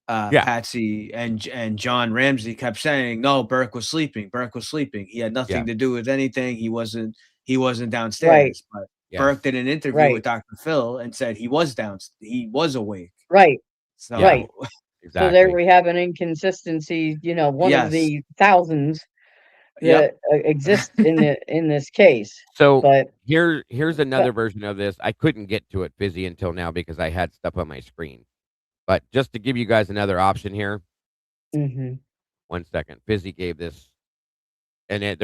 Patsy and John Ramsey kept saying, no, Burke was sleeping. Burke was sleeping. He had nothing to do with anything. He wasn't downstairs. But Burke did an interview with Dr. Phil and said he was awake. Right. So, right. Exactly. So there we have an inconsistency, one of the thousands that exist in this case. So but here's another version of this. I couldn't get to it, Fizzy, until now because I had stuff on my screen. But just to give you guys another option here. Mm-hmm. 1 second. Fizzy gave this, and it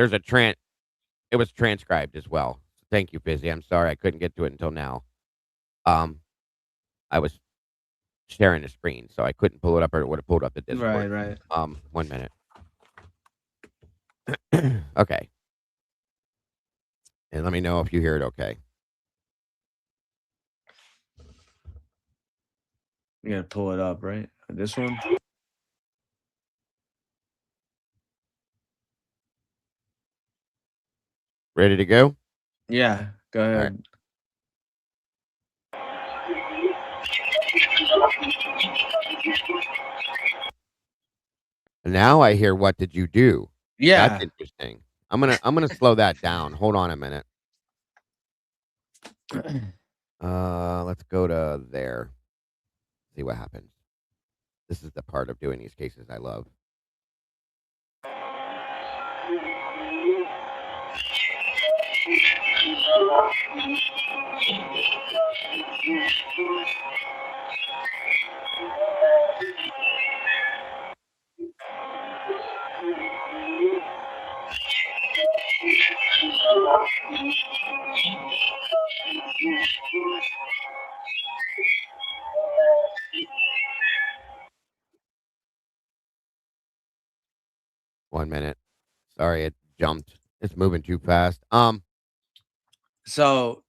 was transcribed as well. Thank you, Fizzy. I'm sorry I couldn't get to it until now. I was sharing the screen, so I couldn't pull it up, or it would have pulled up the Discord. Right. 1 minute. Okay. And let me know if you hear it okay. You gotta pull it up, right? This one? Ready to go? Yeah, go ahead. Right. Now I hear, what did you do? Yeah. That's interesting. I'm gonna slow that down. Hold on a minute. Let's go to there. See what happens. This is the part of doing these cases I love. One minute. Sorry, it jumped. It's moving too fast. So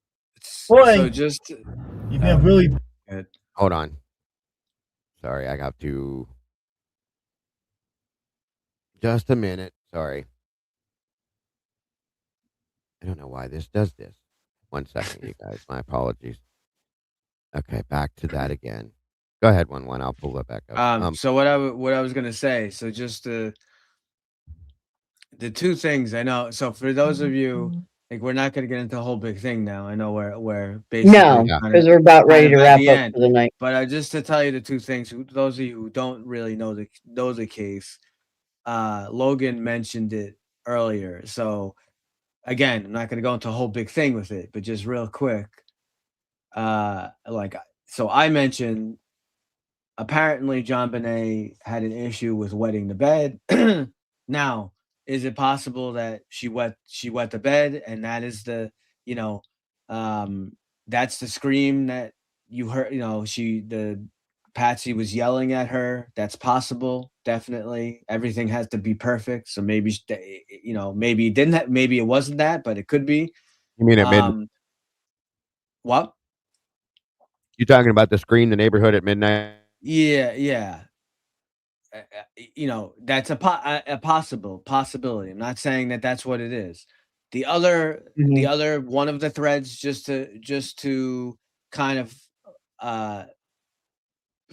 Boy. just You can really. good. Hold on. Sorry, I got to. Just a minute. Sorry. I don't know why this does this. 1 second, you guys. My apologies. Okay, back to that again. Go ahead, 1-1. I'll pull it back up. So what I was gonna say. So just the two things I know. So for those of you, like, we're not gonna get into a whole big thing now. I know we're basically No, Yeah. because we're about ready to at wrap the up end. for the night. But just to tell you the two things, those of you who don't really know the case, Logan mentioned it earlier. So again, I'm not going to go into a whole big thing with it, but just real quick, so I mentioned apparently John Bonet had an issue with wetting the bed. Now, is it possible that she wet the bed, and that is the, that's the scream that you heard? The Patsy was yelling at her. That's possible, definitely. Everything has to be perfect, so maybe maybe it didn't. Maybe it wasn't that, but it could be. You mean at midnight? What? You talking about the screen, the neighborhood at midnight? Yeah. That's a possibility. I'm not saying that that's what it is. The other one of the threads, just to kind of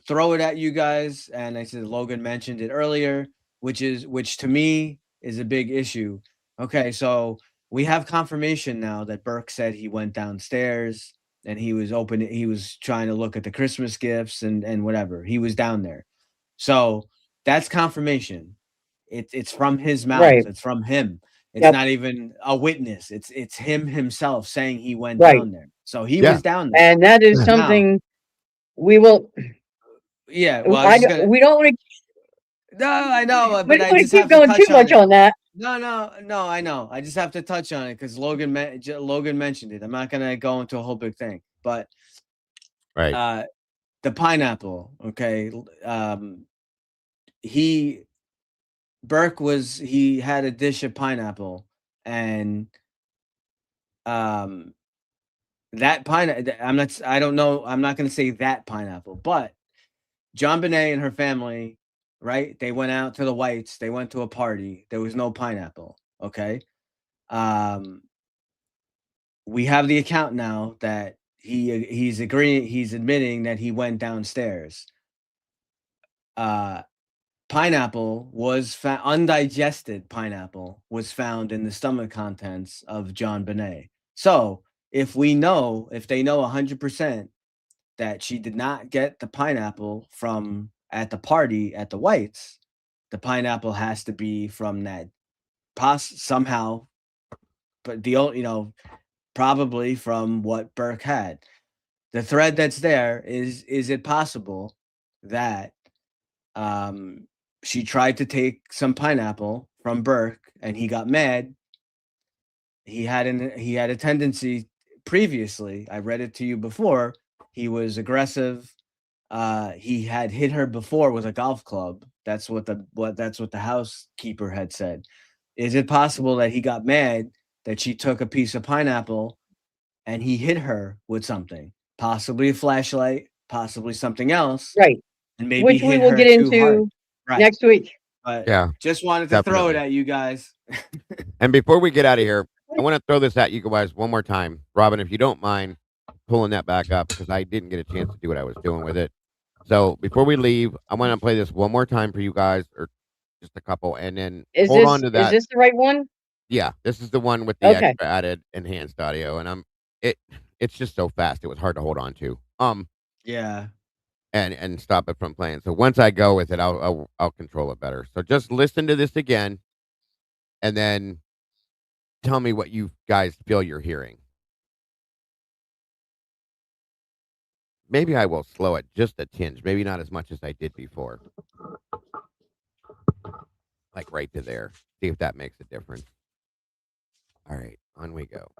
throw it at you guys, and I said Logan mentioned it earlier, which to me is a big issue. Okay, so we have confirmation now that Burke said he went downstairs and he was trying to look at the Christmas gifts and whatever. He was down there. So that's confirmation. It's from his mouth. Right. It's from him. It's Yep. not even a witness. It's him himself saying he went Right. down there. So he was down there. And that is Now- something we will. Yeah. Well, I was just gonna, we don't want to. no, I know, We but don't I want to just keep have to going touch too much it. on that. No, I know. I just have to touch on it because Logan mentioned it. I'm not gonna go into a whole big thing, but Right. The pineapple. Okay, Burke he had a dish of pineapple, and that pineapple. I don't know. I'm not gonna say that pineapple, but John Bonet and her family, right? They went out to the Whites. They went to a party. There was no pineapple. Okay. We have the account now that he's admitting that he went downstairs. Pineapple was undigested pineapple was found in the stomach contents of John Bonet. So if they know 100% that she did not get the pineapple from at the party at the Whites, the pineapple has to be from that somehow, but probably from what Burke had. The thread that's there is it possible that she tried to take some pineapple from Burke and he got mad? He had a tendency previously. I read it to you before. He was aggressive. He had hit her before with a golf club. That's what the housekeeper had said. Is it possible that he got mad that she took a piece of pineapple and he hit her with something? Possibly a flashlight, possibly something else. Right. And maybe Which we hit will her get too into hard. Right. next week. But Yeah, just wanted to throw it definitely. at you guys. And before we get out of here, I want to throw this at you guys one more time. Robin, if you don't mind pulling that back up, because I didn't get a chance to do what I was doing with it. So before we leave, I want to play this one more time for you guys, or just a couple, and then hold on to that. Is this the right one? Yeah, this is the one with the Okay. extra added enhanced audio, and it's just so fast, it was hard to hold on to, Yeah. and stop it from playing. So once I go with it, I'll control it better. So just listen to this again, and then tell me what you guys feel you're hearing. Maybe I will slow it just a tinge, maybe not as much as I did before. Like right to there. See if that makes a difference. All right, on we go.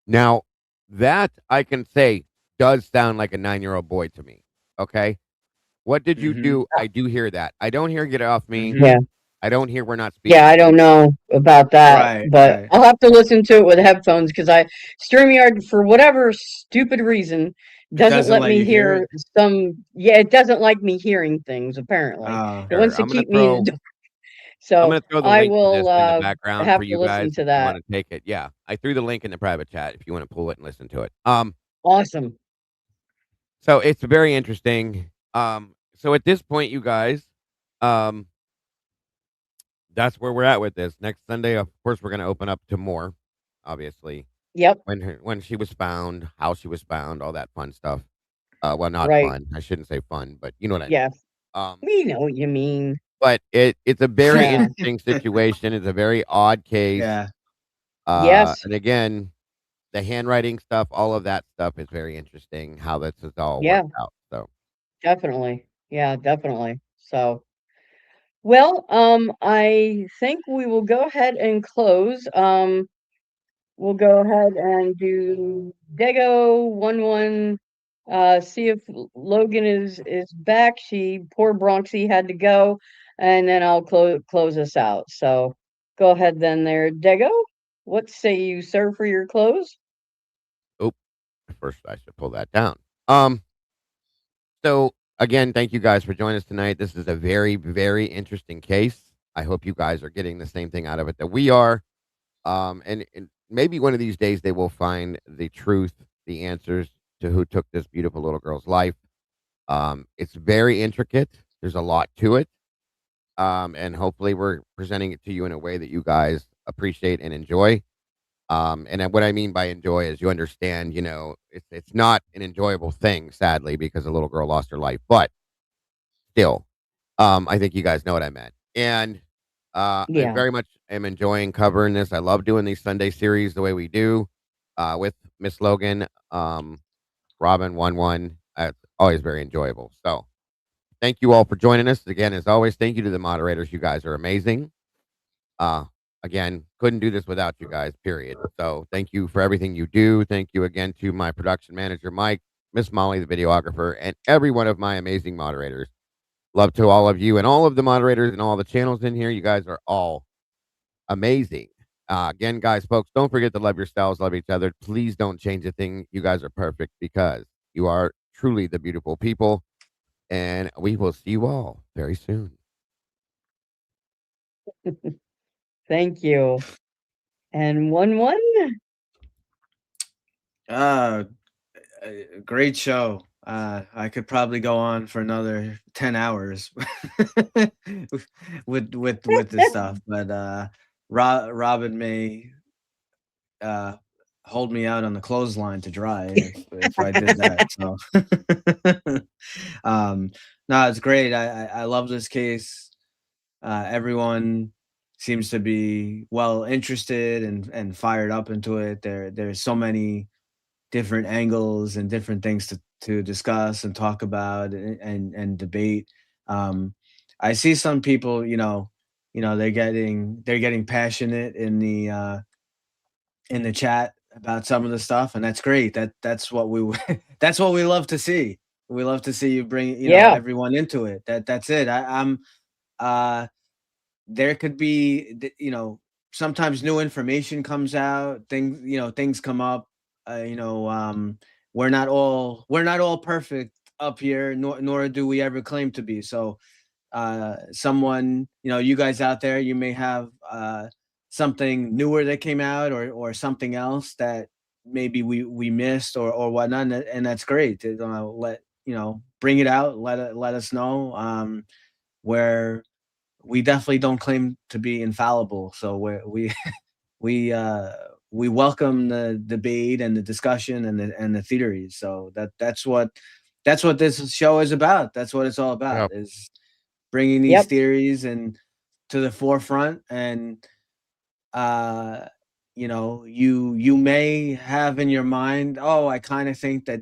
Now, that I can say does sound like a 9-year-old boy to me. Okay. What did you do? I do hear that. I don't hear get it off me. Yeah. I don't hear we're not speaking. Yeah, I don't know about that, Right, but right. I'll have to listen to it with headphones because StreamYard, for whatever stupid reason, doesn't let me hear it doesn't like me hearing things, apparently. Oh. It wants to I'm gonna keep me in the throw dark. I'm So gonna throw the I link to will this in the background have for to you listen guys to if you that. wanna take it. Yeah, I threw the link in the private chat if you wanna pull it and listen to it. Awesome. So it's very interesting. So at this point, you guys, um, that's where we're at with this. Next Sunday, of course, we're gonna open up to more, obviously. Yep. When she was found, how she was found, all that fun stuff. Well, not Right. fun. I shouldn't say fun, but you know what I mean. Yes. We know what you mean. But it's a very Yeah. interesting situation. It's a very odd case. Yeah. Yes. And again, the handwriting stuff, all of that stuff is very interesting. How this is all Yeah, worked out. So definitely. Yeah, definitely. So, well, I think we will go ahead and close. We'll go ahead and do Dego 1-1. See if Logan is back. Poor Bronxy had to go, and then I'll close us out. So go ahead then there, Dego. What say you, sir, for your close? oh, first I should pull that down. So again, thank you guys for joining us tonight. This is a very, very interesting case. I hope you guys are getting the same thing out of it that we are. And maybe one of these days they will find the truth, the answers to who took this beautiful little girl's life. It's very intricate. There's a lot to it. And hopefully we're presenting it to you in a way that you guys appreciate and enjoy. What I mean by enjoy is you understand, it's not an enjoyable thing, sadly, because a little girl lost her life, but still, I think you guys know what I meant. And I Yeah. very much am enjoying covering this. I love doing these Sunday series the way we do with Miss Logan, Robin 1-1. It's always very enjoyable. So thank you all for joining us. Again, as always, thank you to the moderators. You guys are amazing. Again, couldn't do this without you guys, period. So thank you for everything you do. Thank you again to my production manager, Mike, Miss Molly, the videographer, and every one of my amazing moderators. Love to all of you and all of the moderators and all the channels in here. You guys are all amazing. Again, guys, folks, don't forget to love yourselves, love each other. Please don't change a thing. You guys are perfect because you are truly the beautiful people. And we will see you all very soon. Thank you. And 1-1. Great show. I could probably go on for another 10 hours with this stuff, but Robin may hold me out on the clothesline to dry if I did that. So no, it's great. I love this case. Everyone seems to be well interested and fired up into it. There's so many different angles and different things to discuss and talk about and debate. I see some people, they're getting passionate in the chat about some of the stuff, and that's great. That's what we that's what we love to see. We love to see you bring Yeah. everyone into it. That's it. I'm there could be sometimes new information comes out, things come up. We're not all perfect up here, nor do we ever claim to be. So someone, you guys out there, you may have something newer that came out, or something else that maybe we missed, or whatnot, and that's great. Bring it out, let us know. Where we definitely don't claim to be infallible, so we we welcome the debate and the discussion and the theories. So that's what this show is about. That's what it's all about, Yep. is bringing these Yep. theories and to the forefront. And you may have in your mind, oh, I kind of think that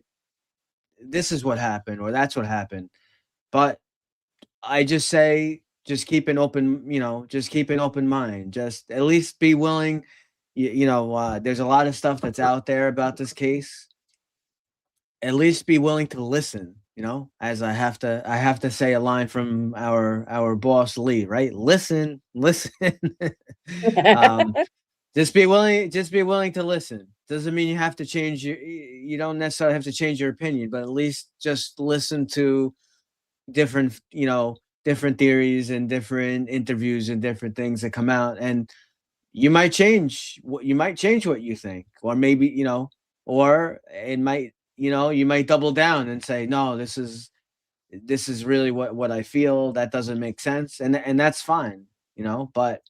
this is what happened, or that's what happened. But I just say, just keep an open mind. Just at least be willing. There's a lot of stuff that's out there about this case. At least be willing to listen. As I have to say a line from our boss Lee, right? Listen. Just be willing to listen. Doesn't mean you have to change you don't necessarily have to change your opinion, but at least just listen to different theories and different interviews and different things that come out, and you might change what you think, or maybe or it might you might double down and say, no, this is really what I feel. That doesn't make sense, and that's fine. But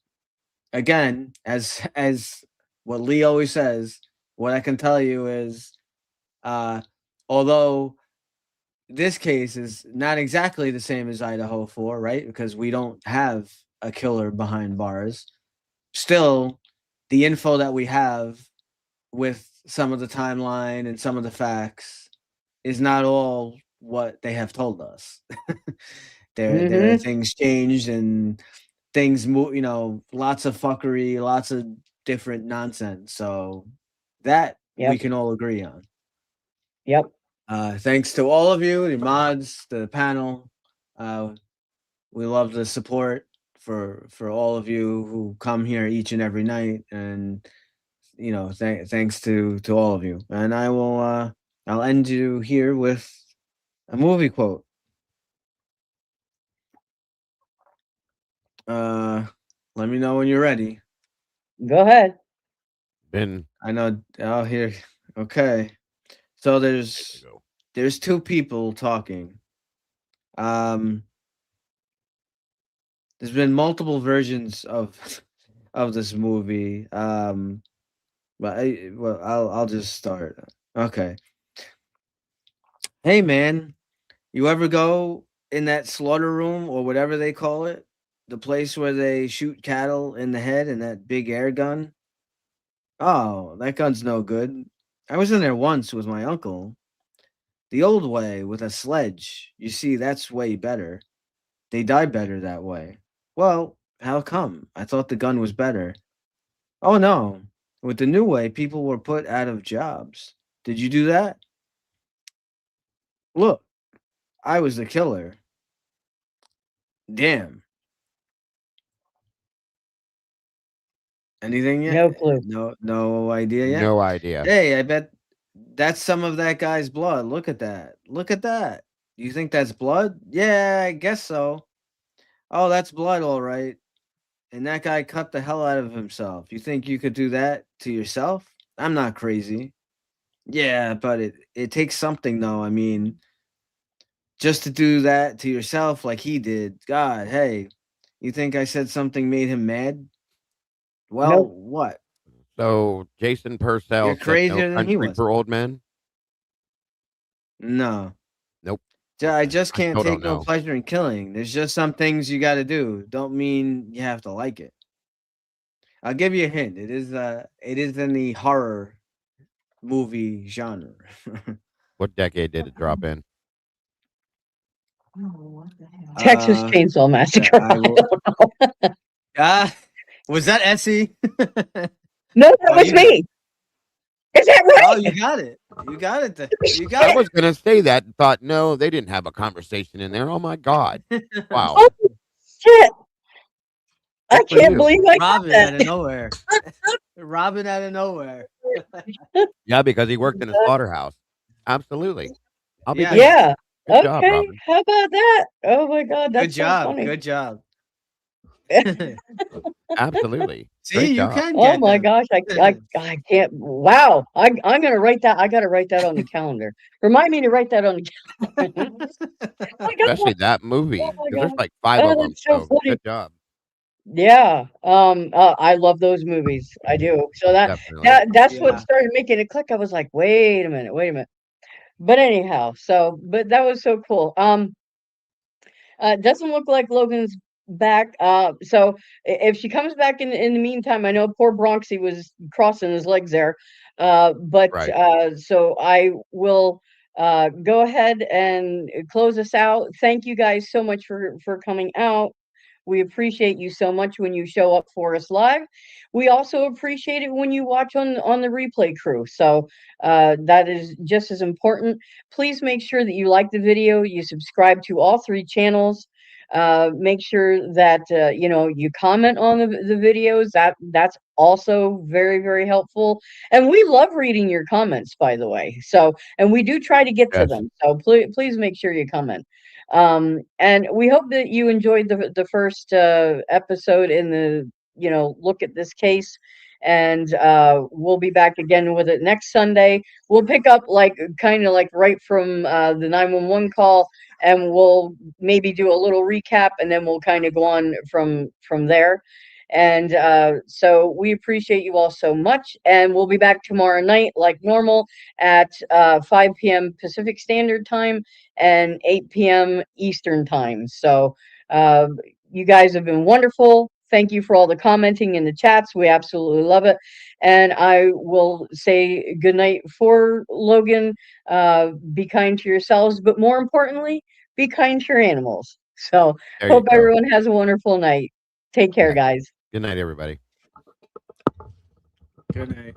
again, as what Lee always says, what I can tell you is, although this case is not exactly the same as Idaho 4, right? Because we don't have a killer behind bars. Still, the info that we have with some of the timeline and some of the facts is not all what they have told us. There are things changed, and things move, lots of fuckery, lots of different nonsense. So that we Yep. can all agree on. Yep. Thanks to all of you, the mods, the panel. We love the support for all of you who come here each and every night, and thanks to all of you. And I'll end you here with a movie quote. Let me know when you're ready. Go ahead. I know. Oh, here. Okay. So there's two people talking. There's been multiple versions of this movie. But I'll just start. Okay. Hey man, you ever go in that slaughter room, or whatever they call it? The place where they shoot cattle in the head, and that big air gun? Oh, that gun's no good. I was in there once with my uncle. The old way, with a sledge. You see, that's way better. They die better that way. Well, how come? I thought the gun was better. Oh no. With the new way, people were put out of jobs. Did you do that? Look, I was the killer. Damn. Anything yet? No clue. No idea yet? No idea. Hey, I bet that's some of that guy's blood. Look at that. Look at that. You think that's blood? Yeah, I guess so. Oh, that's blood, all right. And that guy cut the hell out of himself. You think you could do that to yourself? I'm not crazy. Yeah, but it takes something, though. I mean, just to do that to yourself like he did. God, hey, you think I said something made him mad? Well, Nope. what? So Jason Purcell You're said crazier No than he Country was. for Old Men? No. Nope. I just I can't still take don't no know. pleasure in killing. There's just some things you got to do. Don't mean you have to like it. I'll give you a hint. It is in the horror movie genre. What decade did it drop in? Texas Chainsaw Massacre. I will. Was that Essie? No, that was me. Is that right? Oh, you got it. You got it. You got I it. was going to say that and thought, no, they didn't have a conversation in there. Oh my God! Wow. Oh shit! I Good for can't you. believe I got Robin out that. of nowhere. Robin out of nowhere. Yeah, because he worked in a slaughterhouse. Absolutely. I'll be Yes. damned. Yeah. Good job, Okay. Robin. How about that? Oh my God, Good that's so job. funny. Good job. Absolutely. See, Great you job. can Oh get my them. gosh, I can't. Wow, I'm gonna write that. I gotta write that on the calendar. Remind me to write that on the calendar. I got Especially that movie. Oh my Because there's God. like 5 Oh, of them. that's so So funny. good job. Yeah. I love those movies. I do. So Definitely. that's what Yeah. started making it click. I was like, wait a minute. But anyhow, but that was so cool. It doesn't look like Logan's back. So if she comes back in the meantime, I know poor Bronxy was crossing his legs there. But Right. so I will go ahead and close us out. Thank you guys so much for coming out. We appreciate you so much when you show up for us live. We also appreciate it when you watch on the replay crew. So that is just as important. Please make sure that you like the video, you subscribe to all 3 channels. Make sure that you comment on the videos. That's also very, very helpful. And we love reading your comments, by the way. So, and we do try to get to Yes. them. So please make sure you comment. And we hope that you enjoyed the first episode in the look at this case. And we'll be back again with it next Sunday. We'll pick up kind of like right from the 911 call, and we'll maybe do a little recap, and then we'll kind of go on from there. And so we appreciate you all so much, and we'll be back tomorrow night like normal at 5 p.m. Pacific Standard Time and 8 p.m. Eastern Time. So you guys have been wonderful. Thank you for all the commenting in the chats. We absolutely love it. And I will say good night for Logan. Be kind to yourselves, but more importantly, be kind to your animals. So There you hope go. everyone has a wonderful night. Take care, Yeah. guys. Good night, everybody. Good night.